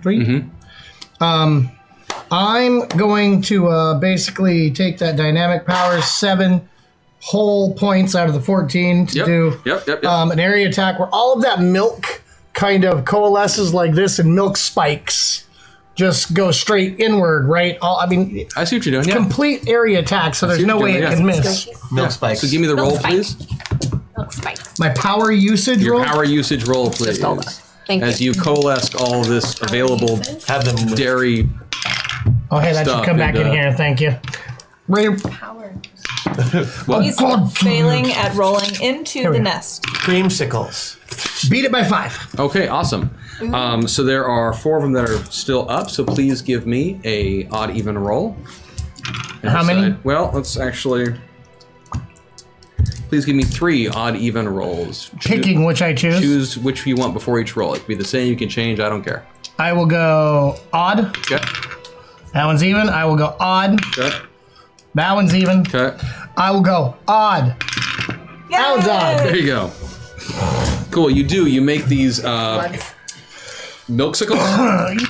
Three? I'm going to basically take that dynamic powers, 7 whole points out of the 14 to do Yep. an area attack where all of that milk kind of coalesces like this and milk spikes just go straight inward, right? I mean, I see what you're doing. Yeah. complete area attack, so there's see no what way you're it doing, can yeah. miss. Milk spikes. So give me the roll, spike. please. Milk spikes. My power usage Your roll? power usage roll, please. Thank As you. you coalesced all this available Have them dairy. Oh, hey, that stuff should come back in and, here. Thank you. Ready? What? He's failing at rolling into we the go. nest. creamsicles. Beat it by 5. Okay, awesome. So there are 4 of them that are still up. So please give me a odd even roll. And How many? decide- Well, let's actually. Please give me 3 odd even rolls. Picking which I choose. Choose which you want before each roll. It can be the same. You can change. I don't care. I will go odd. Okay. That one's even. I will go odd. Okay. That one's even. Okay. I will go odd. That one's odd. There you go. Cool. You do. You make these milksicles.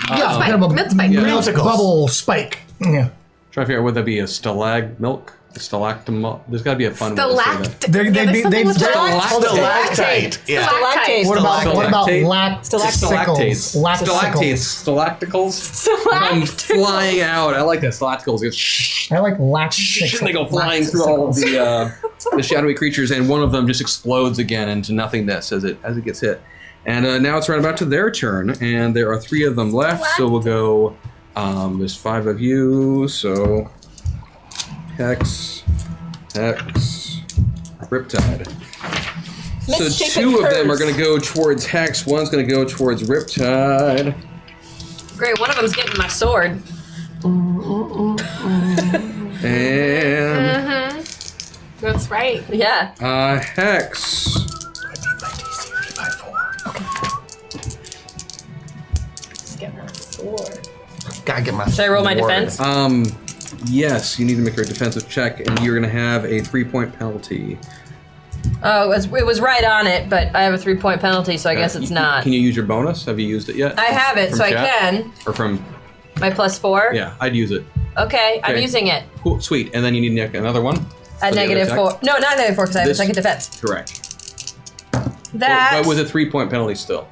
Yeah, Spike. bubble, Milk spike. Yeah. Milksicles. bubble spike. Yeah. Trying to figure out would that be a stalag milk, a stalactum. There's got to be a fun way to say that. They'd be Stalactite. Yeah. Stalactite. What about Stalactate. stalacticles? Stalactates. Stalacticles. Come flying out. I like that. Stalacticles. I like lacticles. And they go flying through all of the shadowy creatures, and one of them just explodes again into nothingness as it gets hit. And now it's right about to their turn, and there are 3 of them left. So we'll go. There's 5 of you, so Hex, Riptide. So Misshapen 2 of them are curves. going to go towards Hex. One's going to go towards Riptide. Great, one of them's getting my sword. And That's right. Yeah. Hex. Get my sword. Gotta get my. Should I roll my sword. defense? Yes, you need to make a defensive check, and you're going to have a 3-point penalty. Oh, it was right on it, but I have a 3-point penalty, so I guess it's not. Can you use your bonus? Have you used it yet? I have it, From so I chat? can. Or from? My +4? Yeah, I'd use it. Okay, I'm Okay. using it. Cool, sweet. And then you need another one. At for the other attack? -4. No, not -4, because I have a This- second defense. Correct. That. But with a 3-point penalty still.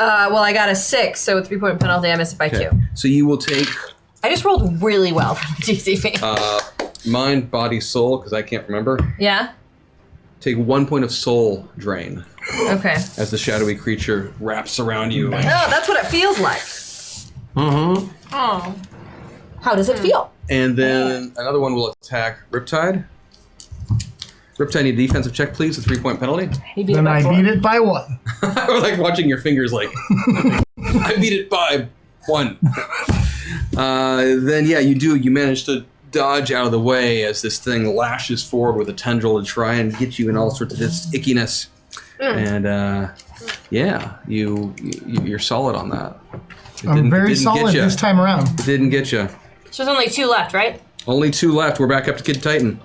Well, I got a 6, so with 3-point penalty, I missed it by 2. So you will take I just rolled really well for the DCP. mind, body, soul, because I can't remember. Yeah? Take 1 point of soul drain. Okay. as the shadowy creature wraps around you. Oh, that's what it feels like. Mm-hmm. Oh. How does it feel? And then another one will attack Riptide. Riptide, need a defensive check, please. A 3-point penalty. Then I beat it by 1. I was like watching your fingers like, I beat it by 1. Then, yeah, you manage to dodge out of the way as this thing lashes forward with a tendril to try and get you in all sorts of this ickiness. And, yeah, you're solid on that. I'm very solid this time around. It didn't get you. So there's only 2 left, right? Only 2 left. We're back up to Kid Titan.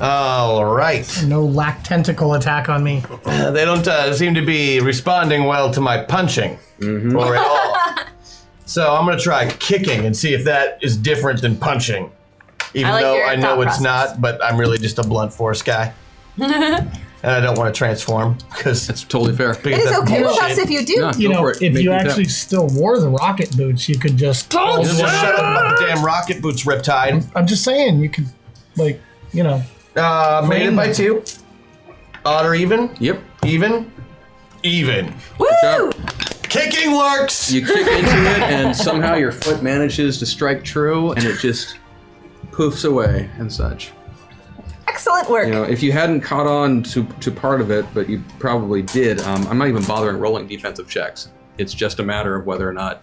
All right. No lack tentacle attack on me. They don't seem to be responding well to my punching, or at all. So I'm going to try kicking and see if that is different than punching. Even though I know it's not, but I'm really just a blunt force guy. And I don't want to transform, because it's totally fair. It is okay with us if you do. Yeah, You go know, for it. if Make you me actually still wore the rocket boots, you could just... Don't shut up about the damn rocket boots, Riptide. I'm just saying, you could, like, you know... Made it by 2. Odd or even? Yep. Even? Even. Woo! Kicking works! You kick into it, and somehow your foot manages to strike true, and it just poofs away and such. Excellent work. You know, if you hadn't caught on to part of it, but you probably did, I'm not even bothering rolling defensive checks. It's just a matter of whether or not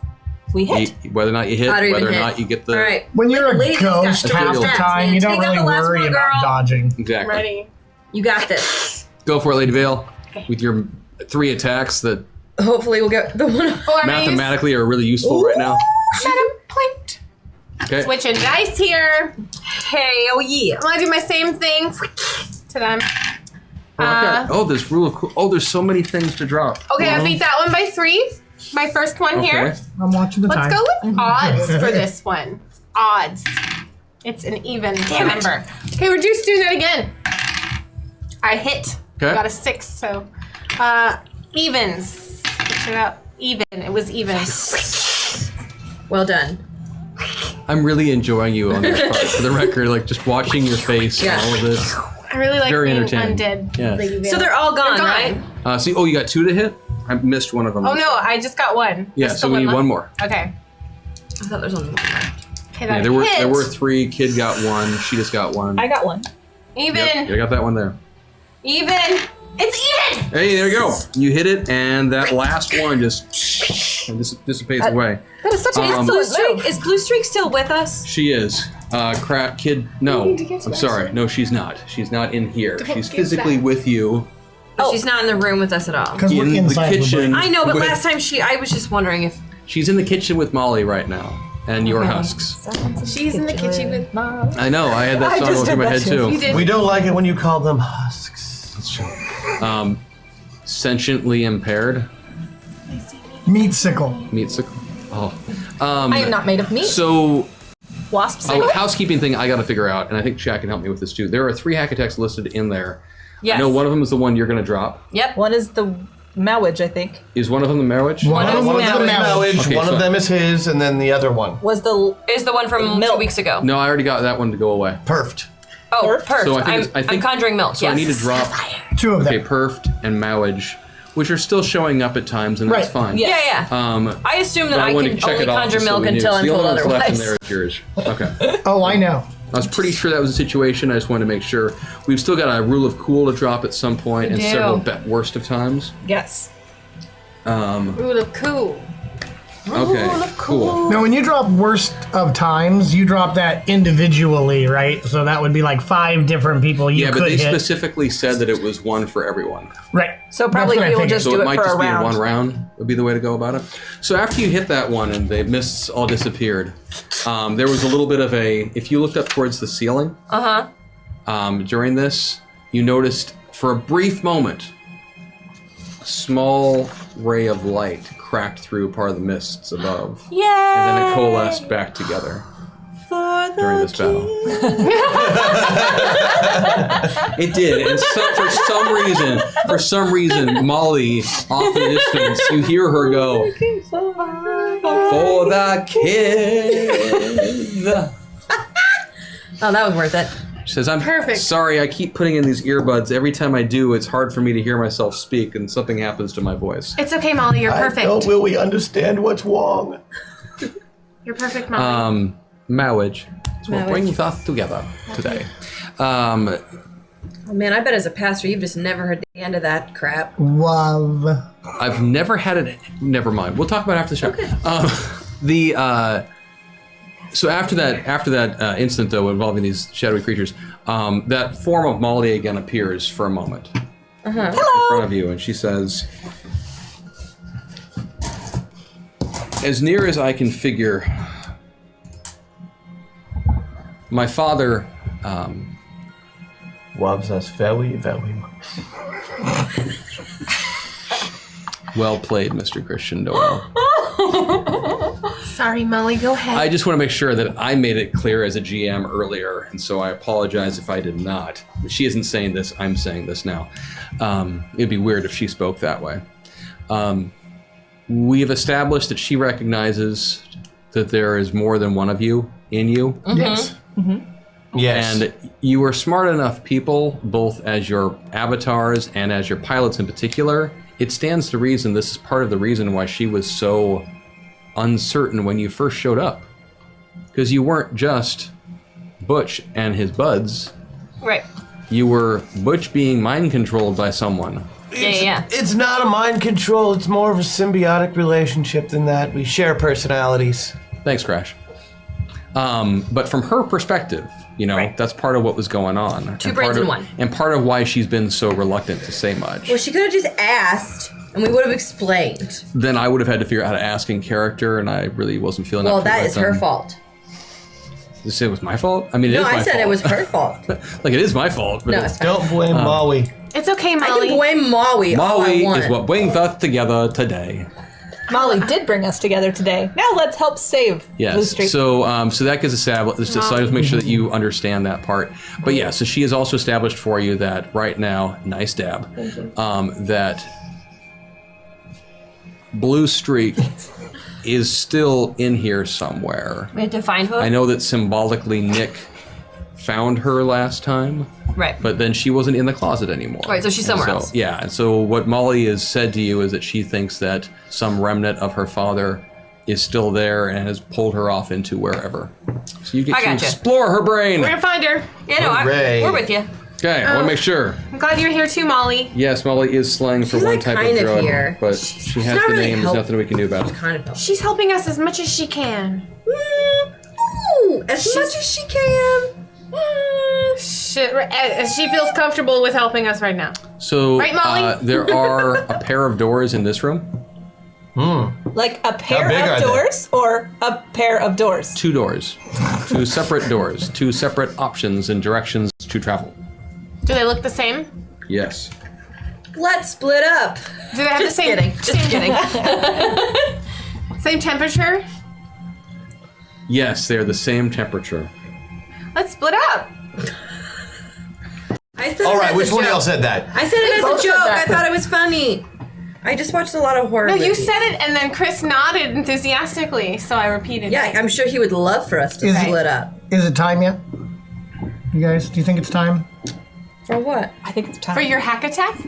we hit. Whether or not you hit, Odd or even whether or hit. not you get the... All right. When you're a Ladies ghost got half the stats, time, man. you don't Take out really the last worry one, about girl. dodging. Exactly. Ready. You got this. Go for it, Lady Vale, with your 3 attacks that Hopefully we'll get the one. Oh, mathematically are really useful right now. Shut up, point. Okay. Switching dice here. Hell yeah. I'm gonna do my same thing to them. There's rule of cool. Oh, there's so many things to drop. Okay, I beat that one by 3. My first one here. I'm watching the time. Let's go with odds for this one. Odds. It's an even number. Okay, we're just doing that again. I hit. Okay. Got a 6, so evens. Switch it up. Even. It was even. Well done. I'm really enjoying you on this part. For the record, like just watching your face and all of this. I really like Very being entertaining. undead. Yeah. Lady Vale. So they're all gone, They're right? See, you got 2 to hit? I missed one of them. Oh no, I just got 1. Yeah, There's so still we need left. one more. Okay. I thought there was only one left. Okay, Yeah, that there hit. were 3. Kid got 1. She just got 1. I got 1. Even. Yep, I got that one there. Even. It's even. Hey, there you go. You hit it, and that last one just dissipates away. That is such an Blue excellent Streak, move. is Blue Streak still with us? She is. Kid, no. I'm sorry. No, she's not. She's not in here. She's physically with you But she's not in the room with us at all. Because we're in the inside kitchen. I know, but with- last time I was just wondering if She's in the kitchen with Molly right now, and your husks. She's in the kitchen with Mom. I know. I had that I song just going through my did head that too. You did. We don't like it when you call them husks. That's true. Sentiently impaired. Meatsicle. Meatsicle. Oh. I am not made of meat. So, Wasp a sickle? housekeeping thing I got to figure out, and I think Shaq can help me with this too. There are 3 hack attacks listed in there. yes. I know one of them is the one you're going to drop. Yep. One is the Mowage, I think. Is one of them the marriage? One of them One of them is Mowage. Mowage, Okay, one so- of them is his, and then the other one. Was the Is the one from Milk. 2 weeks ago? No, I already got that one to go away. Perfed. Oh, Perf? perfect. So I think I'm conjuring milk. So yes. I need to drop 2 of them. okay, perfed and Mowage, which are still showing up at times, and that's Right. fine. Yeah. Yeah, yeah. I assume that But I wanted to can check only it off conjure just so milk we knew. until So I'm the told only one left in otherwise. there is yours. Okay. Oh, I know. I was pretty sure that was the situation. I just wanted to make sure. We've still got a rule of cool to drop at some point, and do. several worst of times. Yes. Rule of cool. Okay, cool. Now, when you drop worst of times, you drop that individually, right? So that would be like 5 different people you Yeah, could but they hit. specifically said that it was one for everyone. Right. So probably That's what I we will figured. just So do it it might for just a be in round. one round would be the way to go about it. So after you hit that one and the mists all disappeared, there was a little bit of a, if you looked up towards the ceiling, during this, you noticed for a brief moment, a small ray of light cracked through part of the mists above. Yay! And then it coalesced back together during this battle. It did, and for some reason, Molly, off in the distance, you hear her go, "For the kid." Oh, that was worth it. She says, I'm Perfect. sorry, I keep putting in these earbuds. Every time I do, it's hard for me to hear myself speak, and something happens to my voice. It's okay, Molly. You're perfect. I don't really understand what's wrong. You're perfect, Molly. Marriage is what brings us together today. Oh man, I bet as a pastor, you've just never heard the end of that crap. Love. I've never had it. Never mind. We'll talk about it after the show. Okay. So after that incident though involving these shadowy creatures, that form of Molly again appears for a moment in front of you, and she says, "As near as I can figure, my father Loves us very, very much. Well played, Mr. Christian Doyle." Sorry, Molly. Go ahead. I just want to make sure that I made it clear as a GM earlier, and so I apologize if I did not. She isn't saying this, I'm saying this now. It'd be weird if she spoke that way. We have established that she recognizes that there is more than one of you in you. Yes. Yes. And you are smart enough people, both as your avatars and as your pilots in particular. It stands to reason this is part of the reason why she was so uncertain when you first showed up. Because you weren't just Butch and his buds. Right. You were Butch being mind controlled by someone. Yeah. It's not a mind control. It's more of a symbiotic relationship than that. We share personalities. Thanks, Crash. But from her perspective, you know, that's part of what was going on. Two brains in one. And part of why she's been so reluctant to say much. Well, she could have just asked, and we would have explained. Then I would have had to figure out how to ask in character, and I really wasn't feeling that. Well, that is her fault. You say it was my fault? I mean, No, it is my I said fault. it was her fault. Like, it is my fault. But No, it's- it's fine. Don't blame Molly. It's okay, I Molly. can blame Molly all I Molly want. is what brings us together today. Molly did bring us together today. Now let's help save Blue Yes. Street. So that gets established. So I just make sure that you understand that part. But yeah, so she has also established for you that right now, nice dab, that Blue Streak is still in here somewhere. We have to find her. I know that symbolically Nick found her last time. Right. But then she wasn't in the closet anymore. Right, so she's somewhere And else. Yeah, and so what Molly has said to you is that she thinks that some remnant of her father is still there and has pulled her off into wherever. So you get I to gotcha. explore her brain. We're gonna find her. Yeah, no, Hooray. we're with you. Okay, I want to make sure. I'm glad you're here too, Molly. Yes, Molly is slang for She's, one like, type of kind of drug, here. but she has not the really name. There's help- nothing we can do about it. Kind of help. She's helping us as much as she can. Ooh, as much as she can. She feels comfortable with helping us right now. So Right, Molly? there are a pair of doors in this room. Like a pair big are of they? doors or a pair of doors? Two doors. Two separate doors. Two separate options and directions to travel. Do they look the same? Yes. Let's split up. Do they have Just the same? kidding. Just kidding. Same temperature? Yes, they are the same temperature. Let's split up. I said All it right, as which a one of joke. y'all said that? I said it both as a said joke. that. I thought it was funny. I just watched a lot of horror No, you movies. said it, and then Chris nodded enthusiastically, so I repeated Yeah, it. I'm sure he would love for us to Is he- split up. Is it time yet? You guys, do you think it's time? For what? I think it's time. For your hack attack?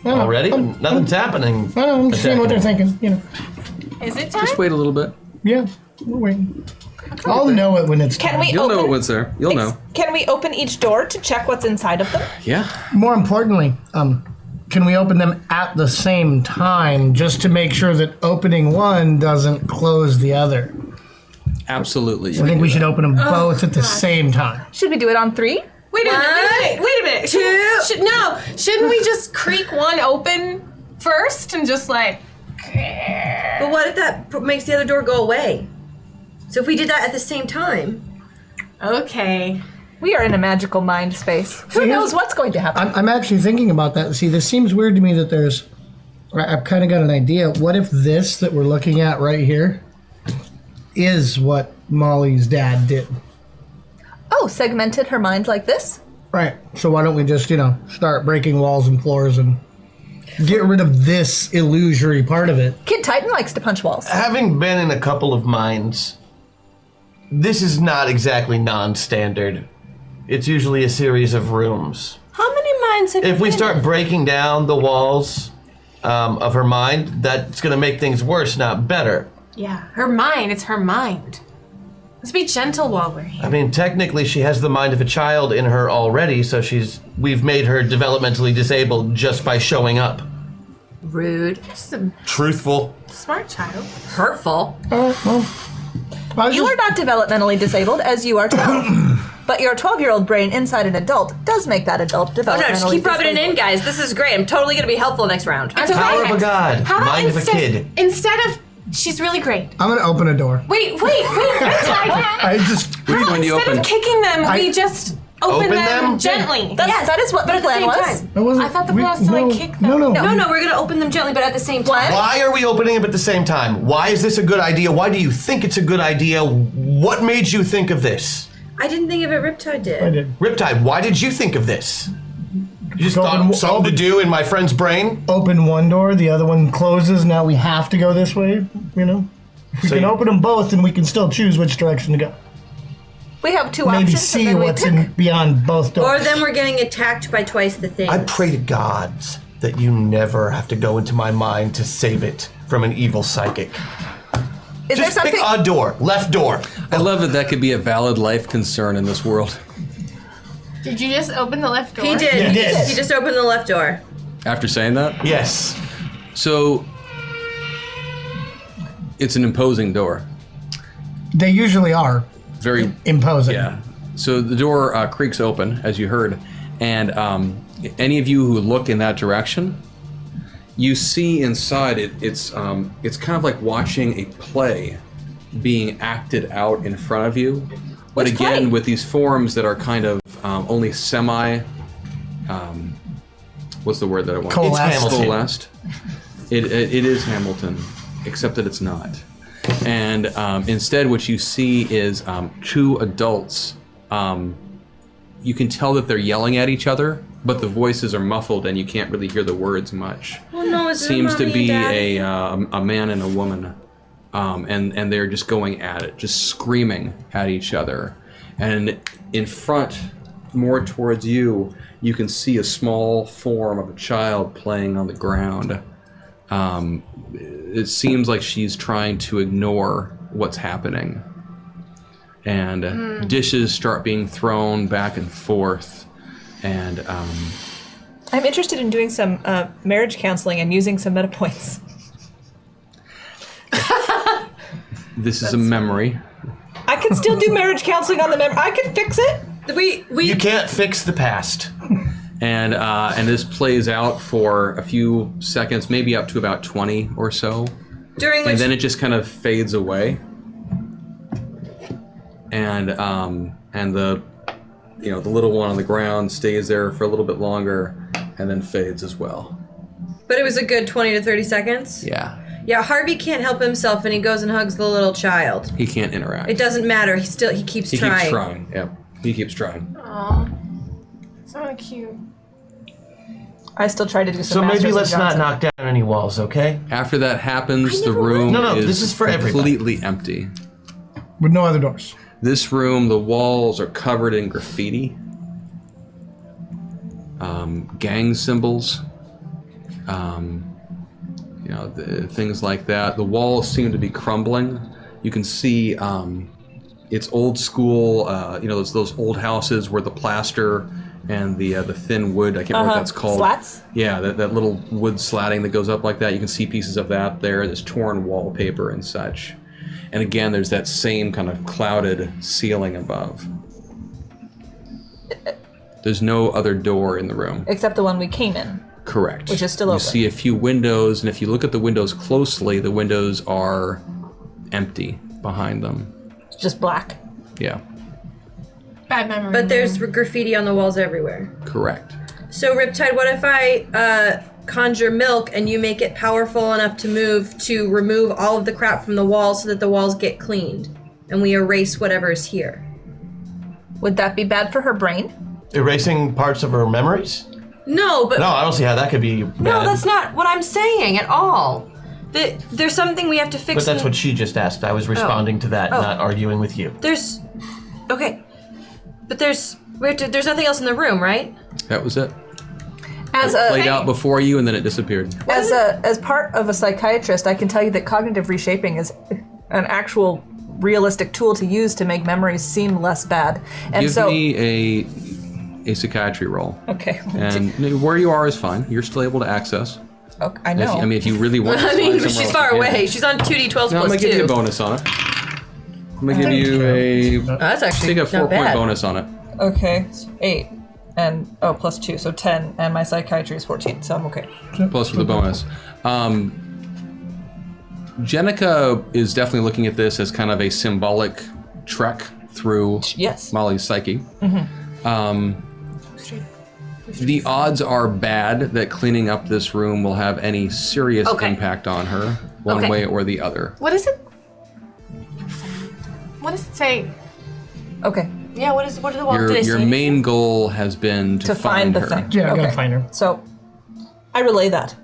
Already? Nothing's happening. I'm just seeing what they're thinking. You know. Is it time? Just wait a little bit. Yeah, we're waiting. I'll know it when it's time. Can we You'll open? know what's there. You'll know. Can we open each door to check what's inside of them? Yeah. More importantly, can we open them at the same time just to make sure that opening one doesn't close the other? Absolutely. I think we should open them both at the same time. Should we do it on 3? Wait a minute. Wait a minute. Shouldn't we just creak one open first and just like... But what if that makes the other door go away? So if we did that at the same time. Okay. We are in a magical mind space. Who here's- knows what's going to happen? I'm actually thinking about that. See, this seems weird to me that there's... I've kind of got an idea. What if this that we're looking at right here is what Molly's dad did? Oh, segmented her mind like this? Right. So why don't we just, start breaking walls and floors and get rid of this illusory part of it? Kid Titan likes to punch walls. Having been in a couple of minds, this is not exactly non-standard. it's usually a series of rooms. How many minds have If we been start in? breaking down the walls of her mind, that's going to make things worse, not better. Yeah, her mind. It's her mind. Let's be gentle while we're here. I mean, technically, she has the mind of a child in her already, so we've made her developmentally disabled just by showing up. Rude. She's a Truthful. smart child. Hurtful. You are not developmentally disabled, as you are 12. But your 12-year-old brain inside an adult does make that adult Oh developmentally no, just keep rubbing it in, disabled. guys. This is great. I'm totally gonna be helpful next round. It's okay. Power of a god. How about Mind of a kid. Instead of, she's really great. I'm gonna open a door. Wait, Riptide. I just. Which one do you Instead open? of kicking them, we just open them them? gently. That is what the plan was. That wasn't, I thought the plan was to, like, kick them. No. No, we're gonna open them gently, but at the same time. Why are we opening them at the same time? Why is this a good idea? Why do you think it's a good idea? What made you think of this? I didn't think of it. Riptide did. I did. Riptide, why did you think of this? You just thought Open- something to do in my friend's brain? Open one door, the other one closes. Now we have to go this way. You know, if we So can you- open them both, and we can still choose which direction to go. We have two Maybe options. see and then we what's pick. in beyond both doors. Or then we're getting attacked by twice the thing. I pray to gods that you never have to go into my mind to save it from an evil psychic. Is there Just pick something? a door, left door. I love that could be a valid life concern in this world. Did you just open the left door? He did. Yeah, he did. He just opened the left door. After saying that? Yes. So, it's an imposing door. They usually are Very, imposing. yeah. So the door creaks open, as you heard, and any of you who look in that direction, you see inside it's kind of like watching a play being acted out in front of you, but again with these forms that are kind of only semi. What's the word that I want? Coalesced. Hamilton. Coalesced. It is Hamilton, except that it's not. And instead, what you see is two adults. You can tell that they're yelling at each other, but the voices are muffled and you can't really hear the words much. Well, no, it's Seems to be Daddy. a man and a woman, and they're just going at it, just screaming at each other. And in front, more towards you, you can see a small form of a child playing on the ground. It seems like she's trying to ignore what's happening. And dishes start being thrown back and forth. And I'm interested in doing some marriage counseling and using some meta points. this is a memory. I can still do marriage counseling on the memory. I can fix it. We You can't fix the past. And this plays out for a few seconds, maybe up to about 20 or so. during which And then it just kind of fades away. And the the little one on the ground stays there for a little bit longer and then fades as well. but it was a good 20 to 30 seconds. Yeah. Yeah, Harvey can't help himself and he goes and hugs the little child. He can't interact. It doesn't matter. He keeps He trying. keeps trying. Yeah. He keeps trying. Aw. So cute. I still try to do some. So Masters maybe of let's not Johnson. knock down any walls, okay? After that happens, the room No, is this is for everybody. completely empty. With no other doors. This room, the walls are covered in graffiti, gang symbols, things like that. The walls seem to be crumbling. You can see it's old school. Those old houses where the plaster and the thin wood. I can't remember what that's called. Slats? Yeah, that little wood slatting that goes up like that. You can see pieces of that there. There's torn wallpaper and such. And again, there's that same kind of clouded ceiling above. There's no other door in the room. Except the one we came in. Correct. Which is still You open. see a few windows, and if you look at the windows closely, the windows are empty behind them. It's just black. Yeah, Bad memory. But there's graffiti on the walls everywhere. correct. So, Riptide, what if I conjure milk and you make it powerful enough to remove all of the crap from the walls so that the walls get cleaned and we erase whatever's here? Would that be bad for her brain? Erasing parts of her memories? No, but No, I don't see how that could be bad. no, that's not what I'm saying at all. There's something we have to fix. But that's what she just asked. I was responding to that, not arguing with you. Okay, but there's There's nothing else in the room, right? That was it. As It played out before you, and then it disappeared. as part of a psychiatrist, I can tell you that cognitive reshaping is an actual realistic tool to use to make memories seem less bad. And Give so, me a psychiatry roll. okay, And where you are is fine. You're still able to access. okay, I know. If you really want to I mean, slide somewhere she's else, far you can. away. She's on 2d12 No, I'm plus going to give you a 2. bonus on it. I'm going to give you That's I actually think a not 4-point bad. bonus on it. Okay, 8 and plus 2, so 10, and my psychiatry is 14, so I'm okay. Plus with the bonus. Jenica is definitely looking at this as kind of a symbolic trek through Yes. Molly's psyche. The odds are bad that cleaning up this room will have any serious impact on her, one way or the other. What is it? What does it say? Okay, Yeah, what do the walls do? They Your say? main goal has been to find the her. thing. Yeah, I okay. gotta find her. So, I relay that.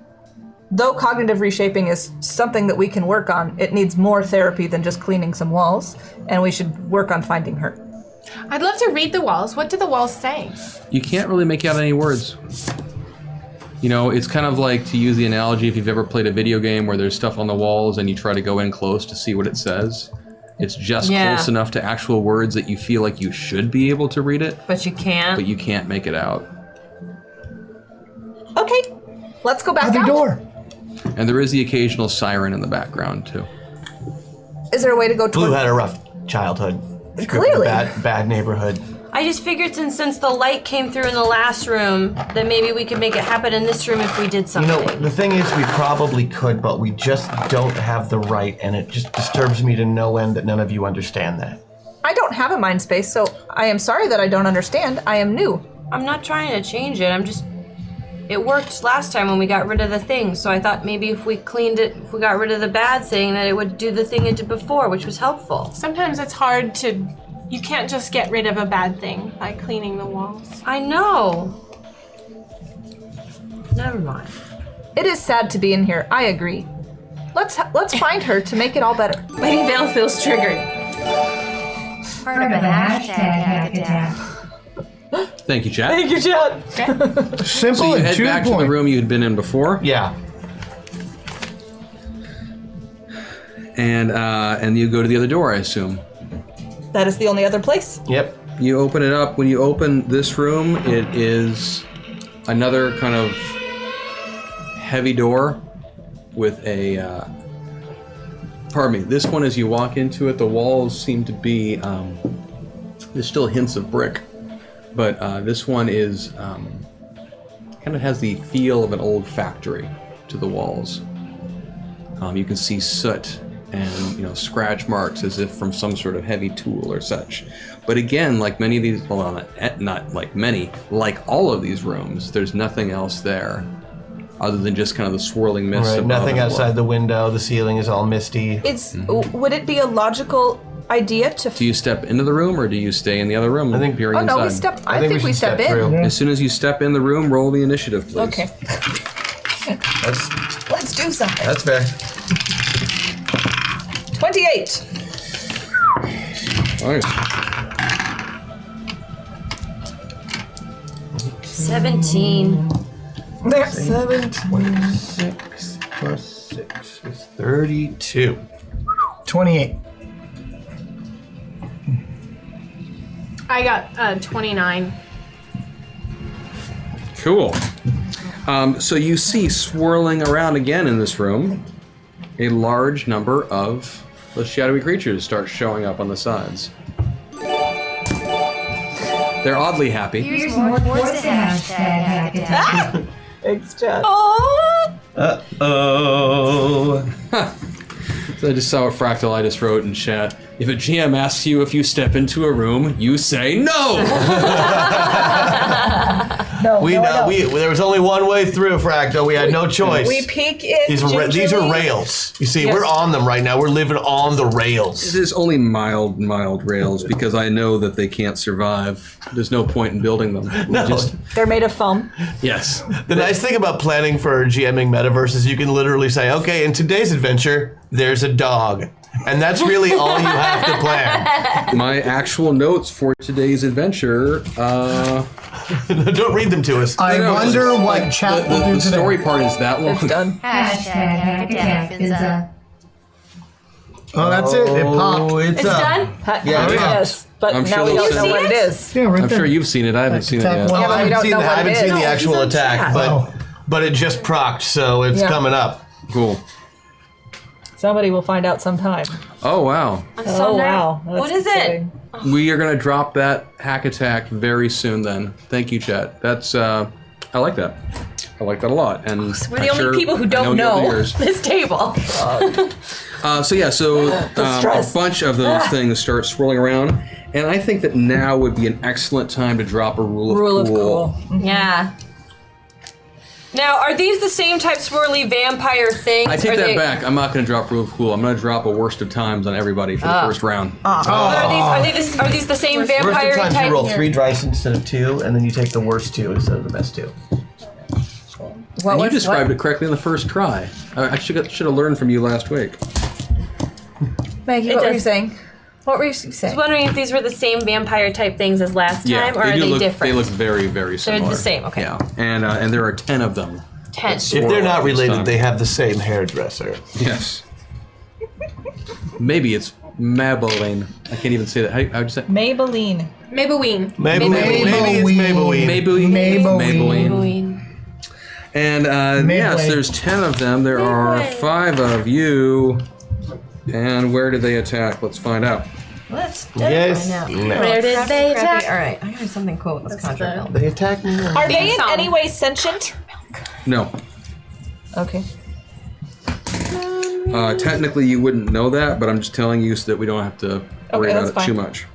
Though cognitive reshaping is something that we can work on, it needs more therapy than just cleaning some walls, and we should work on finding her. I'd love to read the walls. What do the walls say? You can't really make out any words. You know, it's kind of like, to use the analogy, if you've ever played a video game where there's stuff on the walls and you try to go in close to see what it says. It's just close enough to actual words that you feel like you should be able to read it, But you can't. but you can't make it out. Okay, let's go back Other out. door. And there is the occasional siren in the background, too. Is there a way to go Blue toward... had a rough childhood. She grew up in a Clearly. bad neighborhood. I just figured since the light came through in the last room, that maybe we could make it happen in this room if we did You something. know, the thing is, we probably could, but we just don't have the right, and it just disturbs me to no end that none of you understand that. I don't have a mind space, so I am sorry that I don't understand. I am new. I'm not trying to change it. It worked last time when we got rid of the thing, so I thought maybe if we cleaned it, if we got rid of the bad thing, that it would do the thing it did before, which was helpful. Sometimes it's hard to. You can't just get rid of a bad thing by cleaning the walls. I know. Never mind. It is sad to be in here. I agree. Let's find her to make it all better. Lady Vale feels triggered. Part of a hashtag hack attack. Thank you, chat. Thank you, Chad. Simple So you and head to back the to the point. room you had been in before, Yeah. and you go to the other door, I assume. That is the only other place. Yep. You open it up. When you open this room, it is another kind of heavy door with a... pardon me. This one, as you walk into it, the walls seem to be... there's still hints of brick, but this one is... kind of has the feel of an old factory to the walls. You can see soot and scratch marks as if from some sort of heavy tool or such. But again, like many of these, well, not like many, like all of these rooms, there's nothing else there other than just kind of the swirling mist. Right. above Nothing and outside below. the window. The ceiling is all misty. It's would it be a logical idea to? Do you step into the room or do you stay in the other room? I think- peering Oh no, we inside? step. I think we should step in. through. As soon as you step in the room, roll the initiative, please. Okay, That's let's do something. that's fair. 28. Nice. 17. There. 26 plus 6 is 32. 28. I got 29. Cool. So you see swirling around again in this room, a large number of the shadowy creatures start showing up on the sides. They're oddly happy. Here's more for the hashtag hack attack. Thanks, Chad. Uh-oh. So I just saw what Fractalitis wrote in chat. If a GM asks you if you step into a room, you say no! No, We no, know. no. There was only one way through, Fractal. We had no choice. We peek in. These are gingerly. rails. You see, Yes. we're on them right now. We're living on the rails. It is only mild rails because I know that they can't survive. There's no point in building them. No. They're made of foam. Yes. The nice thing about planning for GMing Metaverse is you can literally say, okay, in today's adventure, there's a dog. And that's really all you have to plan. My actual notes for today's adventure. Don't read them to us. I wonder what chat will do The today. story part is that long. It's done. Hashtag hack Finza. Oh, that's it. It popped. It's It's done? Yeah, it Yes, but I'm now sure we they'll don't know send what it. it is. Yeah, right I'm there. sure you've seen it. I haven't seen it yet. Well, Yeah, but we don't know what I haven't it seen the is. actual he's on attack, chat. but it just procced, so it's Yeah. coming up. Cool. Somebody will find out sometime. Oh wow. Oh, wow. That's What is it? exciting. We are gonna drop that hack attack very soon. Then. Thank you, chat. That's I like that. I like that a lot. And We're the only people who don't know this table. So a stress. bunch of those things start swirling around, and I think that now would be an excellent time to drop a rule of cool. Yeah. Now, are these the same type swirly vampire things? I take Are that they- back. I'm not going to drop rule of cool. I'm going to drop a worst of times on everybody for the first round. Are these the same Worst vampire of times type? you roll 3 dice instead of 2, and then you take the worst 2 instead of the best 2. And you described it correctly in the first try. I should have learned from you last week. Maggie, It what were does- you saying? What were you I saying? was wondering if these were the same vampire type things as last time, or are do they look, different? They look very, very similar. the same, okay. Yeah, and there are 10 of them. 10. If they're not related, they have the same hairdresser. Yes. Maybe it's Maybelline. I can't even say that. How'd you say? Maybelline. Maybelline. Maybe it's Maybelline. Maybelline. And yes, there's 10 of them. There are 5 of you. And where did they attack? Let's find out. Yes. Where did they attack? All right, I got something cool with this conjure milk. They attack me. Are they in song. any way sentient? No. Okay. Technically, you wouldn't know that, but I'm just telling you so that we don't have to worry about that's it too fine. much.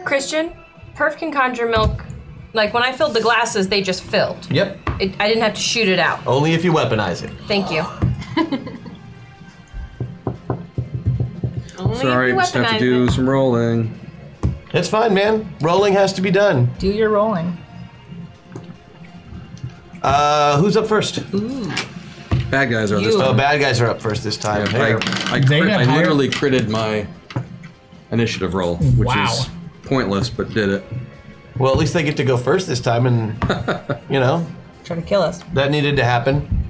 Christian, Perf can conjure milk. Like when I filled the glasses, they just filled. Yep. I didn't have to shoot it out. Only if you weaponize it. Thank you. Sorry, just have to do some rolling. It's fine, man. Rolling has to be done. Do your rolling. Who's up first? Bad guys are this Oh, time. bad guys are up first this time. Yeah, I literally critted my initiative roll, which is pointless, but did it. Well, at least they get to go first this time, and, you know, Try to kill us. that needed to happen.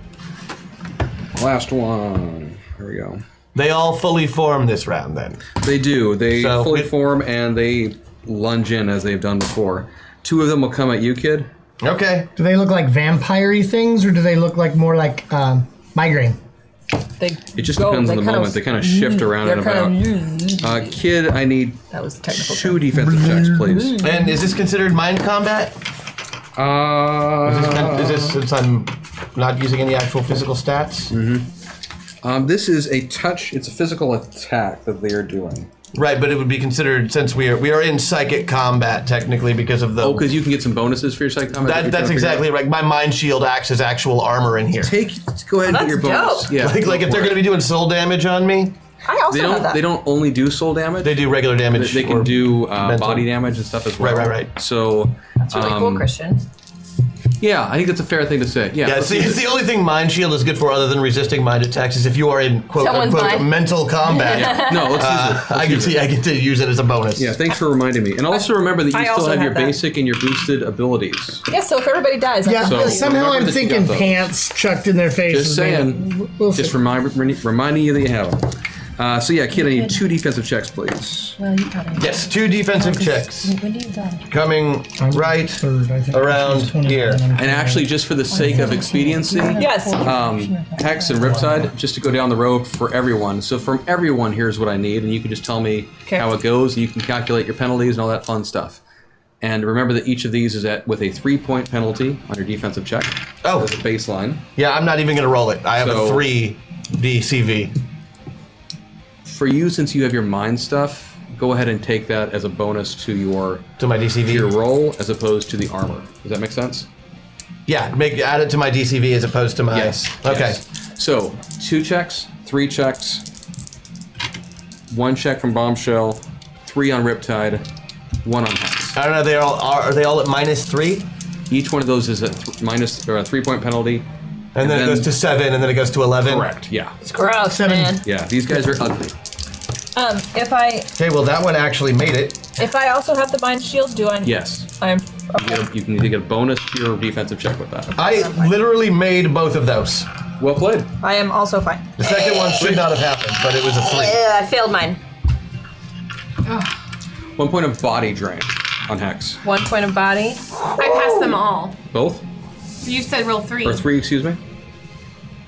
Last one. Here we go. They all fully form this round, then. They do. They So, fully form and they lunge in as they've done before. 2 of them will come at you, kid. Okay. Do they look like vampire-y things, or do they look like more like migraine? They It just depends on the moment. They kind of shift around and about. Kid, I need That was the technical 2 defensive checks, please. And is this considered mind combat? Is this since I'm not using any actual physical stats? This is a touch. It's a physical attack that they are doing. Right, but it would be considered, since we are in psychic combat technically because of the. Oh, because you can get some bonuses for your psych combat. That's exactly right. My mind shield acts as actual armor in here. Go ahead and get your bonus. dope. Yeah, like if they're going to be doing soul damage on me, I also They have don't. that. They don't only do soul damage. they do regular damage. They can or do mental. body damage and stuff as well. Right. So, That's really cool, Christian. yeah, I think that's a fair thing to say. Yeah. Yeah, let's see, use it's it. the only thing mind shield is good for other than resisting mind attacks is if you are in quote Someone's unquote mind. mental combat. Yeah. No, let's use it. I get to use it as a bonus. Yeah, thanks for reminding me. And also remember that you I still also have your have that. basic and your boosted abilities. Yeah, so if everybody dies, I Yeah, can So- kill you. somehow remember I'm that you thinking got those. pants chucked in their faces. Just saying. We'll Just see. reminding you that you have them. So yeah, kid, I need 2 defensive checks, please. Well, you probably Yes, 2 defensive checks When do you die? coming right Third, I think. around She's 20, here. And actually, just for the sake of expediency, Yes. Hex and Riptide, just to go down the road for everyone. So from everyone, here's what I need, and you can just tell me how it goes, and you can calculate your penalties and all that fun stuff. And remember that each of these is with a 3-point penalty on your defensive check. Oh. As a baseline. Yeah, I'm not even going to roll it. I have So- a 3 DCV. For you, since you have your mind stuff, go ahead and take that as a bonus to your To my DCV? your roll, as opposed to the armor. Does that make sense? Yeah, add it to my DCV as opposed to my... Yes. Okay. Yes. So 2 checks, 3 checks, 1 check from Bombshell, 3 on Riptide, 1 on Hex. I don't know, are they all at -3? Each one of those is a minus or a 3-point penalty, And then it goes to 7, and then it goes to 11. Correct. Yeah. It's gross, 7. man. Yeah. These guys are ugly. If I Okay, well that one actually made it. also have the bind shield, do I? Yes. I'm. You can either get a bonus to your defensive check with that. I literally made both of those. Well played. I am also fine. The second one should not have happened, but it was a 3. I failed mine. 1 point of body drain on Hex. 1 point of body. I passed them all. Both? You said roll 3. Or 3, excuse me?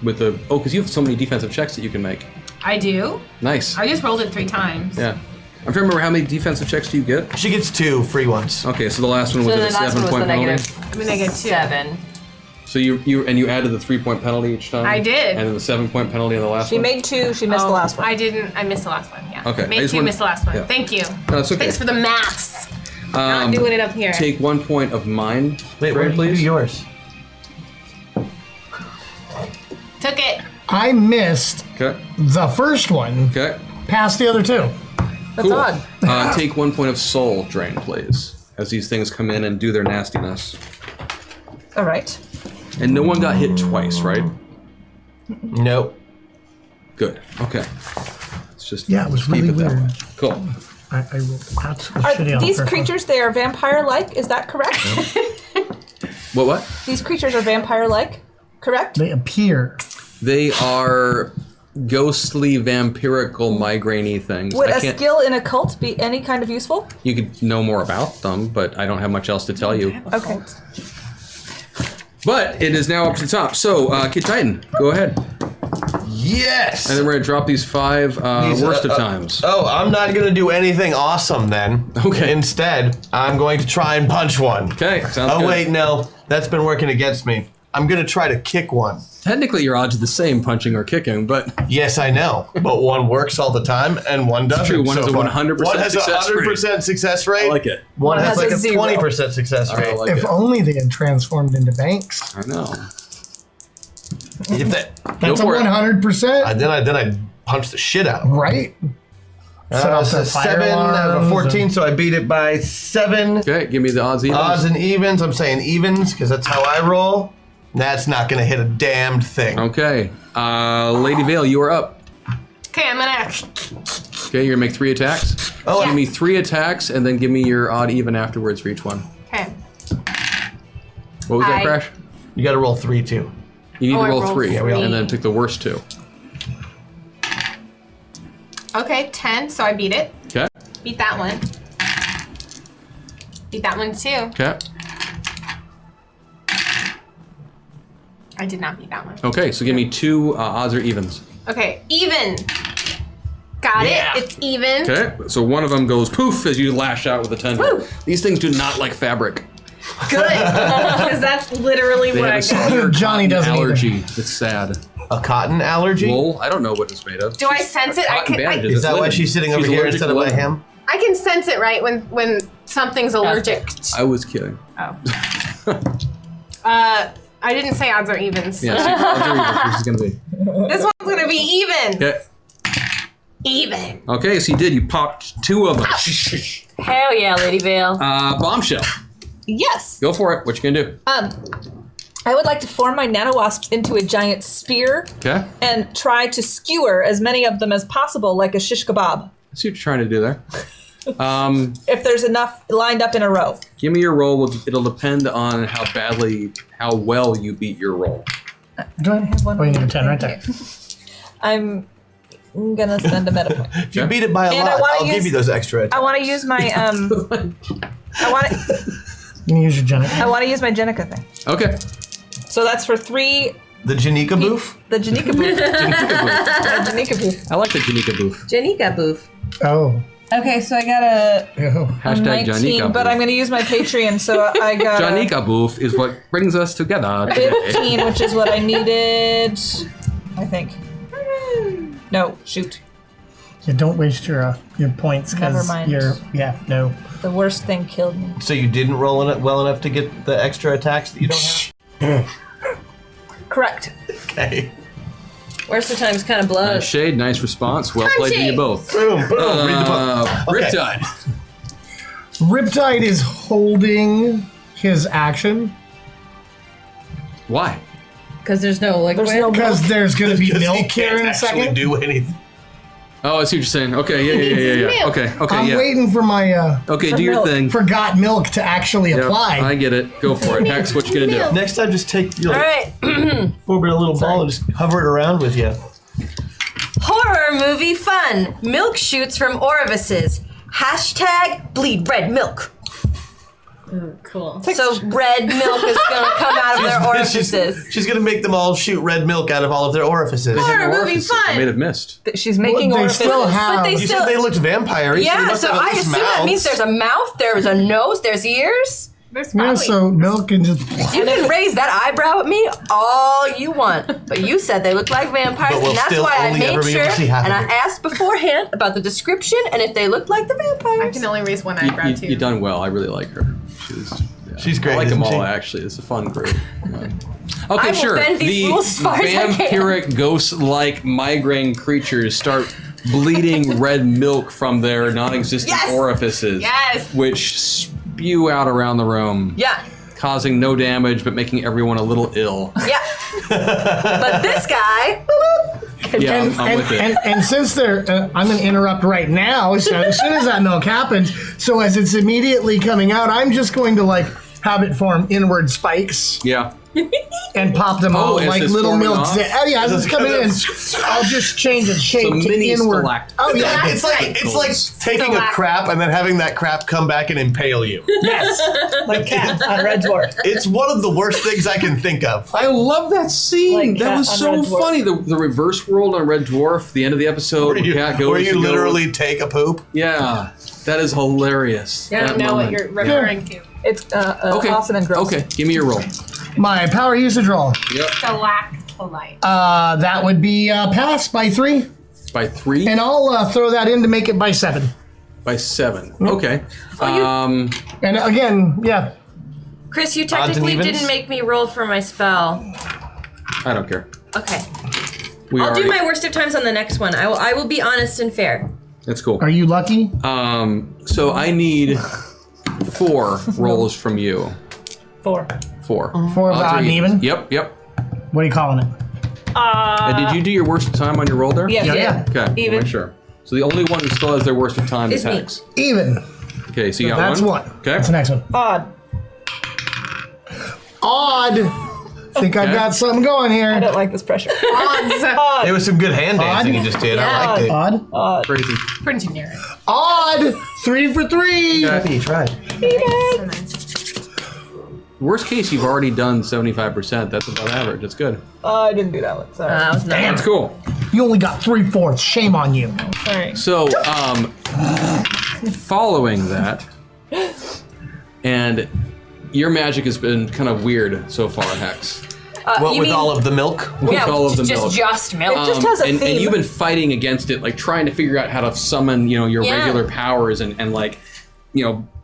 With the because you have so many defensive checks that you can make. I do? Nice. I just rolled it 3 times. Yeah. I'm trying to remember how many defensive checks do you get? She gets 2 free ones. Okay, so the last one was So at a the last 7 one was point the penalty. negative. I'm gonna get 2. 7. So you added the 3 point penalty each time? I did. And then the 7 point penalty on the last She one? made 2. She missed the last one. I didn't. I missed the last one. Yeah. Okay, I Made just 2, wanted- missed the last one. yeah. Thank you. No, it's okay. Thanks for the maths. Not doing it up here. Take 1 point of mind. Wait, where Brad, did you do please? yours? Took it. I missed Okay. the first one, Okay. past the other 2. That's Cool. odd. Take 1 point of soul drain, please, as these things come in and do their nastiness. All right. And no one got hit twice, right? Nope. Good. Okay. Let's just Yeah, it was keep really it that weird. way. Cool. I rolled absolutely Are shitty on the these first creatures? They are vampire-like. Is that correct? What? These creatures are vampire-like. Correct. One. They appear. They are ghostly, vampirical, migraine-y things. Would I a can't. skill in a cult be any kind of useful? You could know more about them, but I don't have much else to tell you. Okay. But it is now up to the top. So, Kid Titan, go ahead. Yes! And then we're gonna drop these 5 These, worst of times. Oh, I'm not going to do anything awesome then. Okay. Instead, I'm going to try and punch one. Okay, sounds Oh, good. wait, no. That's been working against me. I'm going to try to kick one. Technically, your odds are the same, punching or kicking, but Yes, I know. But one works all the time and one doesn't. true. One so has a far. 100% One has a success 100% success rate. I like it. One has has like a a 0. 20% success rate. I like If it. only they had transformed into banks. I know. If that, That's a for it. 100%, then I punch the shit out of it. right? Set off It's the a fire 7 out of a alarms 14, so I beat it by 7. Okay, give me the odds evens. Odds and evens. I'm saying evens because that's how I roll. That's not going to hit a damned thing. Okay. Lady Vale, you are up. Okay, I'm gonna. Okay, you're gonna make 3 attacks. Oh, Give me 3 attacks and then give me your odd even afterwards for each one. Okay. What was that, I- Crash? you got to roll 3 too. You need Oh, to I roll rolled 3, three. and then pick the worst 2. Okay, 10. So I beat it. Okay. Beat that one. Beat that one too. Okay. I did not beat that one. Okay, so give me 2 odds or evens. Okay, even. Got Yeah. it. It's even. Okay, so one of them goes poof as you lash out with a tendril. Woo. These things do not like fabric. Good. Because that's literally They what have I a got. severe Johnny cotton doesn't either. allergy. It's sad. A cotton allergy? Wool? I don't know what it's made of. Do I sense it? Cotton bandages. Is that why Linen. she's sitting over She's here allergic instead to of by linen. him? I can sense it, right? When something's allergic. I was kidding. Oh. I didn't say odds or evens. Yeah, so odds or evens, this is gonna be. This one's gonna be even. Okay. Even. Okay, so you did. You popped 2 of them. Hell yeah, Lady Vale. Bombshell. Yes. Go for it. What you gonna do? I would like to form my nanowasps into a giant spear Okay. and try to skewer as many of them as possible, like a shish kebab. I see what you're trying to do there. If there's enough lined up in a row. Give me your roll. It'll depend on how well you beat your roll. Do I have one? Oh, you need a 10 right there. I'm gonna spend a meta point. If you beat it by a And I lot, wanna I'll give use- you those extra I attacks. want to use my I want to You can use your Janet. I want to use my Jenica thing. Okay. So that's for 3. The Janika boof? The Janika booth. The Janika booth. I like the Janika booth. Janika boof. Oh. Okay, so I got a Ew. Hashtag 19, Janika but I'm booth. gonna use my Patreon, so I got Janika booth is what brings us together today. 15, which is what I needed. I think. No, shoot. Yeah, don't waste your points Never because mind. no. The worst thing killed me. So you didn't roll in it well enough to get the extra attacks that you don't have? Correct. Okay. Worst of times kind of Nice blows. shade, nice response. Well played to you both. Boom, boom. Read the book. Okay. Riptide. Riptide is holding his action. Why? Because there's no liquid. There's no Because there's going to be Because he milk here can't in a actually second. do anything. Oh, I see what you're saying. Okay, yeah. Okay, I'm yeah. waiting for my Okay, do your milk. thing. forgot milk to actually Yep, apply. I get it. Go for it. Hex, what you gonna do? Next time, just take your All right. forward a little ball and just hover it around with you. Horror movie fun. Milk shoots from orifices. Hashtag bleed red milk. Cool. So red milk is gonna come out of their orifices. She's gonna make them all shoot red milk out of all of their orifices. Horror movie Orifices. I fun. may have missed. She's making They orifices. still have. But they You still, said they looked vampire-y, yeah. so So they must have I at least assume that means mouths. there's a mouth, there's a nose, there's ears. There's Yeah, probably. so milk and just. You can raise that eyebrow at me all you want, but you said they look like vampires, But we'll and that's still why I only ever made be sure able to see half and of I it. asked beforehand about the description and if they looked like the vampires. I can only raise one eyebrow too. You done well. I really like her. She's great, I like them isn't all, she? actually. It's a fun group. Okay, I will sure. bend these The rules as far as I can. vampiric, ghost-like migraine creatures start bleeding red milk from their non-existent Yes! orifices, Yes! which spew out around the room, Yeah, causing no damage but making everyone a little ill. yeah. But this guy, Yeah, I'm with it. And since they're, I'm going to interrupt right now. So as soon as that milk happens, so as it's immediately coming out, I'm just going to like have it form inward spikes Yeah. and pop them all as like it's little forming milk. off? Oh yeah, as it's coming in, I'll just change its shape So to mini inward. stalactites. Oh yeah, It's like taking a crap and then having that crap come back and impale you. yes. Like Cat on Red Dwarf. It's one of the worst things I can think of. I love that scene. Like that Cat was on so Red Dwarf. funny. The reverse world on Red Dwarf, the end of the episode, where Cat goes. Where you to go- literally take a poop. Yeah, that is hilarious. I That don't know what moment. you're referring to. It's Okay. awesome and gross. Okay, give me your roll. My power usage roll. Yep. Stalactolite. That would be pass by 3, By 3, and I'll throw that in to make it by 7. by 7. Okay. And again, yeah. Chris, you Odds and technically evens? didn't make me roll for my spell. I don't care. Okay, We I'll do already- my worst of times on the next one. I will be honest and fair. That's cool. Are you lucky? So I need 4 rolls from you. 4. 4. 4 Audrey- odd and even? Yep. What are you calling it? Did you do your worst of time on your roll there? Yes, Yeah. Okay. Even. Make sure. So the only one who still has their worst of time is Is me. Hex. Even. Okay, so you got That's one. one. Okay. That's the next one. Odd. Odd. Think I've Okay. got something going I here. don't like this pressure. Odds. It was some good hand dancing you just did. I liked it. Odd. Crazy. Pretty generic. Odd. 3 for 3. Okay. You tried. So nice. Worst case, you've already done 75%. That's above average. That's good. I didn't do that one. Sorry. That was Damn. That's cool. You only got 3/4. Shame on you. Sorry. So, following that, and your magic has been kind of weird so far, Hex. What you with mean- all of the milk? With Yeah, all of the milk. just milk. It just has a and theme. you've been fighting against it, like trying to figure out how to summon, your Yeah. regular powers and like,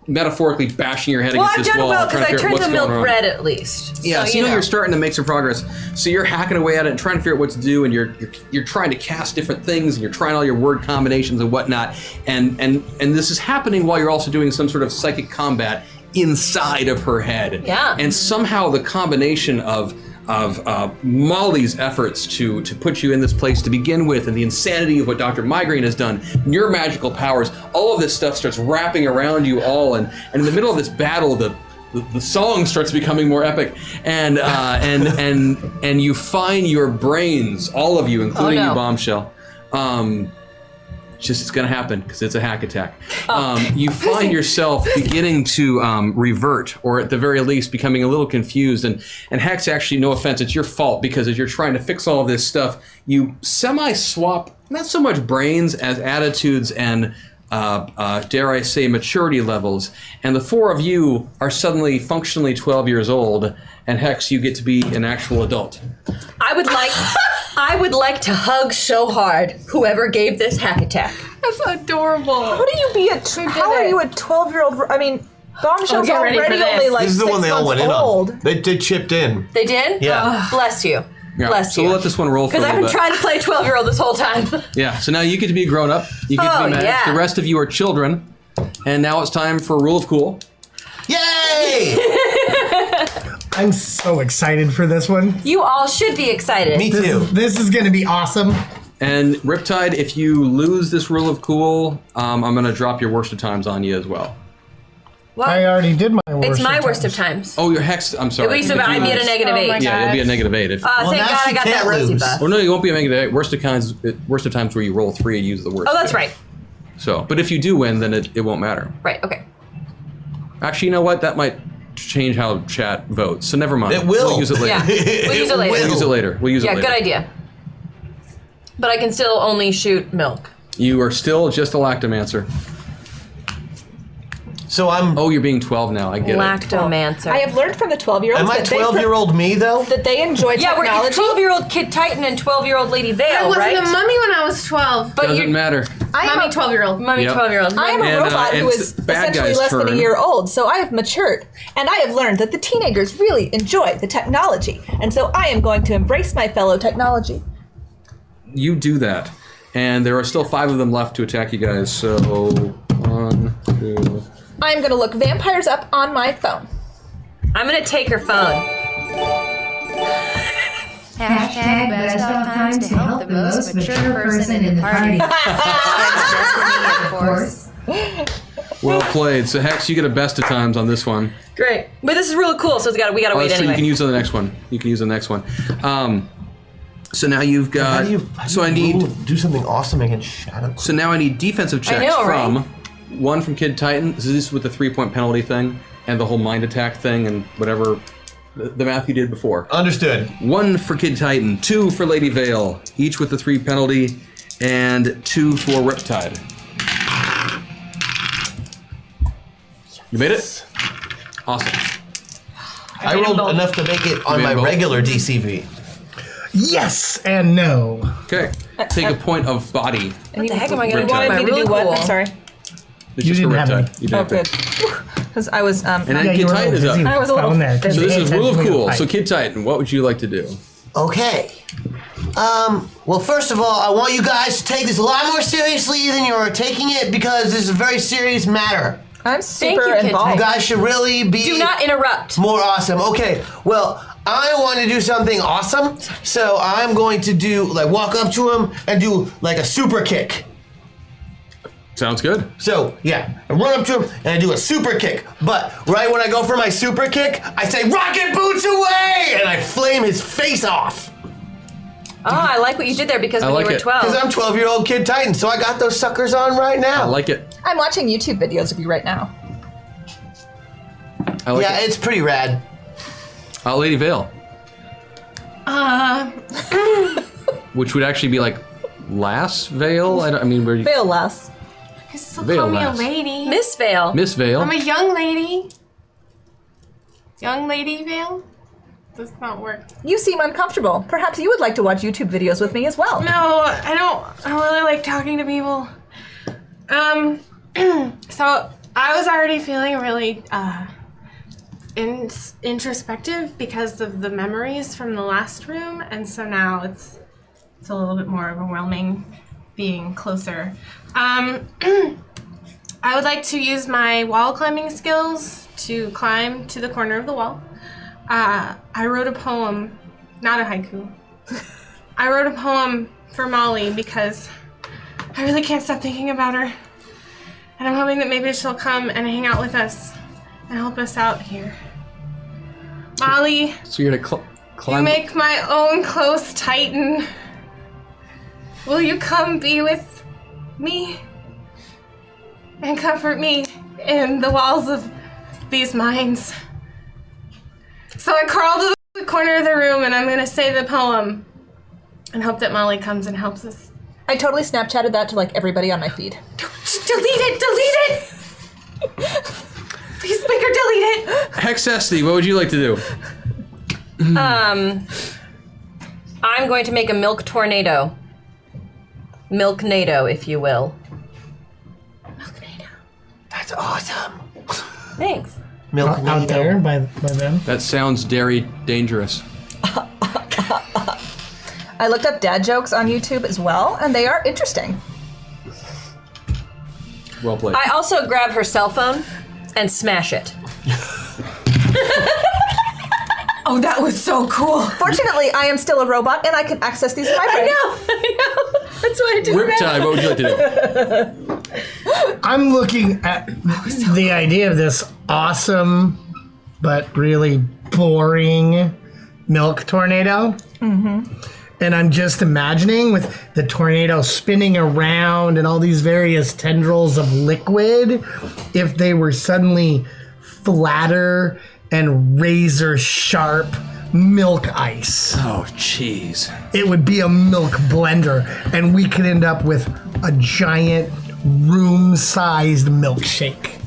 metaphorically bashing your head Well, against I've this done wall. well trying because to I figure out turned what's the milk going on. red at least. Yeah, so you're starting to make some progress. So you're hacking away at it and trying to figure out what to do, and you're trying to cast different things, and you're trying all your word combinations and whatnot, and this is happening while you're also doing some sort of psychic combat inside of her head. Yeah. And somehow the combination of Molly's efforts to put you in this place to begin with, and the insanity of what Dr. Migraine has done, and your magical powers, all of this stuff starts wrapping around you all, and in the middle of this battle, the song starts becoming more epic, and you find your brains, all of you, including you, Bombshell. It's gonna happen because it's a hack attack. You find yourself beginning to revert, or at the very least becoming a little confused. And Hex, actually, no offense, it's your fault, because as you're trying to fix all of this stuff, you semi-swap not so much brains as attitudes and dare I say, maturity levels. And the 4 of you are suddenly functionally 12 years old, and Hex, you get to be an actual adult. I would like to hug so hard whoever gave this hack attack. That's adorable. How do you be how are you a 12-year-old? I mean, Bombshell's get ready for already this. only like This is the 6 one they all months went in old. on. They chipped in. They did? Yeah. Bless you. Yeah, Bless so you. we'll let this one roll for a Because I've little been bit. trying to play 12-year-old this whole time. Yeah, so now you get to be a grown-up. You get to Oh, be mad. yeah. The rest of you are children. And now it's time for Rule of Cool. Yay! I'm so excited for this one. You all should be excited. Me too. This is going to be awesome. And Riptide, if you lose this rule of cool, I'm going to drop your worst of times on you as well. What? I already did my worst. It's my of worst times. of times. Oh, you're hexed. I'm sorry. I'd be at a negative Oh 8. my Yeah, you'll be a negative 8. If, Thank now God I she got that can't rosy lose. buff. well, no, you won't be a negative 8. Worst of times where you roll 3 and use the worst. Oh, that's thing. right. So, but if you do win, then it won't matter. Right, okay. Actually, you know what? That might change how chat votes. So never mind. It will. We'll use it later. Yeah. We'll use it later. We'll use it later. We'll use it Yeah, later. good idea. But I can still only shoot milk. You are still just a lactomancer. So I'm. Oh, you're being 12 now. I get it. Lactomancer. I have learned from the 12-year-olds Am I that they 12-year-old me though? that they enjoy Yeah, we're technology. 12-year-old Kid Titan and 12-year-old Lady Vale, I wasn't right? a mummy when I was 12. But Doesn't matter. I am Mummy a 12-year-old. Mummy Yep. 12-year-old. I am a And, robot and who it's is the bad essentially guy's less than a turn. year old, so I have matured. And I have learned that the teenagers really enjoy the technology. And so I am going to embrace my fellow technology. You do that. And there are still 5 of them left to attack you guys. So, 1, 2. I'm going to look vampires up on my phone. I'm gonna take her phone. Hashtag best of time to help the most mature person in the party. Hashtag destiny, of course. Well played. So Hex, you get a best of times on this one. Great. But this is really cool, so we gotta wait So anyway. you can use on the next one. You can use on the next one. So now you've How got. do you so I need. do something awesome against Shadow? So now I need defensive checks know, from right? one from Kid Titan. This is with the 3-point penalty thing and the whole mind attack thing and whatever the math you did before. Understood. 1 for Kid Titan, 2 for Lady Vale, each with the 3 penalty, and 2 for Riptide. You made it? Awesome. I rolled enough to make it on made my both? regular DCV. Yes and no. Okay. Take a point of body. What the heck am I gonna Riptide. do? Wanted My me to really do what? cool. I'm sorry. It's You just for didn't have Riptide. any. You didn't Oh, have good. to. Because I was. And then Yeah, Kid you were Titan is up. I was a little- phone there. So this is rule of cool. So So Kid Titan, what would you like to do? Okay. Well, first of all, I want you guys to take this a lot more seriously than you're taking it because this is a very serious matter. I'm super you, Kid You involved. guys should really be Do not interrupt. more awesome. Okay, well, I want to do something awesome, so I'm going to walk up to him and do like a super kick. Sounds good. So, yeah, I run up to him and I do a super kick. But right when I go for my super kick, I say, "Rocket boots away!" And I flame his face off. Oh, I like what you did there because when you like were it. 12. Because I'm 12-year-old Kid Titan, so I got those suckers on right now. I like it. I'm watching YouTube videos of you right now. I like Yeah, it. it's pretty rad. Lady Vale. Which would actually be like Lass Vale? I mean, where you... Fail less. You can still Veil call me a lass. lady. Miss Vale. Miss Vale. I'm a young lady. Young lady Vale? Does not work. You seem uncomfortable. Perhaps you would like to watch YouTube videos with me as well. No, I don't really like talking to people. So I was already feeling really introspective because of the memories from the last room, and so now it's a little bit more overwhelming being closer. I would like to use my wall climbing skills to climb to the corner of the wall. I wrote a poem, not a haiku. I wrote a poem for Molly because I really can't stop thinking about her. And I'm hoping that maybe she'll come and hang out with us and help us out here. Molly, So you're gonna you climb... make my own close Titan. Will you come be with me and comfort me in the walls of these mines? So I crawl to the corner of the room and I'm gonna say the poem and hope that Molly comes and helps us. I totally Snapchatted that to like everybody on my feed. Delete it! Please make her delete it! Hexesty, what would you like to do? I'm going to make a milk tornado. Milknado, if you will. That's awesome. Thanks. Milk out there by them. That sounds very dangerous. I looked up dad jokes on YouTube as well, and they are interesting. Well played. I also grab her cell phone and smash it. Oh, that was so cool. Fortunately, I am still a robot and I can access these in my brain. I know. That's why I did Riptide, what would you like to do? I'm looking at the idea of this awesome but really boring milk tornado. Mm-hmm. And I'm just imagining with the tornado spinning around and all these various tendrils of liquid, if they were suddenly flatter and razor sharp milk ice. Oh, jeez. It would be a milk blender, and we could end up with a giant room-sized milkshake.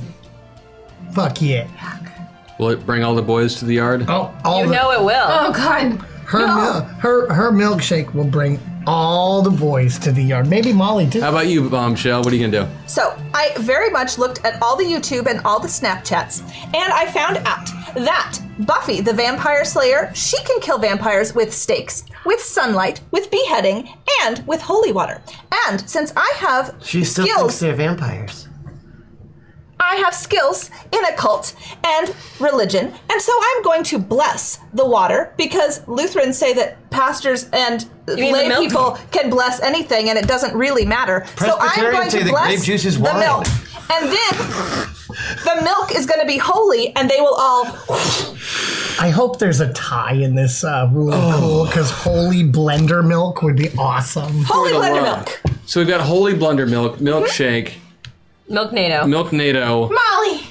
Fuck yeah. Will it bring all the boys to the yard? Oh, all You know it will. Oh God. her milkshake will bring all the boys to the yard. Maybe Molly too. How about you, Bombshell? What are you going to do? So I very much looked at all the YouTube and all the Snapchats, and I found out that Buffy, the vampire slayer, she can kill vampires with stakes, with sunlight, with beheading, and with holy water. And since I have She still thinks skills, they're vampires. I have skills in occult and religion, and so I'm going to bless the water because Lutherans say that pastors and mean the lay milk? people can bless anything, and it doesn't really matter. So I'm Presbyterians going say to that bless grape juice is the wine. milk, and then the milk is going to be holy, and they will all. I hope there's a tie in this really cool, because holy blender milk would be awesome. Holy For the blender love. milk. So we've got Holy Blunder Milk, Milkshake, Milknado. Milknado, Molly.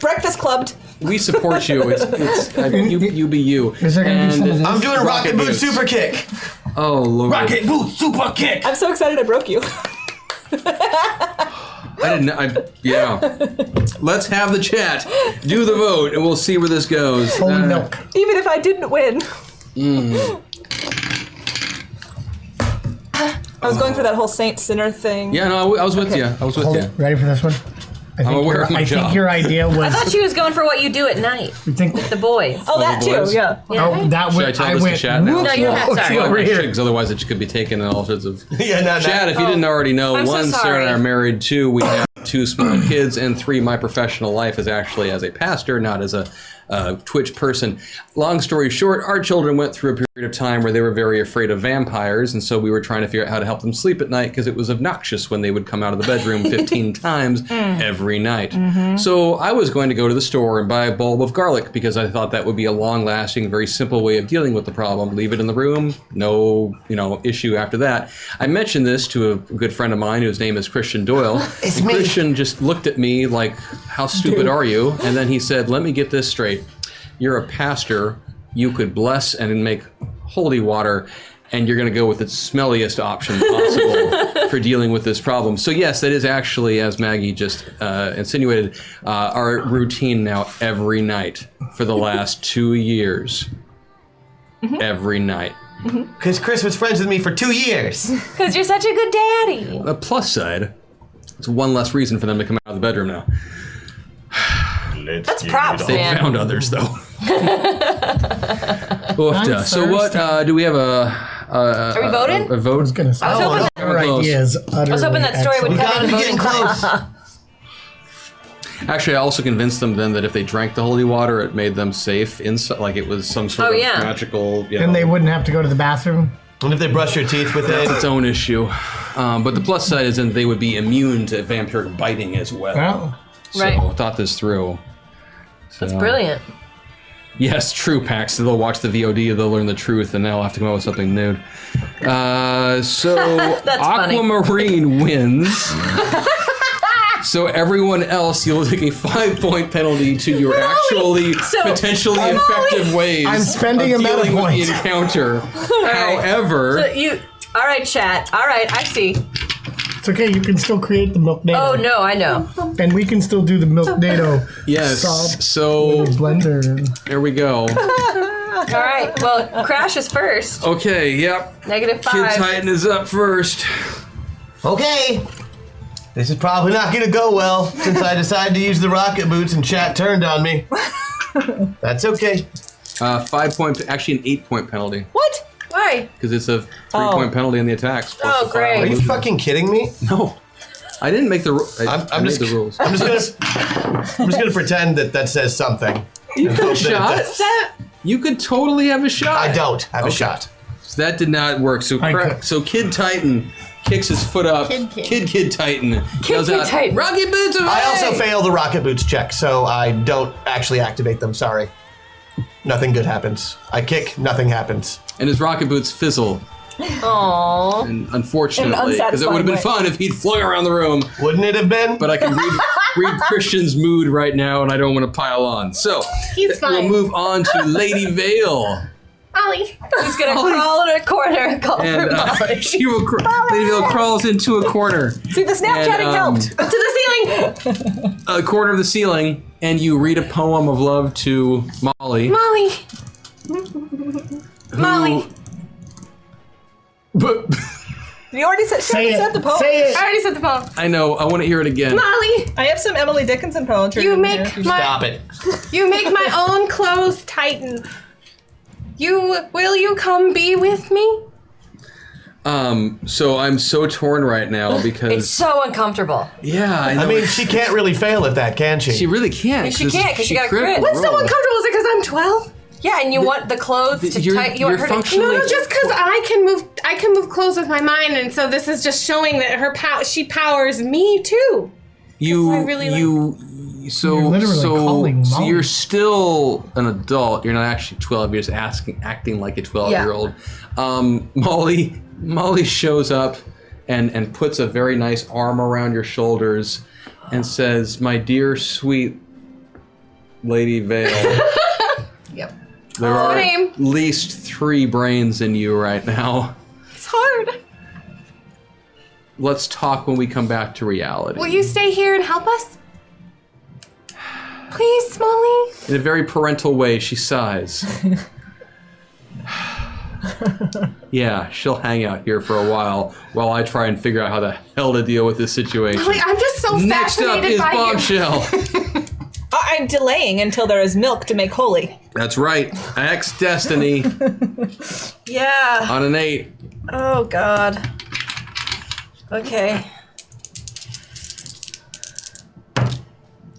Breakfast clubbed. We support you. It's you be you. Is there gonna be some of this? I'm doing a rocket boot super kick. Oh Lord! Rocket boot super kick. I'm so excited I broke you. I didn't. Yeah. Let's have the chat. Do the vote, and we'll see where this goes. Holy milk. Even if I didn't win. I was going for that whole saint sinner thing. Yeah, no, I was with you. I was with you. Ready for this one? I think aware of my I job. think your idea I was. thought she was going for what you do at night You think? with the boys. Oh, that the too. boys? Yeah. Oh, that Should I went. tell I this to went. chat now? No, you have- sorry. over here. Because otherwise it could be taken in all sorts of. Yeah, no. Chat, if you didn't already know, I'm so one, Sarah sorry. and I are married. Two, we have 2 small kids, and 3, my professional life is actually as a pastor, not as a Twitch person. Long story short, our children went through a period of time where they were very afraid of vampires, and so we were trying to figure out how to help them sleep at night because it was obnoxious when they would come out of the bedroom 15 times every night. So I was going to go to the store and buy a bulb of garlic because I thought that would be a long-lasting, very simple way of dealing with the problem. Leave it in the room, no, issue after that. I mentioned this to a good friend of mine whose name is Christian Doyle. It's and me. Christian just looked at me like, how stupid are you? And then he said, let me get this straight. You're a pastor, you could bless and make holy water, and you're going to go with the smelliest option possible for dealing with this problem. So yes, that is actually, as Maggie just insinuated, our routine now every night for the last 2 years. Every night. Because Chris was friends with me for 2 years. Because you're such a good daddy. The plus side, it's one less reason for them to come out of the bedroom now. That's props, They man. found others, though. Oofda. So what, do we have Are we voting? a vote? I was gonna say. I was hoping that, Your idea is utterly I was hoping that story would We come gotta in be voting getting close. Actually, I also convinced them then that if they drank the holy water, it made them safe inside, like it was some sort Oh, of yeah. magical. And they wouldn't have to go to the bathroom. And if they brush your teeth with That's it. its own issue. But the plus side is then they would be immune to vampiric biting as well. Well, So Right. I thought this through. So, That's brilliant. Yes, true, Pax. They'll watch the VOD, they'll learn the truth, and now I'll have to come up with something nude. So funny. Aquamarine wins. So everyone else, you'll take a 5-point penalty to your actually So- potentially effective ways I'm spending of a meta dealing with point. the encounter. right. However, All right, chat. All right, I see. it's okay. You can still create the milk nado. Oh no, I know. And we can still do the milk nado. yes. Salt So blender. there we go. All right. Well, Crash is first. Okay. Yep. -5. Kid Titan is up first. Okay. This is probably not going to go well since I decided to use the rocket boots and chat turned on me. That's okay. 5-point, actually an 8-point penalty What? Why? because it's a 3-point penalty on the attacks. plus Oh, the great. Are you illusion. fucking kidding me? No. I didn't make the rules. I made the rules. I'm just gonna pretend that says something. You could have shot. You could totally have a shot. I don't have a shot. So that did not work. So Kid Titan kicks his foot up. Kid Titan yells out, Titan. "Rocket boots away!" I also fail the rocket boots check, so I don't actually activate them. Sorry. Nothing good happens. I kick, nothing happens. And his rocket boots fizzle. Aww. And unfortunately, because it would have been fun if he'd flung around the room. Wouldn't it have been? But I can read Christian's mood right now, and I don't want to pile on. So we'll move on to Lady Vale. Molly. He's gonna crawl in a corner and call for And Molly. Lady Vale crawls into a corner. See, the Snapchatting helped. To the ceiling. A corner of the ceiling, and you read a poem of love to Molly. Molly. Molly. But You already said, the poem. Say it. I already said the poem. I know. I want to hear it again. Molly. I have some Emily Dickinson poetry. You in make here. Stop it. You make my own clothes tighten. Will you come be with me? So I'm so torn right now because It's so uncomfortable. yeah, I know. I mean, she can't really fail at that, can she? she really can't. She can't, 'cause she got a crit. What's so uncomfortable? Is it because I'm 12? Yeah, and you want the clothes to you're- tighten. You want you're her to functionally- No, just because I can move clothes with my mind, and so this is just showing that she powers me too. You I really so You're literally calling so Molly. you're still an adult. You're not actually 12. You're just acting like a 12-year-old. Molly shows up and puts a very nice arm around your shoulders and says, "My dear, sweet Lady Vale." Yep. There are name. at least 3 brains in you right now. It's hard. Let's talk when we come back to reality. Will you stay here and help us? Please, Molly. In a very parental way, she sighs. Yeah, she'll hang out here for a while I try and figure out how the hell to deal with this situation. Molly, I'm just so Next up fascinated is by Bombshell. I'm delaying until there is milk to make holy. That's right. X Destiny Yeah. on an 8. Oh God. Okay.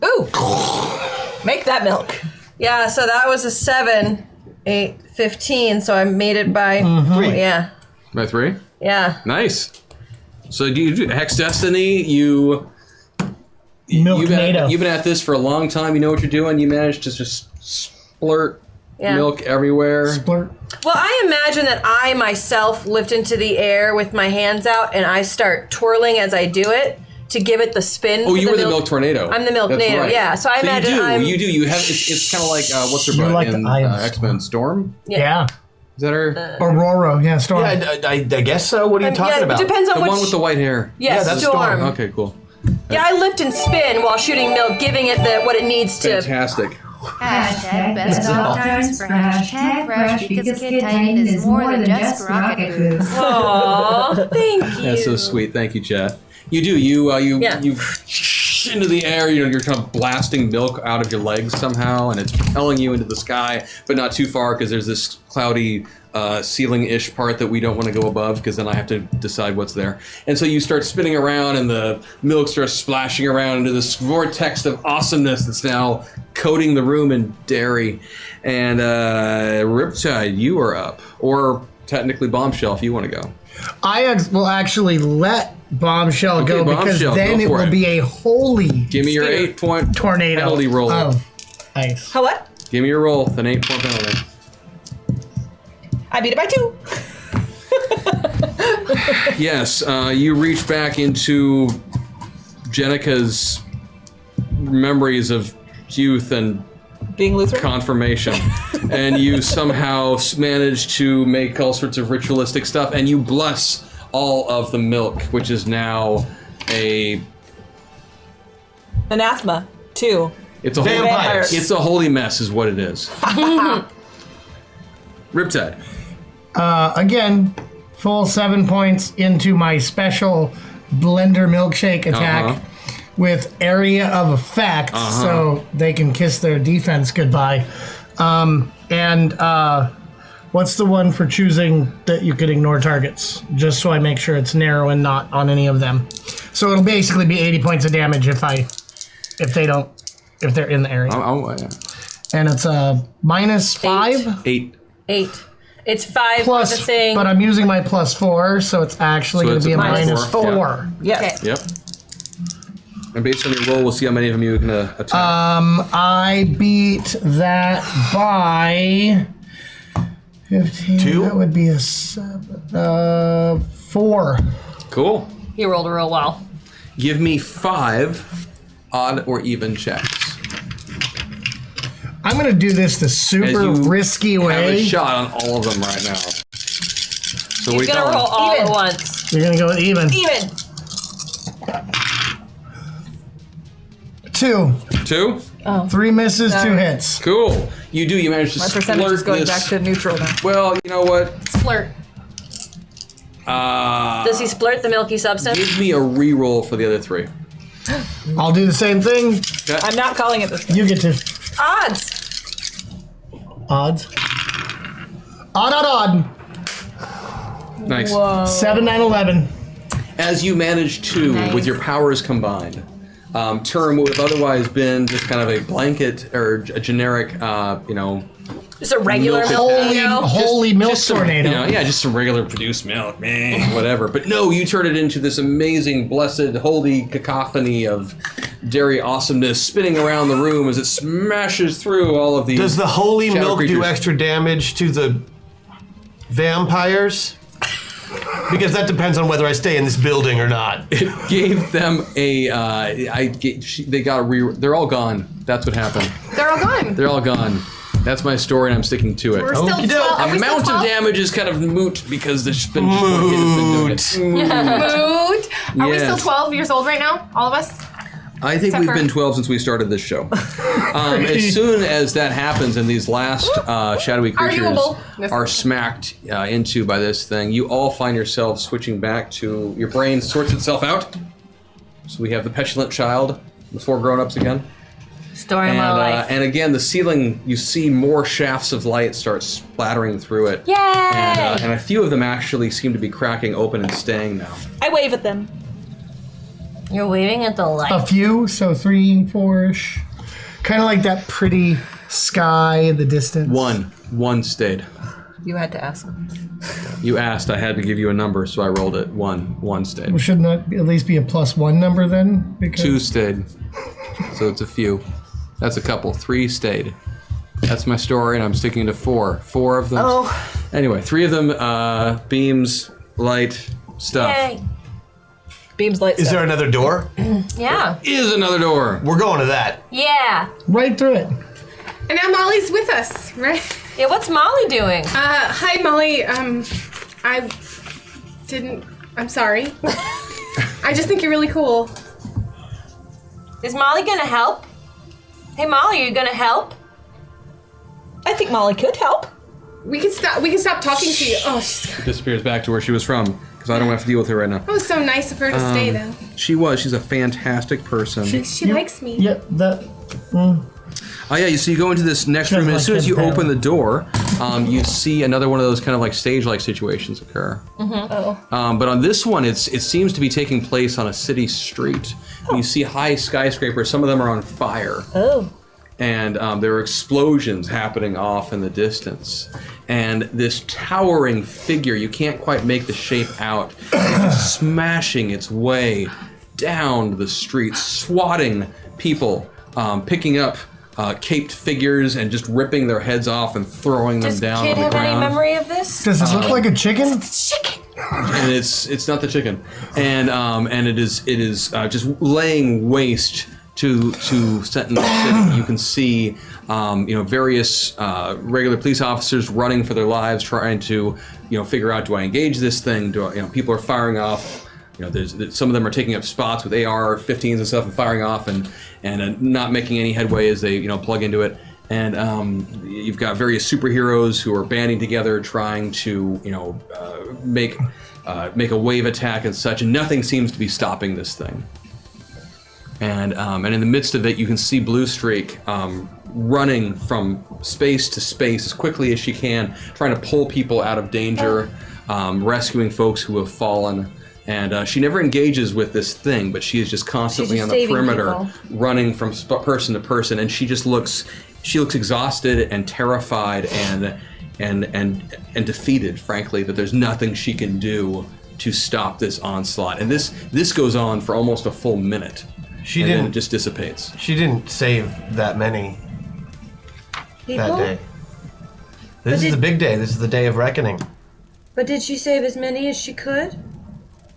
Ooh. Make that milk. Yeah. So that was a 7, 8, 15. So I made it by 3. Yeah. By 3? Yeah. Nice. So do you do Hex Destiny? You've Milknado. been at this for a long time. You know what you're doing. You managed to just splurt Yeah. milk everywhere. Splurt. Well, I imagine that I myself lift into the air with my hands out, and I start twirling as I do it to give it the spin. Oh, for you were the milk tornado. I'm the milk That's tornado. right. Yeah. So I imagine you do. You have. It's kind of like what's her You're butt like in the Eye of X-Men? Storm. Yeah. Is that her? Aurora. Yeah, Storm. Yeah, I guess so. What are you talking yeah, about? It depends on The which. one with the white hair. Yes, that's Storm. Storm. Okay, cool. Yeah, I lift and spin while shooting milk, giving it what it needs to. Fantastic. Hashtag best of all times for hashtag fresh because Kid Titan is more than just rocket food. Aww, thank you. That's so sweet. Thank you, Chad. You do. You Yeah. into the air. You're kind of blasting milk out of your legs somehow, and it's propelling you into the sky, but not too far because there's this cloudy ceiling-ish part that we don't want to go above because then I have to decide what's there. And so you start spinning around, and the milk starts splashing around into this vortex of awesomeness that's now coating the room in dairy. And Riptide, you are up, or technically Bombshell if you want to go. I will actually let Bombshell go because Bombshell, then go it for will it. be a holy Give me your 8-point tornado. penalty roll. Oh, nice. How what? Give me your roll with an 8-point penalty. I beat it by 2. Yes, you reach back into Jenica's memories of youth and Being Lutheran. confirmation, and you somehow manage to make all sorts of ritualistic stuff, and you bless all of the milk, which is now a... Anathema. 2. It's a holy, Vampires. it's a holy mess is what it is. Riptide. Again, full 7 points into my special blender milkshake attack with area of effect, so they can kiss their defense goodbye. And what's the one for choosing that you could ignore targets? Just so I make sure it's narrow and not on any of them. So it'll basically be 80 points of damage if they're in the area. Yeah. And it's -5. 8. 8. It's 5 Plus, for the thing. but I'm using my +4, so it's actually So going it's to be a a -4, -4. Yes. Yep. And based on your roll, we'll see how many of them you can attack. I beat that by 15. 2? That would be a 7. 4. Cool. He rolled real well. Give me 5 odd or even checks. I'm going to do this the super As you risky Have a way. shot on all of them right now. So He's gonna roll all Even. at once. You're going to go with even. Even. 2. 2? 3 misses, 2 hits. Cool. You managed to My percentage is splurt going this. back to neutral now. Well, you know what? Splurt. Does he splurt the milky substance? Give me a reroll for the other 3. I'll do the same thing. I'm not calling it this. You get to Odds. odds. Odd. Nice. 7, 9, 11. As you manage to, with your powers combined, turn what would have otherwise been just kind of a blanket or a generic, Just a regular Milk it milk down. tornado. Holy milk just some, tornado. just some regular produced milk, man, whatever. But no, you turn it into this amazing, blessed, holy cacophony of dairy awesomeness spinning around the room as it smashes through all of these. Does the holy shadow milk do creatures. extra damage to the vampires? Because that depends on whether I stay in this building or not. It gave them a. They got a They're all gone. That's what happened. They're all gone. They're all gone. That's my story, and I'm sticking to it. We're still Okey-doke. 12. Are we still Amount of 12? damage is kind of moot because there's been just one kid has been doing it. Mood. Are we still Yes. 12 years old right now? All of us? I think Except we've for- been 12 since we started this show. As soon as that happens and these last shadowy creatures Arguable. are smacked into by this thing, you all find yourselves switching back to your brain sorts itself out. So we have the petulant child, the 4 grown-ups again. Story of my life. And again, the ceiling, you see more shafts of light start splattering through it. Yay! And a few of them actually seem to be cracking open and staying now. I wave at them. You're waving at the light. A few, so 3, 4-ish. Kind of like that pretty sky in the distance. One stayed. You had to ask. You asked, I had to give you a number, so I rolled it. One stayed. Well, shouldn't that at least be a +1 number then? Because 2 stayed. So it's a few. That's a couple. 3 stayed. That's my story, and I'm sticking to 4. 4 of them. Oh. Anyway, 3 of them, beams, light, stuff. Yay. Beams light Is stuff. there another door? Yeah. Is another door. We're going to that. Yeah. right through it. And now Molly's with us, right? Yeah, what's Molly doing? Hi, Molly. I'm sorry. I just think you're really cool. Is Molly gonna help? Hey, Molly, are you gonna help? I think Molly could help. We can stop talking to you. Oh, Disappears back to where she was from, because I don't have to deal with her right now. that was so nice of her to stay, though. She's a fantastic person. She likes me. Yeah, that. Oh yeah, so you go into this next room, and as soon as you open the door, you see another one of those kind of like stage-like situations occur. But on this one, it seems to be taking place on a city street. You see high skyscrapers. Some of them are on fire. Oh. And there are explosions happening off in the distance. And this towering figure, you can't quite make the shape out, is smashing its way down the street, swatting people, picking up caped figures and just ripping their heads off and throwing them Does down Kid on the have any ground. memory of this? Does this look like a chicken? Chicken. And it's not the chicken, and it is just laying waste to Sentinel City. You can see various regular police officers running for their lives, trying to figure out, do I engage this thing? People are firing off. There's some of them are taking up spots with AR-15s and stuff and firing off and not making any headway as they plug into it. And you've got various superheroes who are banding together, trying to make a wave attack and such, and nothing seems to be stopping this thing. And in the midst of it, you can see Blue Streak running from space to space as quickly as she can, trying to pull people out of danger, rescuing folks who have fallen. And she never engages with this thing, but she is just constantly on the perimeter, running from person to person, and she looks exhausted and terrified and defeated, frankly, that there's nothing she can do to stop this onslaught. And this goes on for almost a full minute. Then it just dissipates. She didn't save that many that day. This is the big day. This is the day of reckoning. But did she save as many as she could?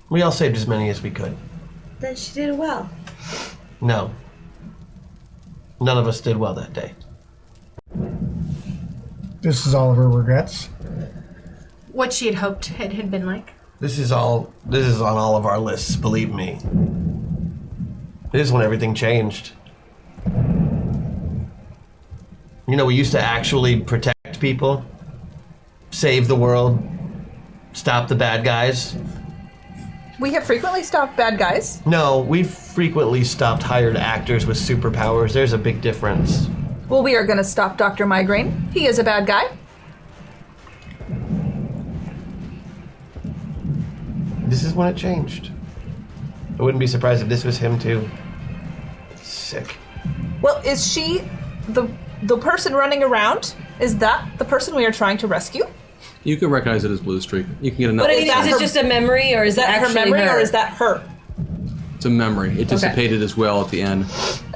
We all saved as many as we could. Then she did well. No. None of us did well that day. This is all of her regrets. What she had hoped it had been like. This is on all of our lists, believe me. This is when everything changed. You know, we used to actually protect people, save the world, stop the bad guys. We have frequently stopped bad guys. No, we've frequently stopped hired actors with superpowers. There's a big difference. Well, we are going to stop Dr. Migraine. He is a bad guy. This is when it changed. I wouldn't be surprised if this was him too. Sick. Well, is she the person running around? Is that the person we are trying to rescue? You can recognize it as Blue Streak. You can get enough. But is it just a memory, or is that her actually memory, or is that her? It's a memory. It dissipated as well at the end.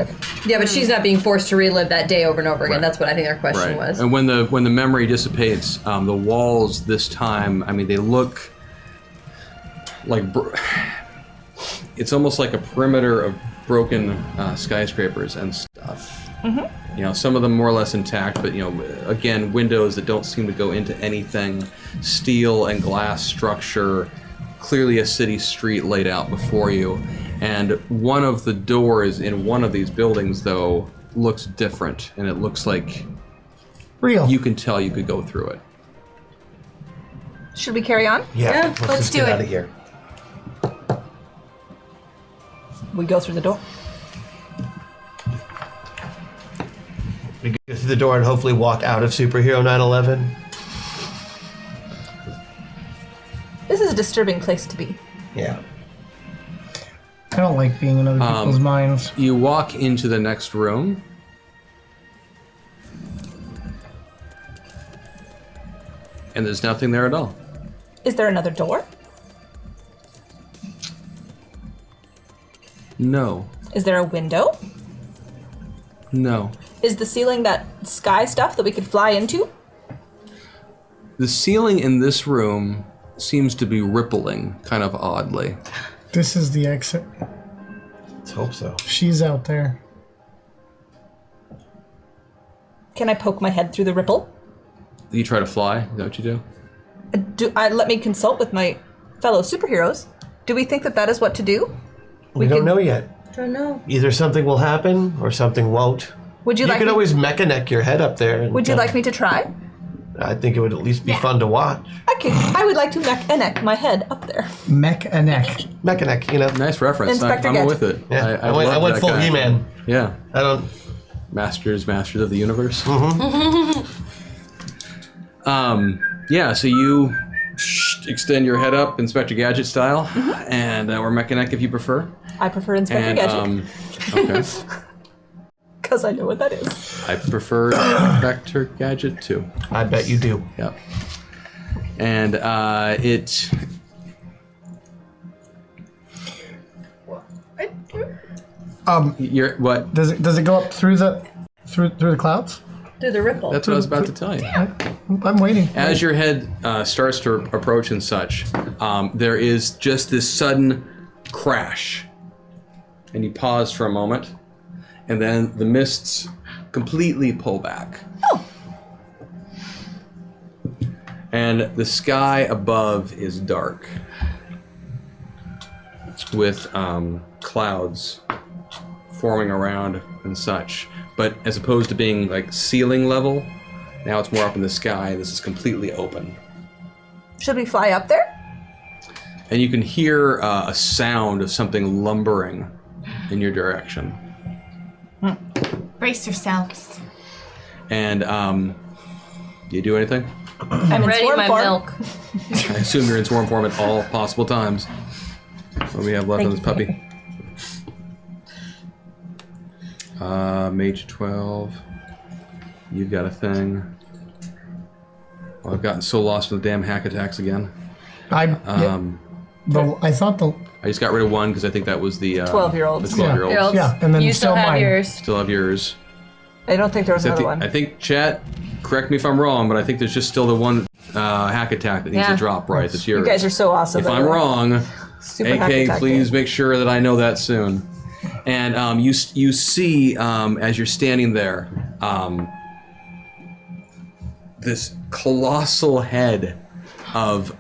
Okay. Yeah, but she's not being forced to relive that day over and over again. Right. That's what I think our question was. And when the memory dissipates, the walls this time, I mean, they look like it's almost like a perimeter of broken skyscrapers and stuff. Mm-hmm. You know, some of them more or less intact, but, you know, again, windows that don't seem to go into anything, steel and glass structure, clearly a city street laid out before you. And one of the doors in one of these buildings, though, looks different, and it looks like real. You can tell you could go through it. Should we carry on? Yeah, let's just do get it. out of here. We go through the door. We go through the door and hopefully walk out of Superhero 9/11. This is a disturbing place to be. Yeah. I don't like being in other people's minds. You walk into the next room. And there's nothing there at all. Is there another door? No. Is there a window? No. Is the ceiling that sky stuff that we could fly into? The ceiling in this room seems to be rippling kind of oddly. This is the exit. Let's hope so. She's out there. Can I poke my head through the ripple? You try to fly? Is that what you do? Let me consult with my fellow superheroes. Do we think that that is what to do? We don't know yet. Don't know. Either something will happen or something won't. Would you You like could me, always mecha-neck your head up there. And, Would you like me to try? I think it would at least be fun to watch. Okay, I would like to mech my head up there. Mech a neck. Mecha-neck, you know. Nice reference. Inspector I'm Gadget. with it. Yeah, I love went that full guy. He-Man. Yeah. I don't. Masters of the universe. Yeah, so you extend your head up, Inspector Gadget style, and or Mechanic if you prefer. I prefer Inspector Gadget. Okay. Because I know what that is. I prefer Inspector Gadget too. I bet you do. Yep. And it. You're what? Does it go up through the clouds? Through the ripple. That's what I was about to tell you. I'm waiting. As your head starts to approach and such, there is just this sudden crash. And you pause for a moment, and then the mists completely pull back. Oh. And the sky above is dark, with clouds forming around and such. But as opposed to being like ceiling level, now it's more up in the sky. This is completely open. Should we fly up there? And you can hear a sound of something lumbering in your direction. Brace yourselves. And do you do anything? I'm in Ready swarm my form. milk. I assume you're in swarm form at all possible times. What do we have left on this puppy? Mage 12. You've got a thing. Oh, I've gotten so lost in the damn hack attacks again. I thought the I just got rid of one because I think that was the 12-year-olds. The 12-year-olds. yeah, and then You still have mine. yours. Still have yours. I don't think there was another one. I think chat. Correct me if I'm wrong, but I think there's just still the one hack attack that needs to drop. Right, that's yours. You guys are so awesome. If by I'm the way. wrong, Super hack AK, attack please game. make sure that I know that soon. And you see as you're standing there, this colossal head of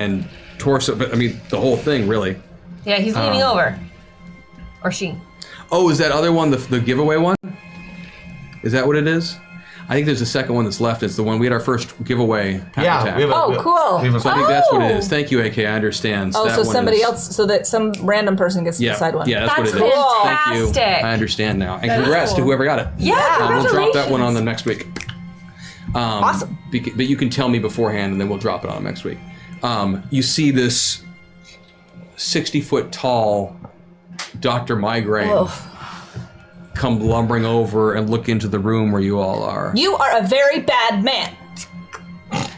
and torso. But I mean, the whole thing really. Yeah, he's leaning over. Or she. Oh, is that other one the giveaway one? Is that what it is? I think there's a second one that's left. It's the one we had our first giveaway hack attack. Cool. So I think that's what it is. Thank you, AK. I understand. Oh, that so one somebody is- else, so that some random person gets to decide one. Yeah, that's what it is. Cool. Thank you. Fantastic. I understand now. And congrats to whoever got it. Yeah, We'll drop that one congratulations. on them next week. Awesome. But you can tell me beforehand, and then we'll drop it on them next week. You see this 60-foot tall Dr. Migraine come lumbering over and look into the room where you all are. You are a very bad man.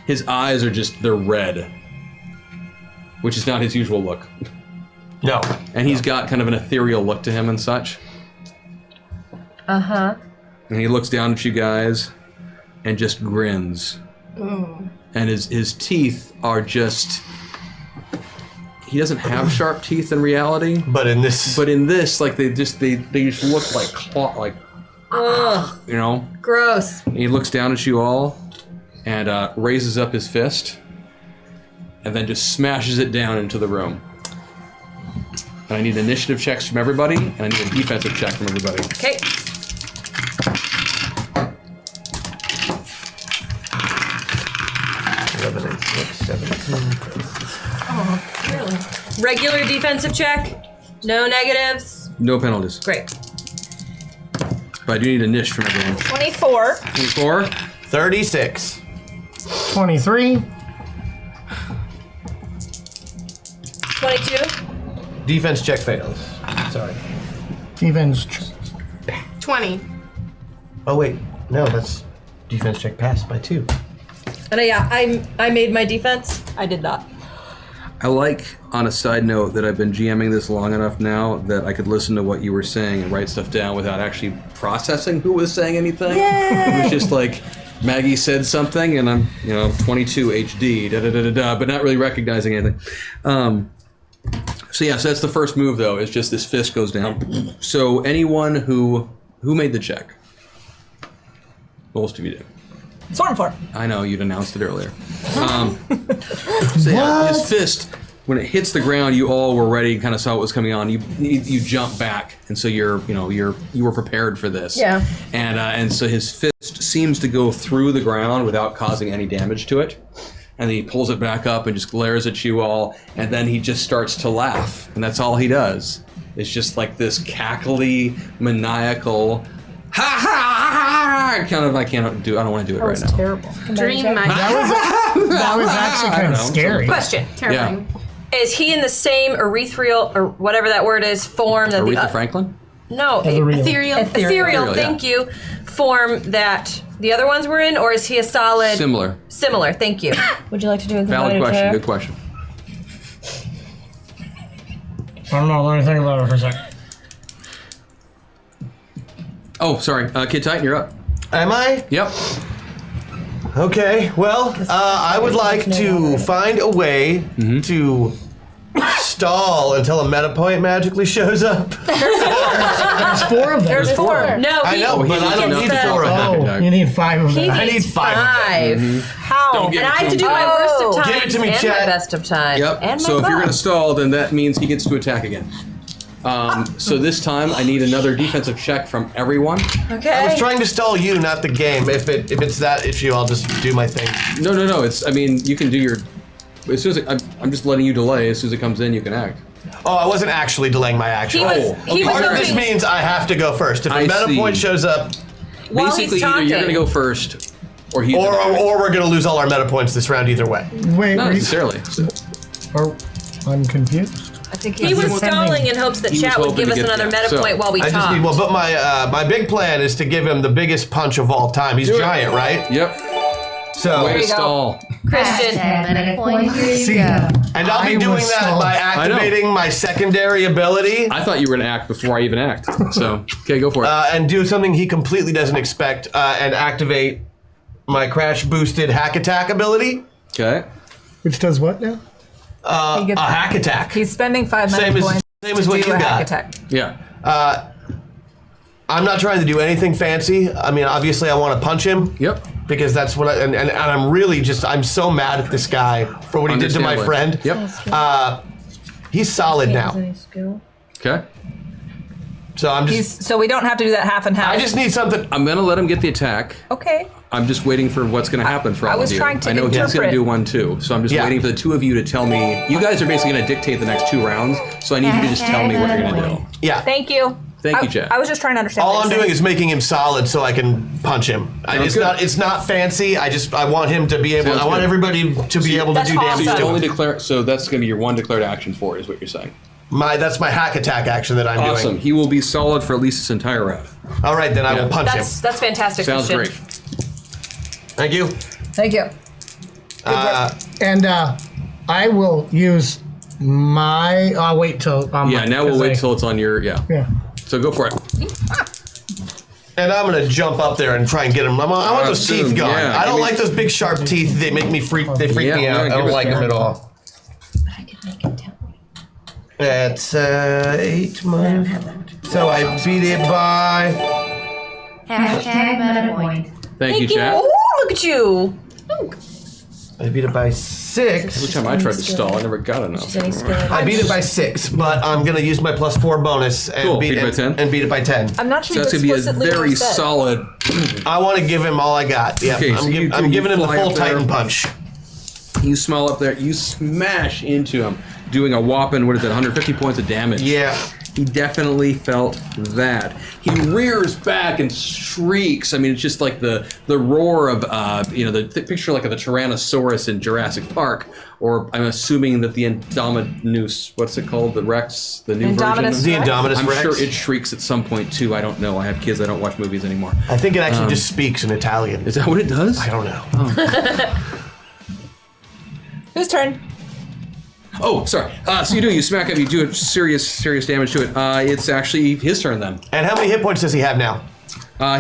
His eyes are they're red, which is not his usual look. No. And he's got kind of an ethereal look to him and such. Uh-huh. And he looks down at you guys and just grins. And his teeth are just... He doesn't have sharp teeth in reality. But in this... like, they just look like claw, like... Ugh. You know? Gross. And he looks down at you all and raises up his fist and then just smashes it down into the room. And I need initiative checks from everybody, and I need a defensive check from everybody. Okay. Regular defensive check. No negatives. No penalties. Great. But I do need a niche from everyone. 24. 24. 36. 23. 22. Defense check fails. Sorry. Defense. 20. Oh, wait. No, that's defense check passed by 2. And I made my defense. I did not. I like, on a side note, that I've been GMing this long enough now that I could listen to what you were saying and write stuff down without actually processing who was saying anything. It was just like, Maggie said something, and I'm, 22 HD, da-da-da-da-da, but not really recognizing anything. So that's the first move, though, is just this fist goes down. So anyone who made the check? Most of you did. Stormform. I know, you'd announced it earlier. His fist, when it hits the ground, you all were ready, kind of saw what was coming on. You jump back, and so you were prepared for this. Yeah. And so his fist seems to go through the ground without causing any damage to it. And then he pulls it back up and just glares at you all, and then he just starts to laugh, and that's all he does. It's just like this cackly, maniacal, ha ha ha! Kind of, I don't want to do it right now. Terrible. Dream magic. That was actually kind of scary. Question. Terrifying. Is he in the same ethereal, or whatever that word is, form that Aretha Franklin? No, Ethereal. ethereal. Thank you. Form that the other ones were in, or is he a solid? Similar. Similar. Thank you. Would you like to do a Valid question. chair? Good question. I don't know. Let me think about it for a second. Oh, sorry. Kid Titan, you're up. Am I? Yep. Okay, well, I would like to find a way to stall until a meta point magically shows up. There's 4 of them. There's 4. No, I know, but I don't need 4 of them. Oh, you need 5 of them. I need 5 of them. How? Don't give And it I have to to do him. my worst of times Give it to me, and chat. my best of times. Yep. And So my if you're going to best. stall, then that means he gets to attack again. So this time I need another defensive check from everyone. Okay. I was trying to stall you, not the game. If it's that issue, I'll just do my thing. No. You can do your. As soon as I'm just letting you delay. As soon as it comes in, you can act. Oh, I wasn't actually delaying my action. He was Part of this hoping- means I have to go first. If a I meta see. point shows up, While he's Basically, either you're going to talking. go first, or he. or we're gonna lose all our meta points this round either way. Wait, Not wait. necessarily. So, I'm confused. I think He was stalling in hopes that He was chat would hoping give to us get- another yeah. meta So, point while we I just talked. need but my big plan is to give him the biggest punch of all time. He's giant, right? Yep. So Way to you go. stall. Christian. Hashtag meta point. Here you See, go. and I'll be I doing was that stalled. by activating my secondary ability I thought you were gonna act before I even act. So, okay, go for it. and do something he completely doesn't expect and activate my crash boosted hack attack ability. Okay. Which does what now? He gets- A hack attack. He's spending 5 Same meta as- points same as to what do you a hack got. attack. Yeah. I'm not trying to do anything fancy. I mean, obviously, I want to punch him. Yep. Because that's what and I'm really I'm so mad at this guy for what he did to my friend. Yep. He's solid now. Okay. So I'm just, So we don't have to do that half and half. I just need something. I'm gonna let him get the attack. Okay. I'm just waiting for what's going to happen for all I was of you. trying to I know he's going interpret. to do one too, so I'm just Yeah. waiting for the two of you to tell me. You guys are basically going to dictate the next 2 rounds, so I need you to just tell me what you're going to do. Yeah. Thank you. Thank you, Chad. I was just trying to understand. All what I'm you're doing saying. is making him solid so I can punch him. Sounds good. It's not fancy. I want him to be able. Sounds I want good. everybody to be able to That's do awesome. damage So to you only him. declare. So that's going to be your one declared action for, is what you're saying. That's my hack attack action that I'm Awesome. doing. He will be solid for at least this entire round. All right, then I Yeah. will punch him. That's fantastic. Sounds Christian. great. Thank you. Thank you. And I will use my. I'll wait till. Yeah. Now we'll wait till it's on your. Yeah. Yeah. So go for it. And I'm gonna jump up there and try and get him. I want those Soon, teeth gone. yeah. I don't Give me- like those big sharp teeth. They make me freak. They freak Yeah, me out. yeah, I give don't us like that. them at all. That's 8 months. So I beat it by. Hashtag meta point. Thank you, Chad. Oh, look at you. I beat it by 6. Every time I tried to stall, I never got enough. I beat it by 6, but I'm gonna use my +4 bonus and Cool. beat Beat it by 10? And beat it by 10. I'm not sure So you that's going to be a explicitly very said. solid. I want to give him all I got. Yeah, Okay, so I'm you giving him the fly full up there. Titan punch. You smell up there. You smash into him, doing a whopping, what is it, 150 points of damage. Yeah. He definitely felt that. He rears back and shrieks. I mean, it's just like the roar of, the picture like of the Tyrannosaurus in Jurassic Park, or I'm assuming that the Indominus, what's it called? The Rex, the new Indominus version? The Indominus I'm Rex. sure it shrieks at some point too. I don't know. I have kids. I don't watch movies anymore. I think it actually just speaks in Italian. Is that what it does? I don't know. Whose turn? Oh, sorry. So you smack him. You do serious damage to it. It's actually his turn then. And how many hit points does he have now?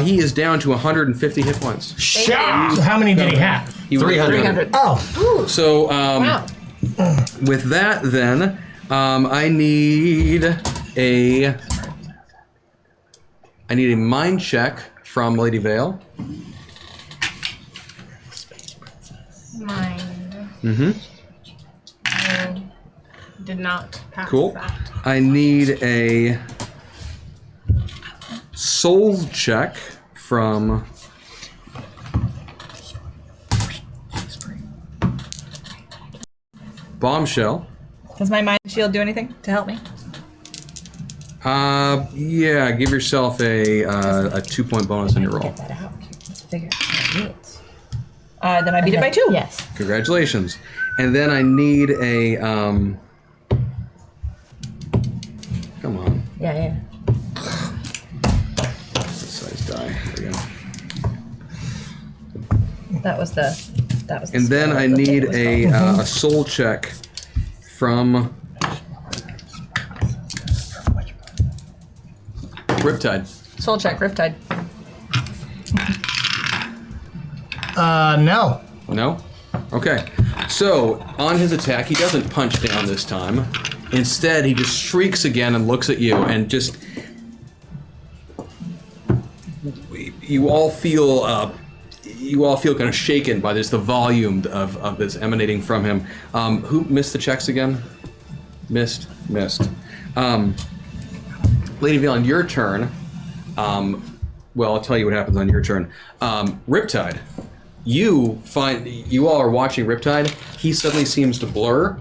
He is down to 150 hit points. Shot! So how many did he have? He was 300. Oh, So Wow. with that, then I need a mind check from Lady Vale. Mind. Mm-hmm. I did not pass Cool. that. I need a soul check from. Bombshell. Does my mind shield do anything to help me? Yeah, give yourself a 2-point bonus on your roll. Then I beat it by 2. Yes. Congratulations. And then I need a come on. Yeah. Size die. There we go. That was the. And then I need a soul check from Riptide. Soul check, Riptide. no. No? Okay. So, on his attack, he doesn't punch down this time. Instead, he just shrieks again and looks at you and just... You all feel kind of shaken by the volume of this emanating from him. Who missed the checks again? Missed. Lady Vale, on your turn, well, I'll tell you what happens on your turn. Riptide, you all are watching Riptide. He suddenly seems to blur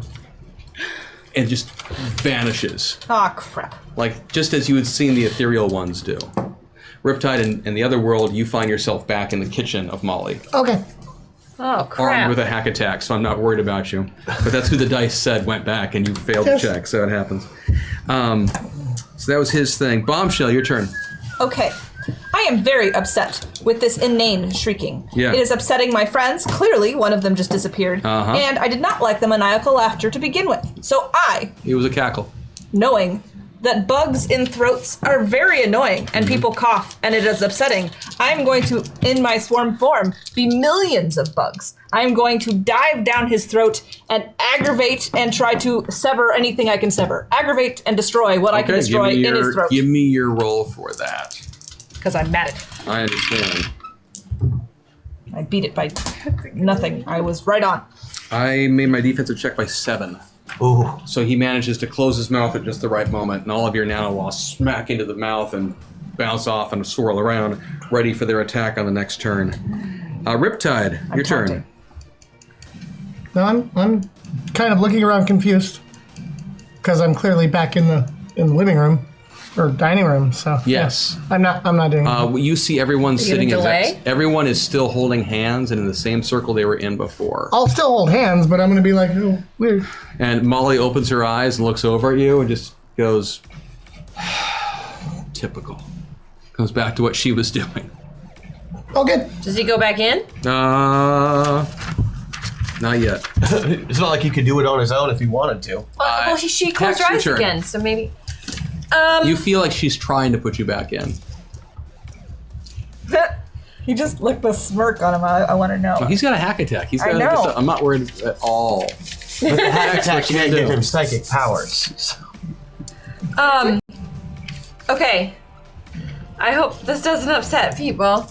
and just vanishes. Aw, crap. Like, just as you had seen the ethereal ones do. Riptide, in the other world, you find yourself back in the kitchen of Molly. Okay. Oh, crap. armed with a hack attack, so I'm not worried about you. But that's who the dice said went back, and you failed the check, so it happens. So that was his thing. Bombshell, your turn. Okay. I am very upset with this inane shrieking. Yeah. It is upsetting my friends. Clearly, one of them just disappeared. And I did not like the maniacal laughter to begin with. So It was a cackle. knowing that bugs in throats are very annoying and people cough and it is upsetting, I'm going to, in my swarm form, be millions of bugs. I'm going to dive down his throat and aggravate and try to sever anything I can sever. Aggravate and destroy what I can destroy in his throat. Give me your roll for that. Because I'm mad at it. I understand. I beat it by nothing. I was right on. I made my defensive check by 7. Ooh. So he manages to close his mouth at just the right moment, and all of your nanowasps smack into the mouth and bounce off and swirl around, ready for their attack on the next turn. Riptide, your turn. No, I'm kind of looking around confused because I'm clearly back in the living room or dining room. So Yes. yeah, I'm not doing it. You see everyone sitting gonna delay? everyone is still holding hands and in the same circle they were in before. I'll still hold hands, but I'm going to be like, oh, weird. And Molly opens her eyes and looks over at you and just goes, typical. Comes back to what she was doing. Okay. Does he go back in? Not yet. It's not like he could do it on his own if he wanted to. Well, she closed her Hex, eyes your turn. again, so maybe. You feel like she's trying to put you back in. He just looked the smirk on him. I want to know. He's got a hack attack. He's got I know. I'm not worried at all. But the hack attack what you can't do. give him psychic powers. Okay. I hope this doesn't upset people.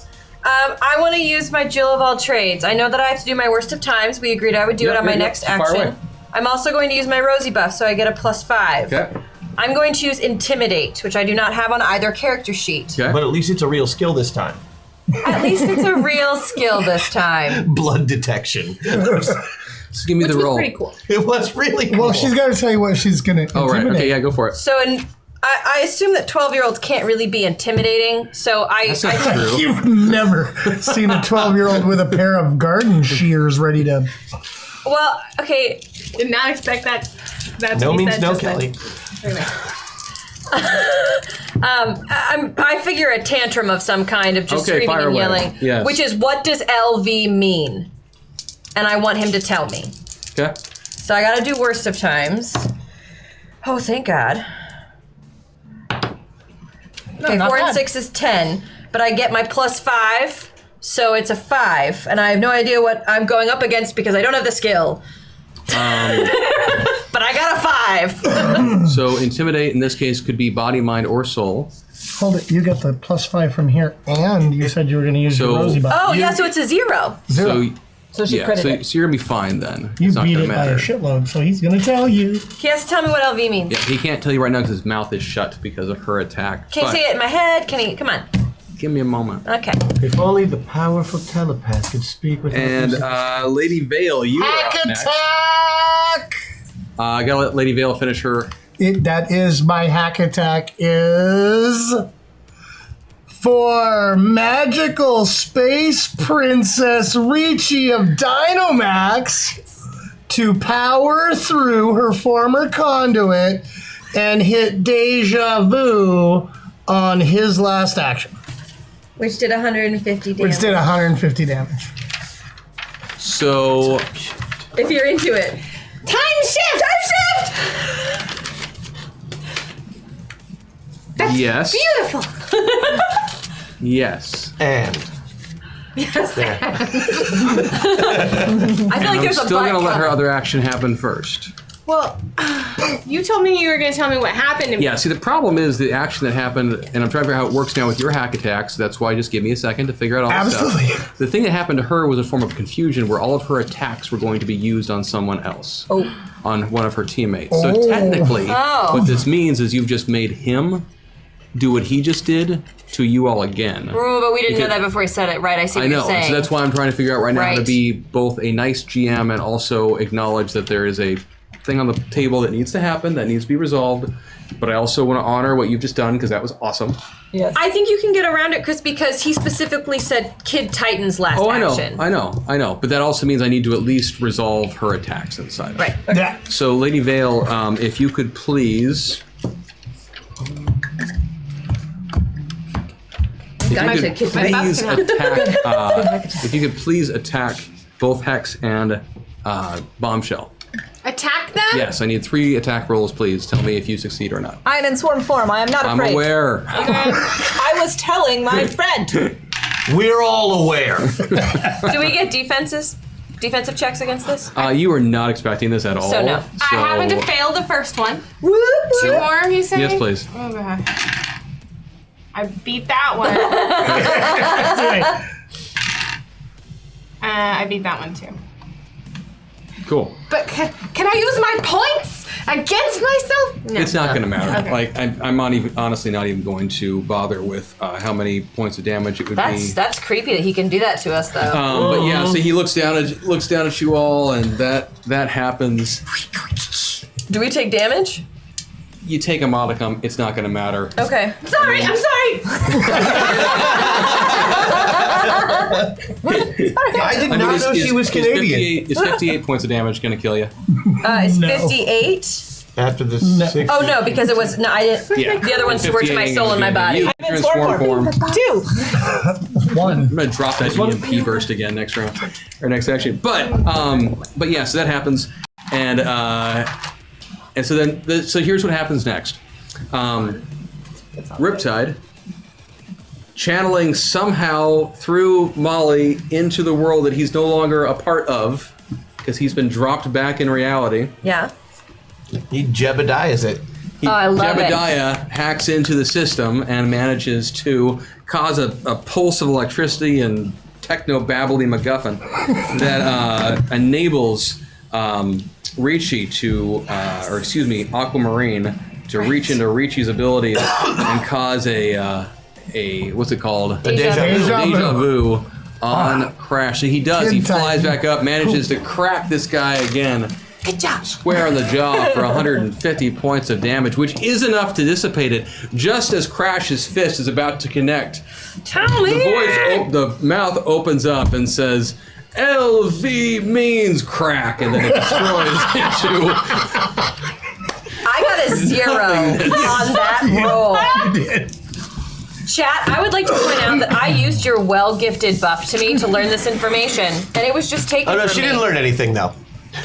I want to use my Jill of all trades. I know that I have to do my worst of times. We agreed I would do it on my next Fire action. away. I'm also going to use my Rosie buff, so I get a +5. Okay. I'm going to use Intimidate, which I do not have on either character sheet. Okay. But at least it's a real skill this time. At least it's a real skill this time. Blood detection. So give me the roll. Pretty cool. It was really cool. Well, she's got to tell you what she's going to Oh, right. Okay, yeah, go for it. So I assume that 12-year-olds can't really be intimidating, so That's not true. You've never seen a 12-year-old with a pair of garden shears ready to... Well, okay. Did not expect that. No to be means said no, just then. Kelly. I figure a tantrum of some kind of just Okay, screaming fire and away. yelling. Yes. Which is, what does LV mean? And I want him to tell me. Okay. So I gotta do worst of times. Oh, thank God. Okay, not 4 and bad. 6 is 10, but I get my +5, so it's a 5, and I have no idea what I'm going up against because I don't have the skill. But I got a 5. So intimidate in this case could be body, mind, or soul. Hold it, you got the +5 from here, and you said you were going to use So- your Rosie buff. Oh, yeah, so it's a 0. Zero. So she Yeah, credited so you're gonna be fine then. You It's not beat gonna it by matter. a shitload, so he's going to tell you. He has to tell me what LV means. Yeah, he can't tell you right now because his mouth is shut because of her attack. Can you But say it in my head? Can he? Come on. Give me a moment. Okay. If only the powerful telepath could speak with And Lady Vale, you are up next. I gotta let Lady Vale finish her. That is my hack attack is for magical space princess Ricci of Dynamax to power through her former conduit and hit Deja Vu on his last action, Which did 150 damage. which did 150 damage. So If you're into it. Time shift! Time shift! yes, Beautiful! yes. And I feel like I'm there's a still butt gonna let her coming. other action happen first. Well, you told me you were going to tell me what happened to me. Yeah. See, the problem is the action that happened, and I'm trying to figure out how it works now with your hack attacks. That's why just give me a second to figure out all this Absolutely. stuff. The thing that happened to her was a form of confusion, where all of her attacks were going to be used on someone else. On one of her teammates. So technically, what this means is you've just made him do what he just did to you all again. Ooh, but we didn't know Because- that before he said it, right? I see what I know, you're saying. so that's why I'm trying to figure out right now how to Right. be both a nice GM and also acknowledge that there is a thing on the table that needs to happen, that needs to be resolved. But I also want to honor what you've just done because that was awesome. Yes. I think you can get around it, Chris, because he specifically said Kid Titan's last action. I know. But that also means I need to at least resolve her attacks inside. Right. Yeah. So, Lady Vale, if you could please... If you could please attack both Hex and Bombshell. Attack them? Yes, I need 3 attack rolls, please. Tell me if you succeed or not. I am in swarm form. I am not I'm afraid. aware. I was telling my friend. We're all aware. Do we get defensive checks against this? You were not expecting this at all. So no. I happen to fail the first one. 2 more, you say? Yes, please. Oh, God. I beat that one. I beat that one, too. Cool. But can I use my points against myself? No. It's not going to matter. Okay. Like I'm not even, honestly, not even going to bother with how many points of damage it would be. That's creepy that he can do that to us, though. But yeah, so he looks down at you all, and that happens. Do we take damage? You take a modicum. It's not going to matter. Okay. I'm sorry. I did not know she was Canadian. Is 58 points of damage going to kill you? It's 58. After the 60. Oh no, because it was no. I didn't. Yeah. The other one's worked to my soul and my body. You're in swarm form. 2. 1. I'm gonna drop that EMP burst again next round or next action. But yeah, so that happens, and so then so here's what happens next. Riptide channeling somehow through Molly into the world that he's no longer a part of because he's been dropped back in reality. Yeah. He Jebediahs it. I love it. Jebediah hacks into the system and manages to cause a pulse of electricity and techno-babbly MacGuffin that enables Ricci Aquamarine to reach into Ricci's abilities and cause a what's it called? Deja vu on Crash. So he does. He flies back up, manages to crack this guy again. Good job. Square on the jaw for 150 points of damage, which is enough to dissipate it. Just as Crash's fist is about to connect, the mouth opens up and says, "LV means crack," and then it destroys into. I got a 0 on that roll. Chat, I would like to point out that I used your well-gifted buff to me to learn this information, and it was just taken Oh no, from she me. didn't learn anything though.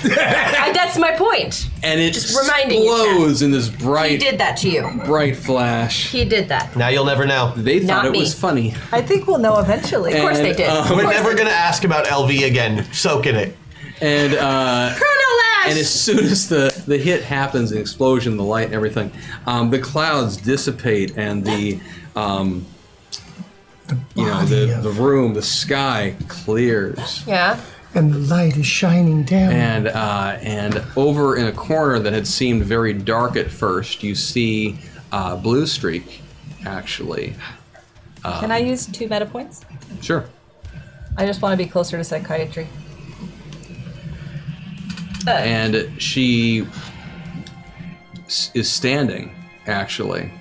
That's my point. And it Just reminding you, explodes in this He bright, did that to you. bright flash. He did that. Now you'll never know. They thought Not it me. was funny. I think we'll know eventually. Of course they did. We're never gonna ask about LV again. Soak in it. And Chrono Lash! and as soon as the hit happens, the explosion, the light, and everything, the clouds dissipate, and the room, the sky clears. Yeah. And the light is shining down. And over in a corner that had seemed very dark at first, you see Blue Streak, actually. Can I use 2 meta points? Sure. I just want to be closer to psychiatry. And she is standing, actually.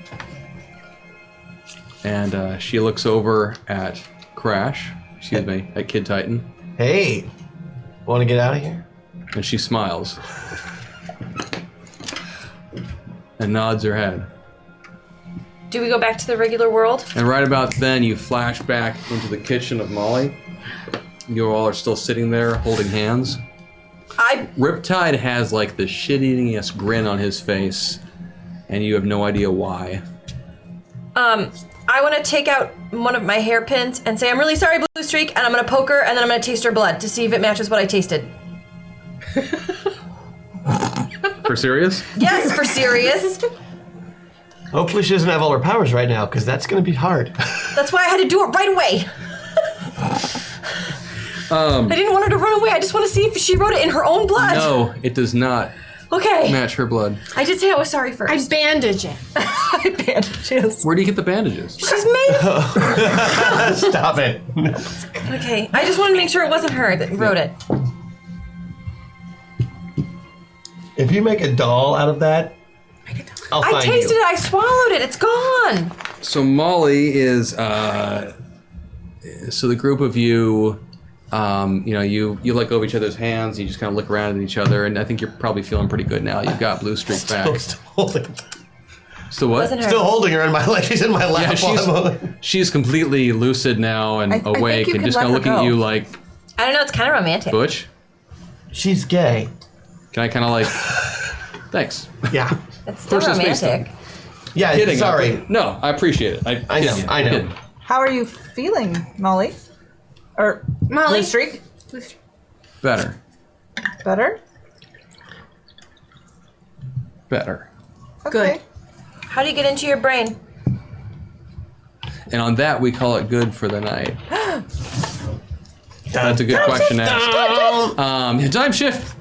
And she looks over at Crash, at Kid Titan. Hey, want to get out of here? And she smiles. And nods her head. Do we go back to the regular world? And right about then, you flash back into the kitchen of Molly. You all are still sitting there holding hands. Riptide has like the shit-eatingest grin on his face, and you have no idea why. I want to take out one of my hairpins and say, "I'm really sorry, Blue Streak," and I'm going to poke her, and then I'm going to taste her blood to see if it matches what I tasted. For serious? Yes, for serious. Hopefully she doesn't have all her powers right now, because that's going to be hard. That's why I had to do it right away. I didn't want her to run away. I just want to see if she wrote it in her own blood. No, it does not Okay. match her blood. I did say I was sorry first. I bandage it. Bandages. Where do you get the bandages? She's made. Stop it. Okay. I just wanted to make sure it wasn't her that wrote it. If you make a doll out of that, I'll find I tasted you. it. I swallowed it. It's gone. So Molly is. So the group of you, you let go of each other's hands. You just kind of look around at each other, and I think you're probably feeling pretty good now. You've got Blue Streak back. Still holding. So what? Still holding her in my lap. She's in my lap. She's completely lucid now and awake, and just kind of looking at you like. I don't know. It's kind of romantic. Butch. She's gay. Can I kind of like? Thanks. Yeah. It's still Personal space romantic. Yeah. Kidding. Sorry. No, I appreciate it. I know. I know. How are you feeling, Molly? Or Molly. Blue Streak? Better. Better? Better. Okay. How do you get into your brain? And on that, we call it good for the night. That's a good question to ask. Time shift.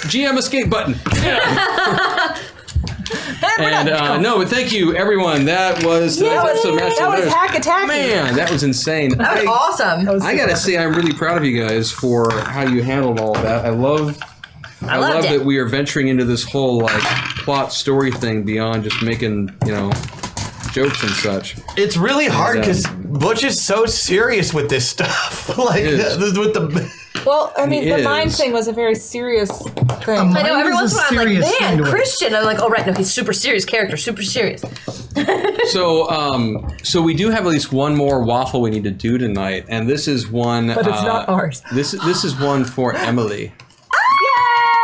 GM escape button. And no, but thank you, everyone. That was That was hack attack. Man, that was insane. That was awesome. I gotta say, I'm really proud of you guys for how you handled all of that. I love that we are venturing into this whole like plot story thing beyond just making jokes and such. It's really hard because Butch is so serious with this stuff. Like with the. Well, I mean, the mind thing was a very serious thing. I know. Every once in a while, I'm like, serious man, thing to it. Christian. I'm like, oh right, no, he's super serious character, super serious. So we do have at least one more waffle we need to do tonight, and this is one. But it's not ours. This is one for Emily.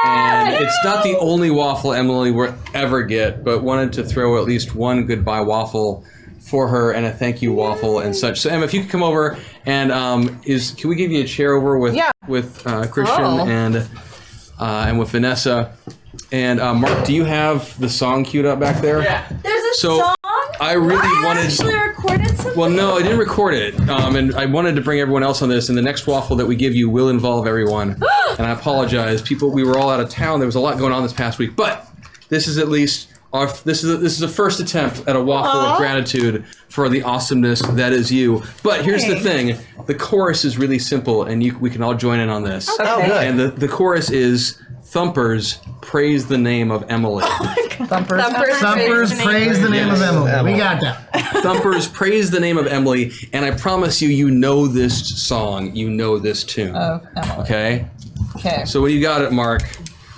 And it's not the only waffle Emily will ever get, but wanted to throw at least one goodbye waffle for her and a thank you waffle and such. So Emma, if you could come over and can we give you a chair over with Christian and with Vanessa and Mark? Do you have the song queued up back there? Yeah. There's a song? I really wanted. Actually recorded something? Well, no, I didn't record it, and I wanted to bring everyone else on this. And the next waffle that we give you will involve everyone. And I apologize, people. We were all out of town. There was a lot going on this past week, but this is at least this is a first attempt at a waffle of gratitude for the awesomeness that is you. But here's the thing: the chorus is really simple, and we can all join in on this. Okay. Oh, good. And the chorus is Thumpers praise the name of Emily. Thumpers praise the name of Emily. We got that. Thumpers praise the name of Emily, and I promise you know this song, you know this tune. Of Emily. Okay? Okay. So when you got it, Mark,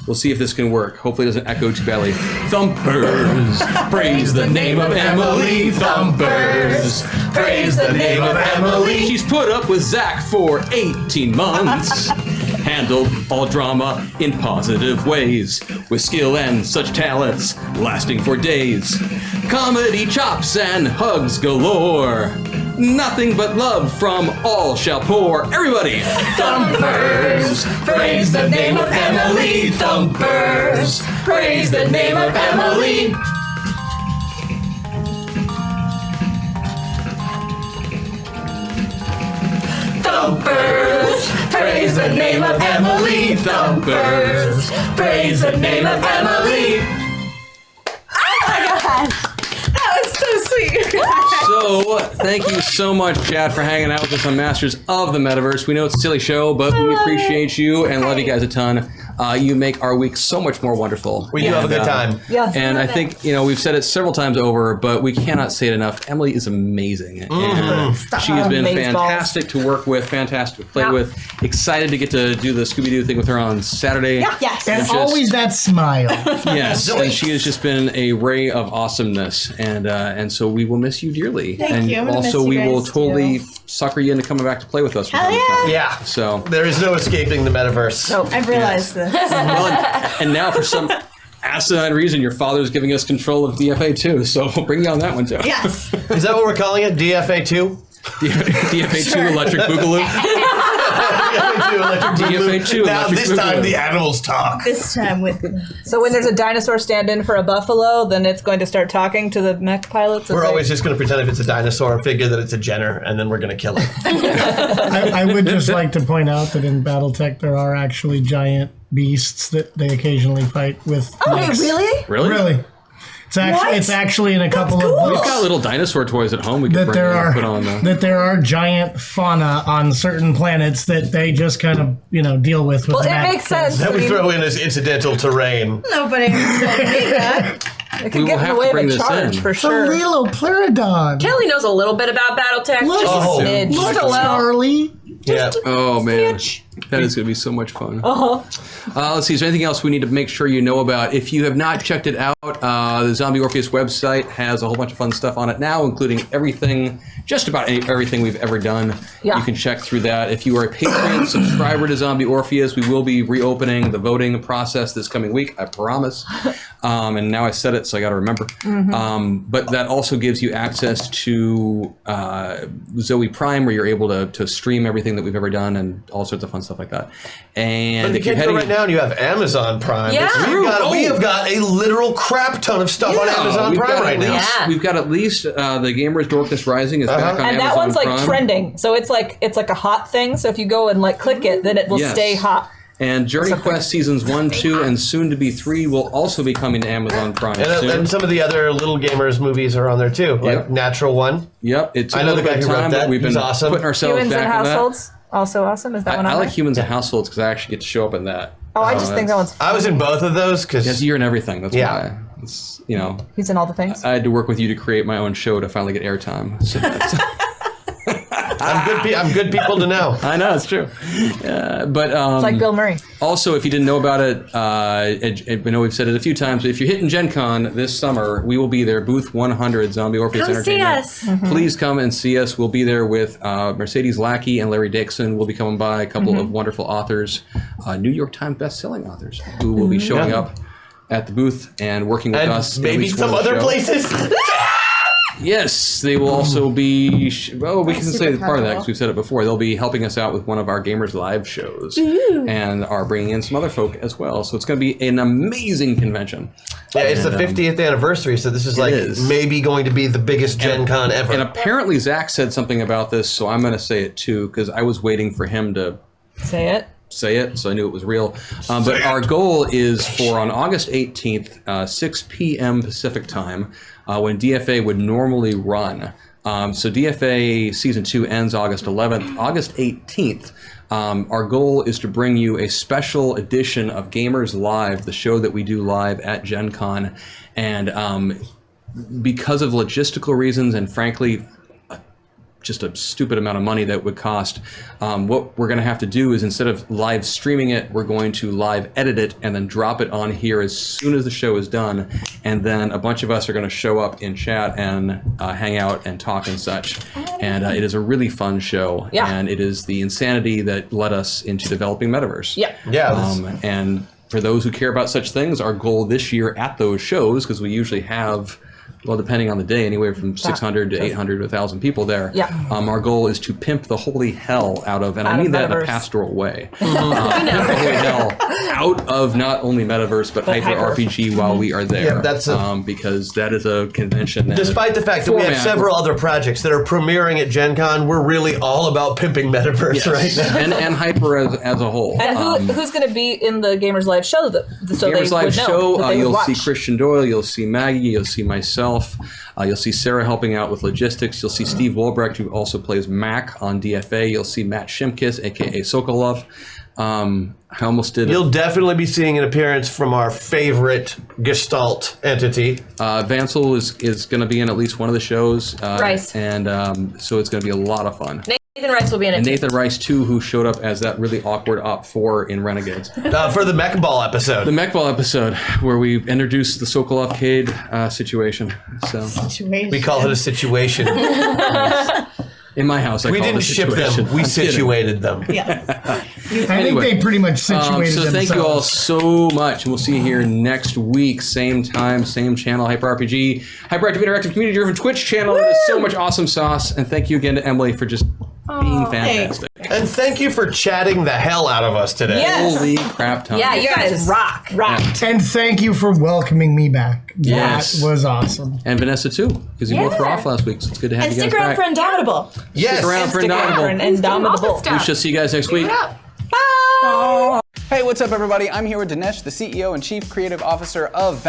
we'll see if this can work. Hopefully it doesn't echo too badly. Thumpers praise the name of Emily. Thumpers praise the name of Emily. She's put up with Zach for 18 months. Handled all drama in positive ways, with skill and such talents lasting for days. Comedy chops and hugs galore. Nothing but love from all shall pour. Everybody! Thumpers, praise the name of Emily. Thumpers, praise the name of Emily. Thumpers, praise the name of Emily. Thumpers, praise the name of Emily. Oh my god! That was so sweet. So, thank you so much, Chad, for hanging out with us on Masters of the Metaverse. We know it's a silly show, but we appreciate you and love you guys a ton. You make our week so much more wonderful. We do have a good time. Yes. And I think, we've said it several times over, but we cannot say it enough. Emily is amazing. And she has been fantastic to work with, fantastic to play with. Excited to get to do the Scooby-Doo thing with her on Saturday. Yes. And always that smile. Yes, and she has just been a ray of awesomeness, and so we will miss you dearly. Thank you. I'm gonna Also, miss you we will guys, totally sucker you into coming back to play with us. From time to time. Yeah. So There is no escaping the metaverse. Nope. I've realized this. well, and now for some asinine reason, your father's giving us control of DFA too. So we'll bring you on that one too. Yes. Is that what we're calling it? DFA2? DFA2 Electric Boogaloo. DFA2 Now Electric this time Boogaloo. the animals talk. This time with. So when there's a dinosaur stand-in for a buffalo, then it's going to start talking to the mech pilots. We're always just going to pretend if it's a dinosaur figure that it's a Jenner, and then we're going to kill it. I would just like to point out that in BattleTech there are actually giant beasts that they occasionally fight with. Oh, mechs. really? Really? Really. It's actually in a couple of We've books. got little dinosaur toys at home we can That bring there in and are put on. that there are giant fauna on certain planets that they just kind of deal with. Well, the it map makes sense. That I we mean, throw in as incidental terrain. Nobody told me that. it We could will get in have the to way of bring a this charge in. for The sure. Liloplerodon. Kelly knows a little bit about BattleTech. Look, Just Oh. a Smidge. look, Just a little. Charlie. Yeah. Oh man, that is going to be so much fun. Let's see. Is there anything else we need to make sure you know about? If you have not checked it out, the Zombie Orpheus website has a whole bunch of fun stuff on it now, including everything, just about everything we've ever done. Yeah. You can check through that. If you are a Patreon subscriber to Zombie Orpheus, we will be reopening the voting process this coming week. I promise. And now I said it, so I got to remember. But that also gives you access to Zoe Prime, where you're able to stream everything that we've ever done and all sorts of fun stuff like that. And But if you you're can't go heading right now and you have Amazon Prime. Yeah. We have got a literal crap ton of stuff on Amazon we've Prime got right at now. least, Yeah. We've got at least the Gamers Darkness Rising is back on And Amazon that one's like Prime. trending, so it's like a hot thing. So if you go and like click it, then it will Yes. stay hot. And Journey Quest Seasons 1, 2, and soon to be 3 will also be coming to Amazon Prime soon. And some of the other Little Gamers movies are on there too, like Yep. Natural One. Yep, it's I a know little the guy bit who of wrote time, that. but we've been He's awesome. putting ourselves Humans back and in that. households, also awesome. Is that one I on like there? Humans and Households because I actually get to show up in that. Oh, I just think that one's. I was in both of those because Yes, you're in everything. That's Yeah. why. It's, He's in all the things. I had to work with you to create my own show to finally get airtime. So I'm good people to know. I know, it's true. But It's like Bill Murray. also, if you didn't know about it, I know we've said it a few times, but if you're hitting Gen Con this summer, we will be there, booth 100, Zombie Orpheus Come see Entertainment. us. Please come and see us. We'll be there with Mercedes Lackey and Larry Dixon. We'll be coming by, a couple of wonderful authors, New York Times best-selling authors, who will be showing up at the booth and working with And us. at maybe least some one other show. places. Yes, they will also be. We can say part of that because we've said it before. They'll be helping us out with one of our Gamers Live shows, and are bringing in some other folk as well. So it's going to be an amazing convention. Yeah, it's the 50th anniversary, so this is like is. maybe going to be the biggest Gen Con ever. And apparently Zach said something about this, so I'm going to say it too because I was waiting for him to Say it. say it, so I knew it was real. But our goal is for on August 18th, 6 p.m. Pacific time, when DFA would normally run. So DFA Season 2 ends August 11th. August 18th, our goal is to bring you a special edition of Gamers Live, the show that we do live at Gen Con. And because of logistical reasons and frankly, just a stupid amount of money that would cost. What we're going to have to do is instead of live streaming it, we're going to live edit it and then drop it on here as soon as the show is done. And then a bunch of us are going to show up in chat and hang out and talk and such. And it is a really fun show. Yeah. And it is the insanity that led us into developing Metaverse. Yeah. yeah, And for those who care about such things, our goal this year at those shows, because we usually have, well, depending on the day, anywhere from 600 to 800 to 1,000 people there. Yeah. Our goal is to pimp the holy hell out of, and I Out of mean that in a Metaverse. pastoral way, pimp the holy hell out of not only Metaverse, but Hyper RPG while we are there. Yeah, that's because that is a convention. despite the fact that we have format. several other projects that are premiering at Gen Con, we're really all about pimping Metaverse right now. and Hyper as a whole. And who's going to be in the Gamers Live show? So Gamers they Live would know, show, that they would you'll watch. see Christian Doyle, you'll see Maggie, you'll see myself, you'll see Sarah helping out with logistics, you'll see Steve Wolbrecht, who also plays Mac on DFA, you'll see Matt Shimkus, aka Sokolov. I almost did You'll definitely be seeing an appearance from our favorite Gestalt entity. Vansel is going to be in at least one of the shows. Rice. And so it's going to be a lot of fun. Nathan Rice will be in it. And too. Nathan Rice, too, who showed up as that really awkward Op 4 in Renegades. For the Mech Ball episode. The Mech Ball episode, where we introduced the Sokolov Cade situation. So We call it a situation. in my house, I We call it didn't a ship situation. them. We I'm kidding. situated them. I Anyway, think they pretty much situated so themselves. thank you all so much, and we'll see you here next week, same time, same channel, Hyper RPG, Hyperactive Interactive Community-driven Twitch channel. It is so much awesome sauce, and thank you again to Emily for just being fantastic. And thank you for chatting the hell out of us today. Yes. Holy crap, Tom! Yeah, you guys rock. And thank you for welcoming me back. Yes. That was awesome. And Vanessa too, because you both were off last week, so it's good to have And you guys stick around back. for Indomitable. Yes. Stick around for Indomitable. Indomitable. We shall see you guys next week. Hey, what's up, everybody? I'm here with Dinesh, the CEO and Chief Creative Officer of